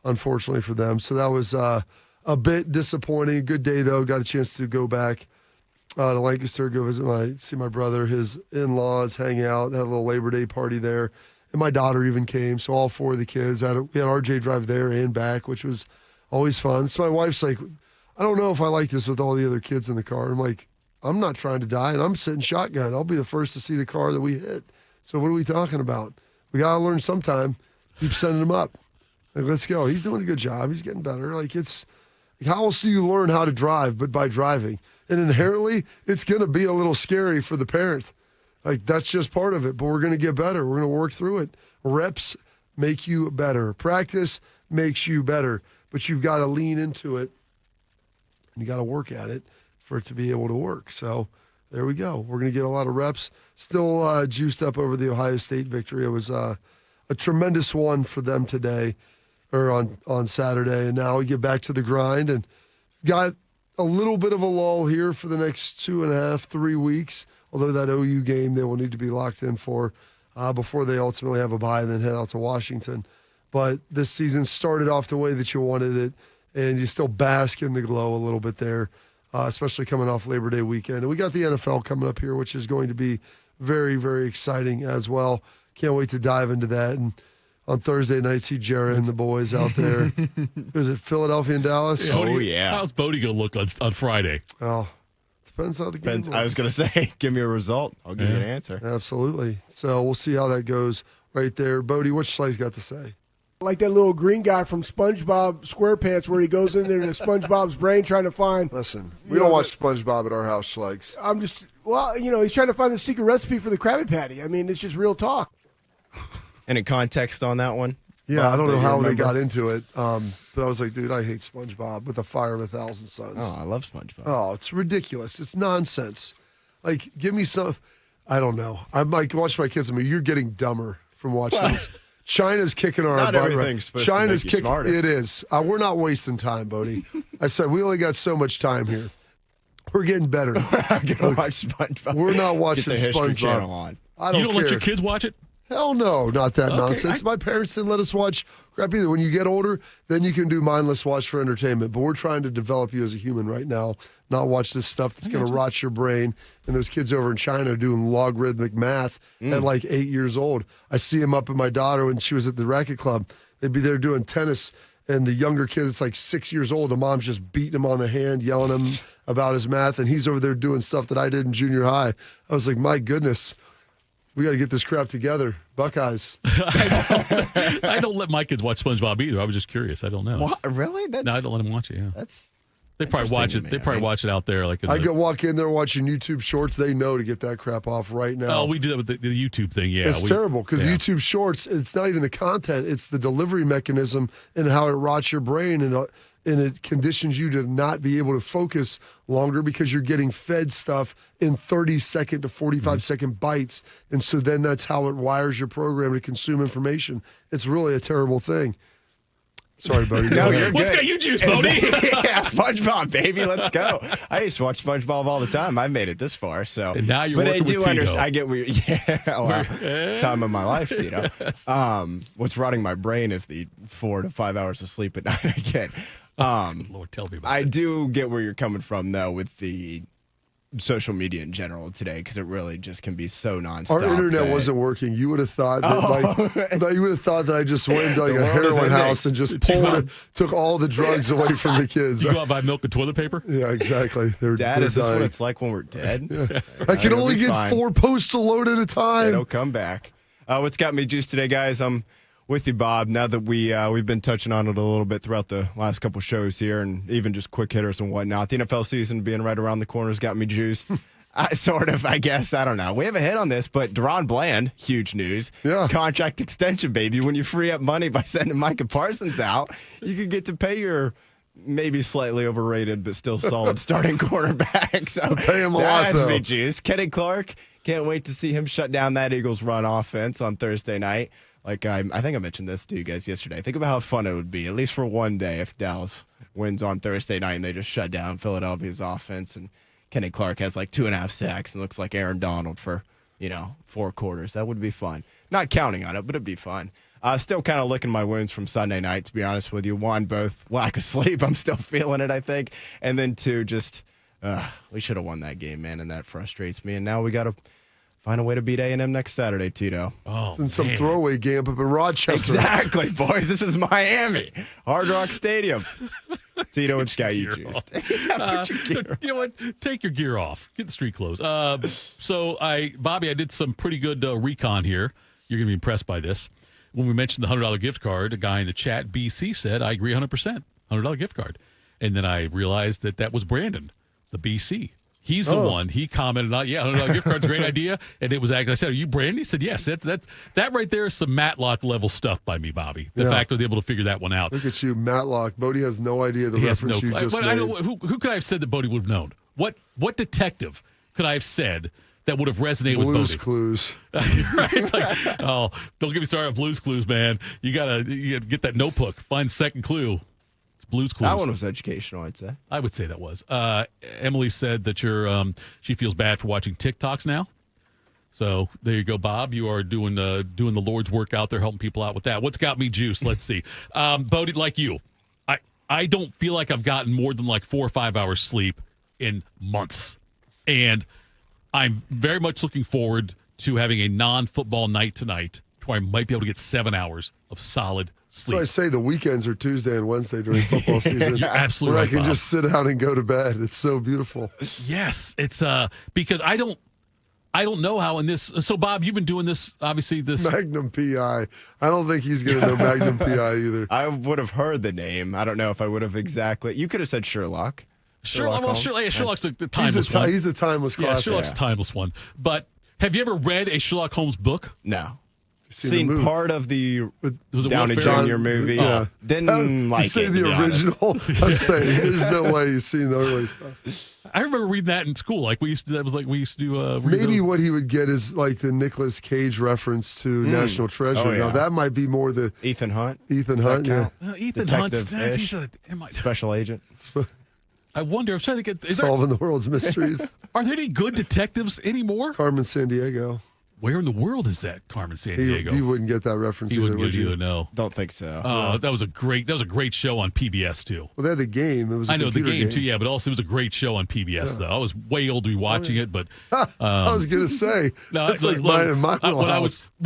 unfortunately for them. So that was a bit disappointing. Good day, though. Got a chance to go back to Lancaster, go see my brother, his in-laws, hang out, had a little Labor Day party there. And my daughter even came, so all four of the kids. We had RJ drive there and back, which was always fun. So my wife's like, I don't know if I like this with all the other kids in the car. I'm like, I'm not trying to die, and I'm sitting shotgun. I'll be the first to see the car that we hit. So what are we talking about? We got to learn sometime. Keep sending him up. Like, let's go. He's doing a good job. He's getting better. Like, how else do you learn how to drive but by driving? And inherently, it's going to be a little scary for the parent. Like, that's just part of it, but we're going to get better. We're going to work through it. Reps make you better. Practice makes you better, but you've got to lean into it, and you got to work at it for it to be able to work. So there we go. We're going to get a lot of reps. Still juiced up over the Ohio State victory. It was a tremendous one for them today, or on Saturday, and now we get back to the grind and got a little bit of a lull here for the next 2.5, 3 weeks, although that OU game they will need to be locked in for before they ultimately have a bye and then head out to Washington. But this season started off the way that you wanted it, and you still bask in the glow a little bit there, especially coming off Labor Day weekend. And we got the NFL coming up here, which is going to be very, very exciting as well. Can't wait to dive into that. And on Thursday night, see Jared and the boys out there. Is it Philadelphia and Dallas? Oh, yeah. How's Bodie going to look on Friday? Oh, depends how the game looks. I was going to say, give me a result. I'll give you an answer. Absolutely. So we'll see how that goes right there. Bodie, what's Schleg's got to say? Like that little green guy from SpongeBob SquarePants where he goes in there to SpongeBob's brain trying to find. Listen, we don't watch SpongeBob at our house, Schlags. I'm just, he's trying to find the secret recipe for the Krabby Patty. I mean, it's just real talk. Any context on that one? Yeah, Bob, I don't know how they got into it, but I was like, dude, I hate SpongeBob with a fire of 1,000 suns. Oh, I love SpongeBob. Oh, it's ridiculous. It's nonsense. Like, give me some. I don't know. I'm like, watch my kids. I mean, you're getting dumber from watching this. China's kicking our butt. Not everything's supposed to make you smarter. It is. We're not wasting time, Bodie. I said we only got so much time here. We're getting better. I'm gonna watch SpongeBob. We're not watching Get the History SpongeBob. Channel on. I don't You don't care. let your kids watch it? Hell no, not that nonsense. My parents didn't let us watch crap either. When you get older, then you can do mindless watch for entertainment. But we're trying to develop you as a human right now, not watch this stuff that's going to rot your brain. And those kids over in China are doing logarithmic math at like 8 years old. I see them up at my daughter when she was at the racket club. They'd be there doing tennis, and the younger kid that's like 6 years old, the mom's just beating him on the hand, yelling at him about his math, and he's over there doing stuff that I did in junior high. I was like, my goodness. We got to get this crap together. Buckeyes. I don't let my kids watch SpongeBob either. I was just curious. I don't know. What? Really? No, I don't let them watch it, yeah. That's They probably watch it. They probably watch it out there. Like I could walk in there watching YouTube Shorts. They know to get that crap off right now. Oh, we do that with the YouTube thing. Yeah, it's terrible because YouTube Shorts. It's not even the content; it's the delivery mechanism and how it rots your brain and it conditions you to not be able to focus longer because you're getting fed stuff in 30-second to 45-second bites, and so then that's how it wires your program to consume information. It's really a terrible thing. Sorry, buddy. No, you're What's good. got you juice, Bodie? Yeah, SpongeBob, baby, let's go. I used to watch SpongeBob all the time. I made it this far, so. And now you're working with Tito. I get where time of my life, Tito. Yes. What's rotting my brain is the 4 to 5 hours of sleep at night I get. Lord, tell me about I it. do get where you're coming from, though, with the social media in general today, because it really just can be so nonstop. Our internet wasn't working. You would have thought that you would have thought that I just went into like The a world is heroin ending. house and just took all the drugs away from the kids. You go out and buy milk and toilet paper? Yeah, exactly. Dad, is this what it's like when we're dead? Yeah. I can only get 4 posts a load at a time. They don't come back. What's got me juiced today, guys? I'm with you, Bob. Now that we've been touching on it a little bit throughout the last couple shows here, and even just quick hitters and whatnot. The NFL season being right around the corner has got me juiced. Sort of, I guess. I don't know. We haven't hit on this, but Deron Bland, huge news. Yeah. Contract extension, baby. When you free up money by sending Micah Parsons out, you can get to pay your maybe slightly overrated but still solid starting quarterback. So pay him a lot, that has though. me juiced. Kenny Clark, can't wait to see him shut down that Eagles run offense on Thursday night. Like I think I mentioned this to you guys yesterday. Think about how fun it would be, at least for one day, if Dallas wins on Thursday night and they just shut down Philadelphia's offense and Kenny Clark has like 2.5 sacks and looks like Aaron Donald for, 4 quarters. That would be fun. Not counting on it, but it'd be fun. Still kind of licking my wounds from Sunday night, to be honest with you. 1, both lack of sleep. I'm still feeling it, I think. And then 2, just we should have won that game, man, and that frustrates me. And now we got to find a way to beat A&M next Saturday, Tito. Oh, It's in some throwaway game up in Rochester. Exactly, boys. This is Miami. Hard Rock Stadium. Tito, it's got you juiced. Yeah, put your gear You know what? Take your gear off. Get the street clothes. Bobby, I did some pretty good recon here. You're going to be impressed by this. When we mentioned the $100 gift card, a guy in the chat, BC, said, I agree 100%. $100 gift card. And then I realized that was Brandon, the BC. He's the one. He commented on, $100 gift card's a great idea. And it was actually, I said, are you Brandon? He said, yes. That right there is some Matlock level stuff by me, Bobby. The fact that I was able to figure that one out. Look at you, Matlock. Bodie has no idea the reference you just made. I know, who could I have said that Bodie would have known? What detective could I have said that would have resonated with Bodie? Blues Clues. Right? It's like, don't get me started on Blues Clues, man. You gotta get that notebook. Find the second clue. Blues Clues. That one was educational, I'd say. I would say that was. Emily said that she feels bad for watching TikToks now. So there you go, Bob. You are doing the Lord's work out there, helping people out with that. What's got me juiced? Let's see. Bodie, like you, I don't feel like I've gotten more than like 4 or 5 hours sleep in months. And I'm very much looking forward to having a non-football night tonight where I might be able to get 7 hours of solid sleep. So I say the weekends are Tuesday and Wednesday during football season. You're absolutely where right, I can Bob. just sit down and go to bed. It's so beautiful. Yes, it's because I don't know how in this. So Bob, you've been doing this obviously this Magnum PI. I don't think he's going to know Magnum PI either. I would have heard the name. I don't know if I would have exactly. You could have said Sherlock. Sherlock's the timeless one. He's a timeless classic. Yeah, Sherlock's a timeless one. But have you ever read a Sherlock Holmes book? No. Seen part of the Was it Downey Will Jr. Ferrell? movie. Yeah. Didn't like you say it, the to be honest. original. I'm saying there's no way you've seen the early stuff. I remember reading that in school. Like we used to do. Maybe what he would get is like the Nicolas Cage reference to National Treasure. Oh, yeah. Now that might be more the Ethan Hunt. Ethan Hunt. Yeah. Ethan Hunt's Detective-ish. Special agent. I wonder. I'm trying to get Solving the world's mysteries. Are there any good detectives anymore? Carmen Sandiego. Where in the world is that Carmen Sandiego? He wouldn't get that reference He either. wouldn't Would get it you? either. No. Don't think so. That was a great show on PBS too. Well, they had the game. It was. I know the game too. Yeah, but also it was a great show on PBS though. I was way old to be watching it, but I was gonna say no, that's like mine and my when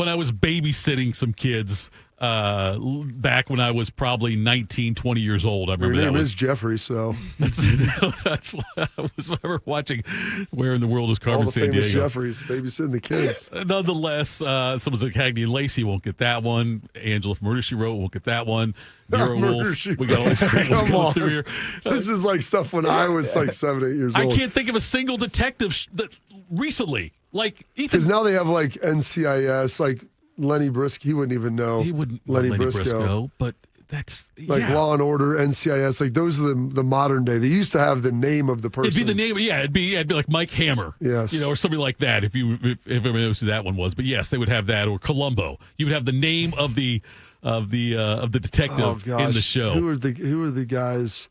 I was babysitting some kids. back when I was probably 19, 20 years old. I remember Your that name was is Jeffrey, so that's what I was ever watching. Where in the world is Carmen all the famous Sandiego? Jeffreys babysitting the kids. Nonetheless, someone's like Hagney and Lacey won't get that one. Angela from Murder, She Wrote won't get that one. Vera Wolf. We got all these great ones going through here. This is like stuff when I was like 7, 8 years old. I can't think of a single detective that recently. Like because now they have like NCIS, like Lenny Briscoe. He wouldn't even know. He wouldn't know Lenny Lenny Briscoe. Briscoe, but that's like Law and Order, NCIS. Like those are the modern day. They used to have the name of the person. It'd be the name. Yeah, it'd be like Mike Hammer. Yes, or somebody like that. If everyone knows who that one was, but yes, they would have that or Columbo. You would have the name of the detective in the show. Who are the guys?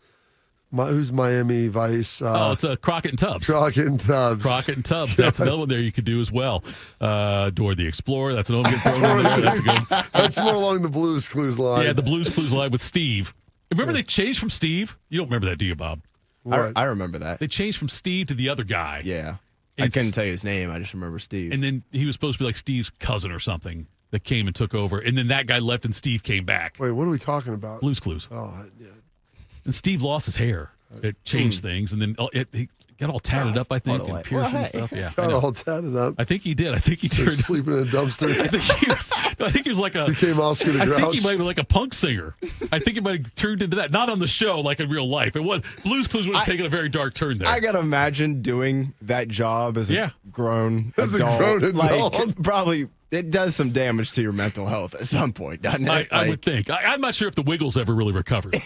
Who's Miami Vice? It's Crockett and Tubbs. Crockett and Tubbs. Crockett and Tubbs. That's another one there you could do as well. Dora the Explorer. That's another one get thrown in there. That's good. That's more along the Blues Clues line. Yeah, the Blues Clues line with Steve. Remember they changed from Steve? You don't remember that, do you, Bob? I remember that. They changed from Steve to the other guy. Yeah. I couldn't tell you his name. I just remember Steve. And then he was supposed to be like Steve's cousin or something that came and took over. And then that guy left and Steve came back. Wait, what are we talking about? Blues Clues. Oh, yeah. And Steve lost his hair. It changed things. And then he got all tatted up, I think, and pierced and stuff. Yeah, got all tatted up. I think he did. I think he turned sleeping in a dumpster. I think he was like became Oscar the Grouch. I think he might be like a punk singer. I think he might have turned into that. Not on the show, like in real life. It was Blues Clues would have taken a very dark turn there. I gotta imagine doing that job as a grown as adult. a grown adult. Like, probably it does some damage to your mental health at some point, doesn't it? I would think. I'm not sure if the Wiggles ever really recovered.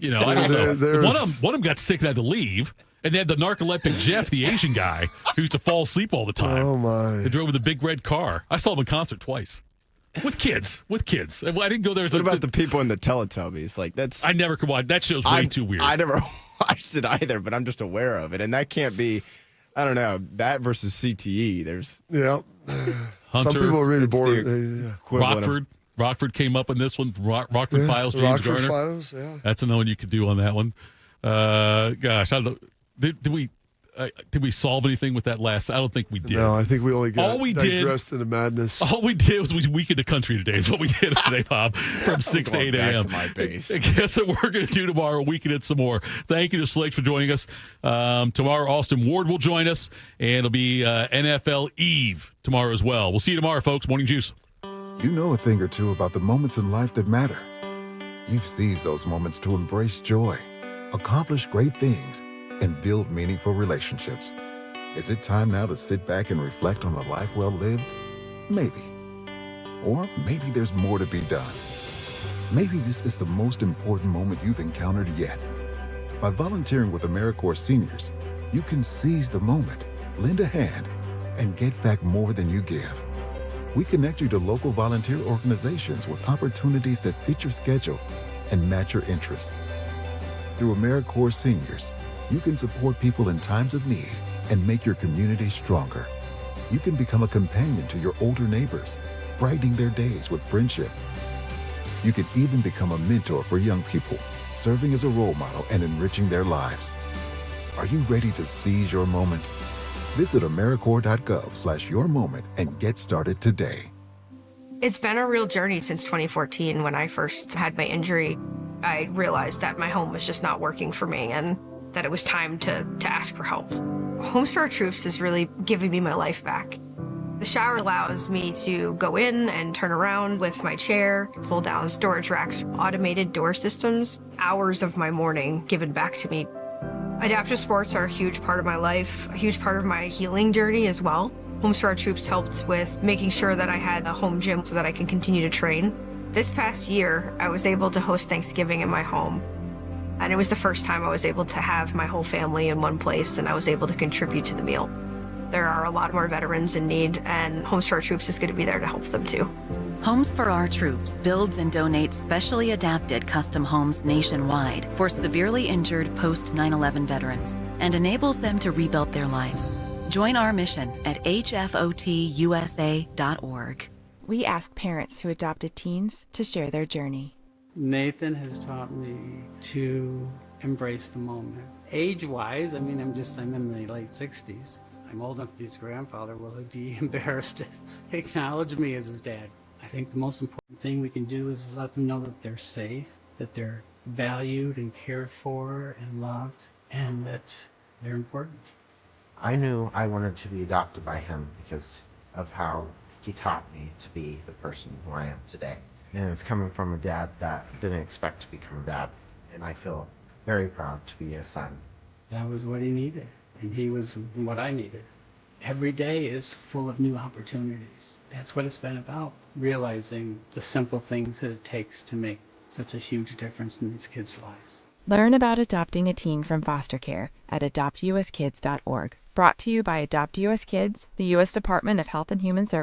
You know, I don't know. One of them got sick and had to leave. And they had the narcoleptic Jeff, the Asian guy, who used to fall asleep all the time. Oh, my. They drove with a big red car. I saw him in concert twice. With kids. I didn't go there as What about the people in the Teletubbies? Like, that's... I never could watch. That show's way too weird. I never watched it either, but I'm just aware of it. And that can't be... I don't know. That versus CTE, there's... Yeah. Hunter, some people are really bored. Rockford came up in this one. Rockford Files, James Rockford Garner. Files, yeah. That's another one you could do on that one. Gosh, I don't know. Did we solve anything with that last? I don't think we did. No, I think we only got digressed into madness. All we did was we weakened the country today is what we did today, Bob, from 6 to 8 a.m. To my base. I guess what we're going to do tomorrow, weaken it some more. Thank you to Schleg for joining us. Tomorrow, Austin Ward will join us, and it'll be NFL Eve tomorrow as well. We'll see you tomorrow, folks. Morning Juice. You know a thing or two about the moments in life that matter. You've seized those moments to embrace joy, accomplish great things, and build meaningful relationships. Is it time now to sit back and reflect on a life well lived? Maybe. Or maybe there's more to be done. Maybe this is the most important moment you've encountered yet. By volunteering with AmeriCorps Seniors, you can seize the moment, lend a hand, and get back more than you give. We connect you to local volunteer organizations with opportunities that fit your schedule and match your interests. Through AmeriCorps Seniors, you can support people in times of need and make your community stronger. You can become a companion to your older neighbors, brightening their days with friendship. You can even become a mentor for young people, serving as a role model and enriching their lives. Are you ready to seize your moment? Visit AmeriCorps.gov/yourmoment and get started today. It's been a real journey since 2014. When I first had my injury, I realized that my home was just not working for me and that it was time to ask for help. Homes for Our Troops is really giving me my life back. The shower allows me to go in and turn around with my chair, pull down storage racks, automated door systems, hours of my morning given back to me. Adaptive sports are a huge part of my life, a huge part of my healing journey as well. Homes for Our Troops helped with making sure that I had a home gym so that I can continue to train. This past year, I was able to host Thanksgiving in my home. And it was the first time I was able to have my whole family in one place and I was able to contribute to the meal. There are a lot more veterans in need and Homes for Our Troops is going to be there to help them too. Homes for Our Troops builds and donates specially adapted custom homes nationwide for severely injured post 9/11 veterans and enables them to rebuild their lives. Join our mission at hfotusa.org. We ask parents who adopted teens to share their journey. Nathan has taught me to embrace the moment. Age-wise, I'm in my late 60s. I'm old enough to be his grandfather. Will he be embarrassed to acknowledge me as his dad? I think the most important thing we can do is let them know that they're safe, that they're valued and cared for and loved, and that they're important. I knew I wanted to be adopted by him because of how he taught me to be the person who I am today. And it's coming from a dad that didn't expect to become a dad. And I feel very proud to be a son. That was what he needed, and he was what I needed. Every day is full of new opportunities. That's what it's been about, realizing the simple things that it takes to make such a huge difference in these kids' lives. Learn about adopting a teen from foster care at adoptuskids.org. Brought to you by Adopt US Kids, the U.S. Department of Health and Human Services.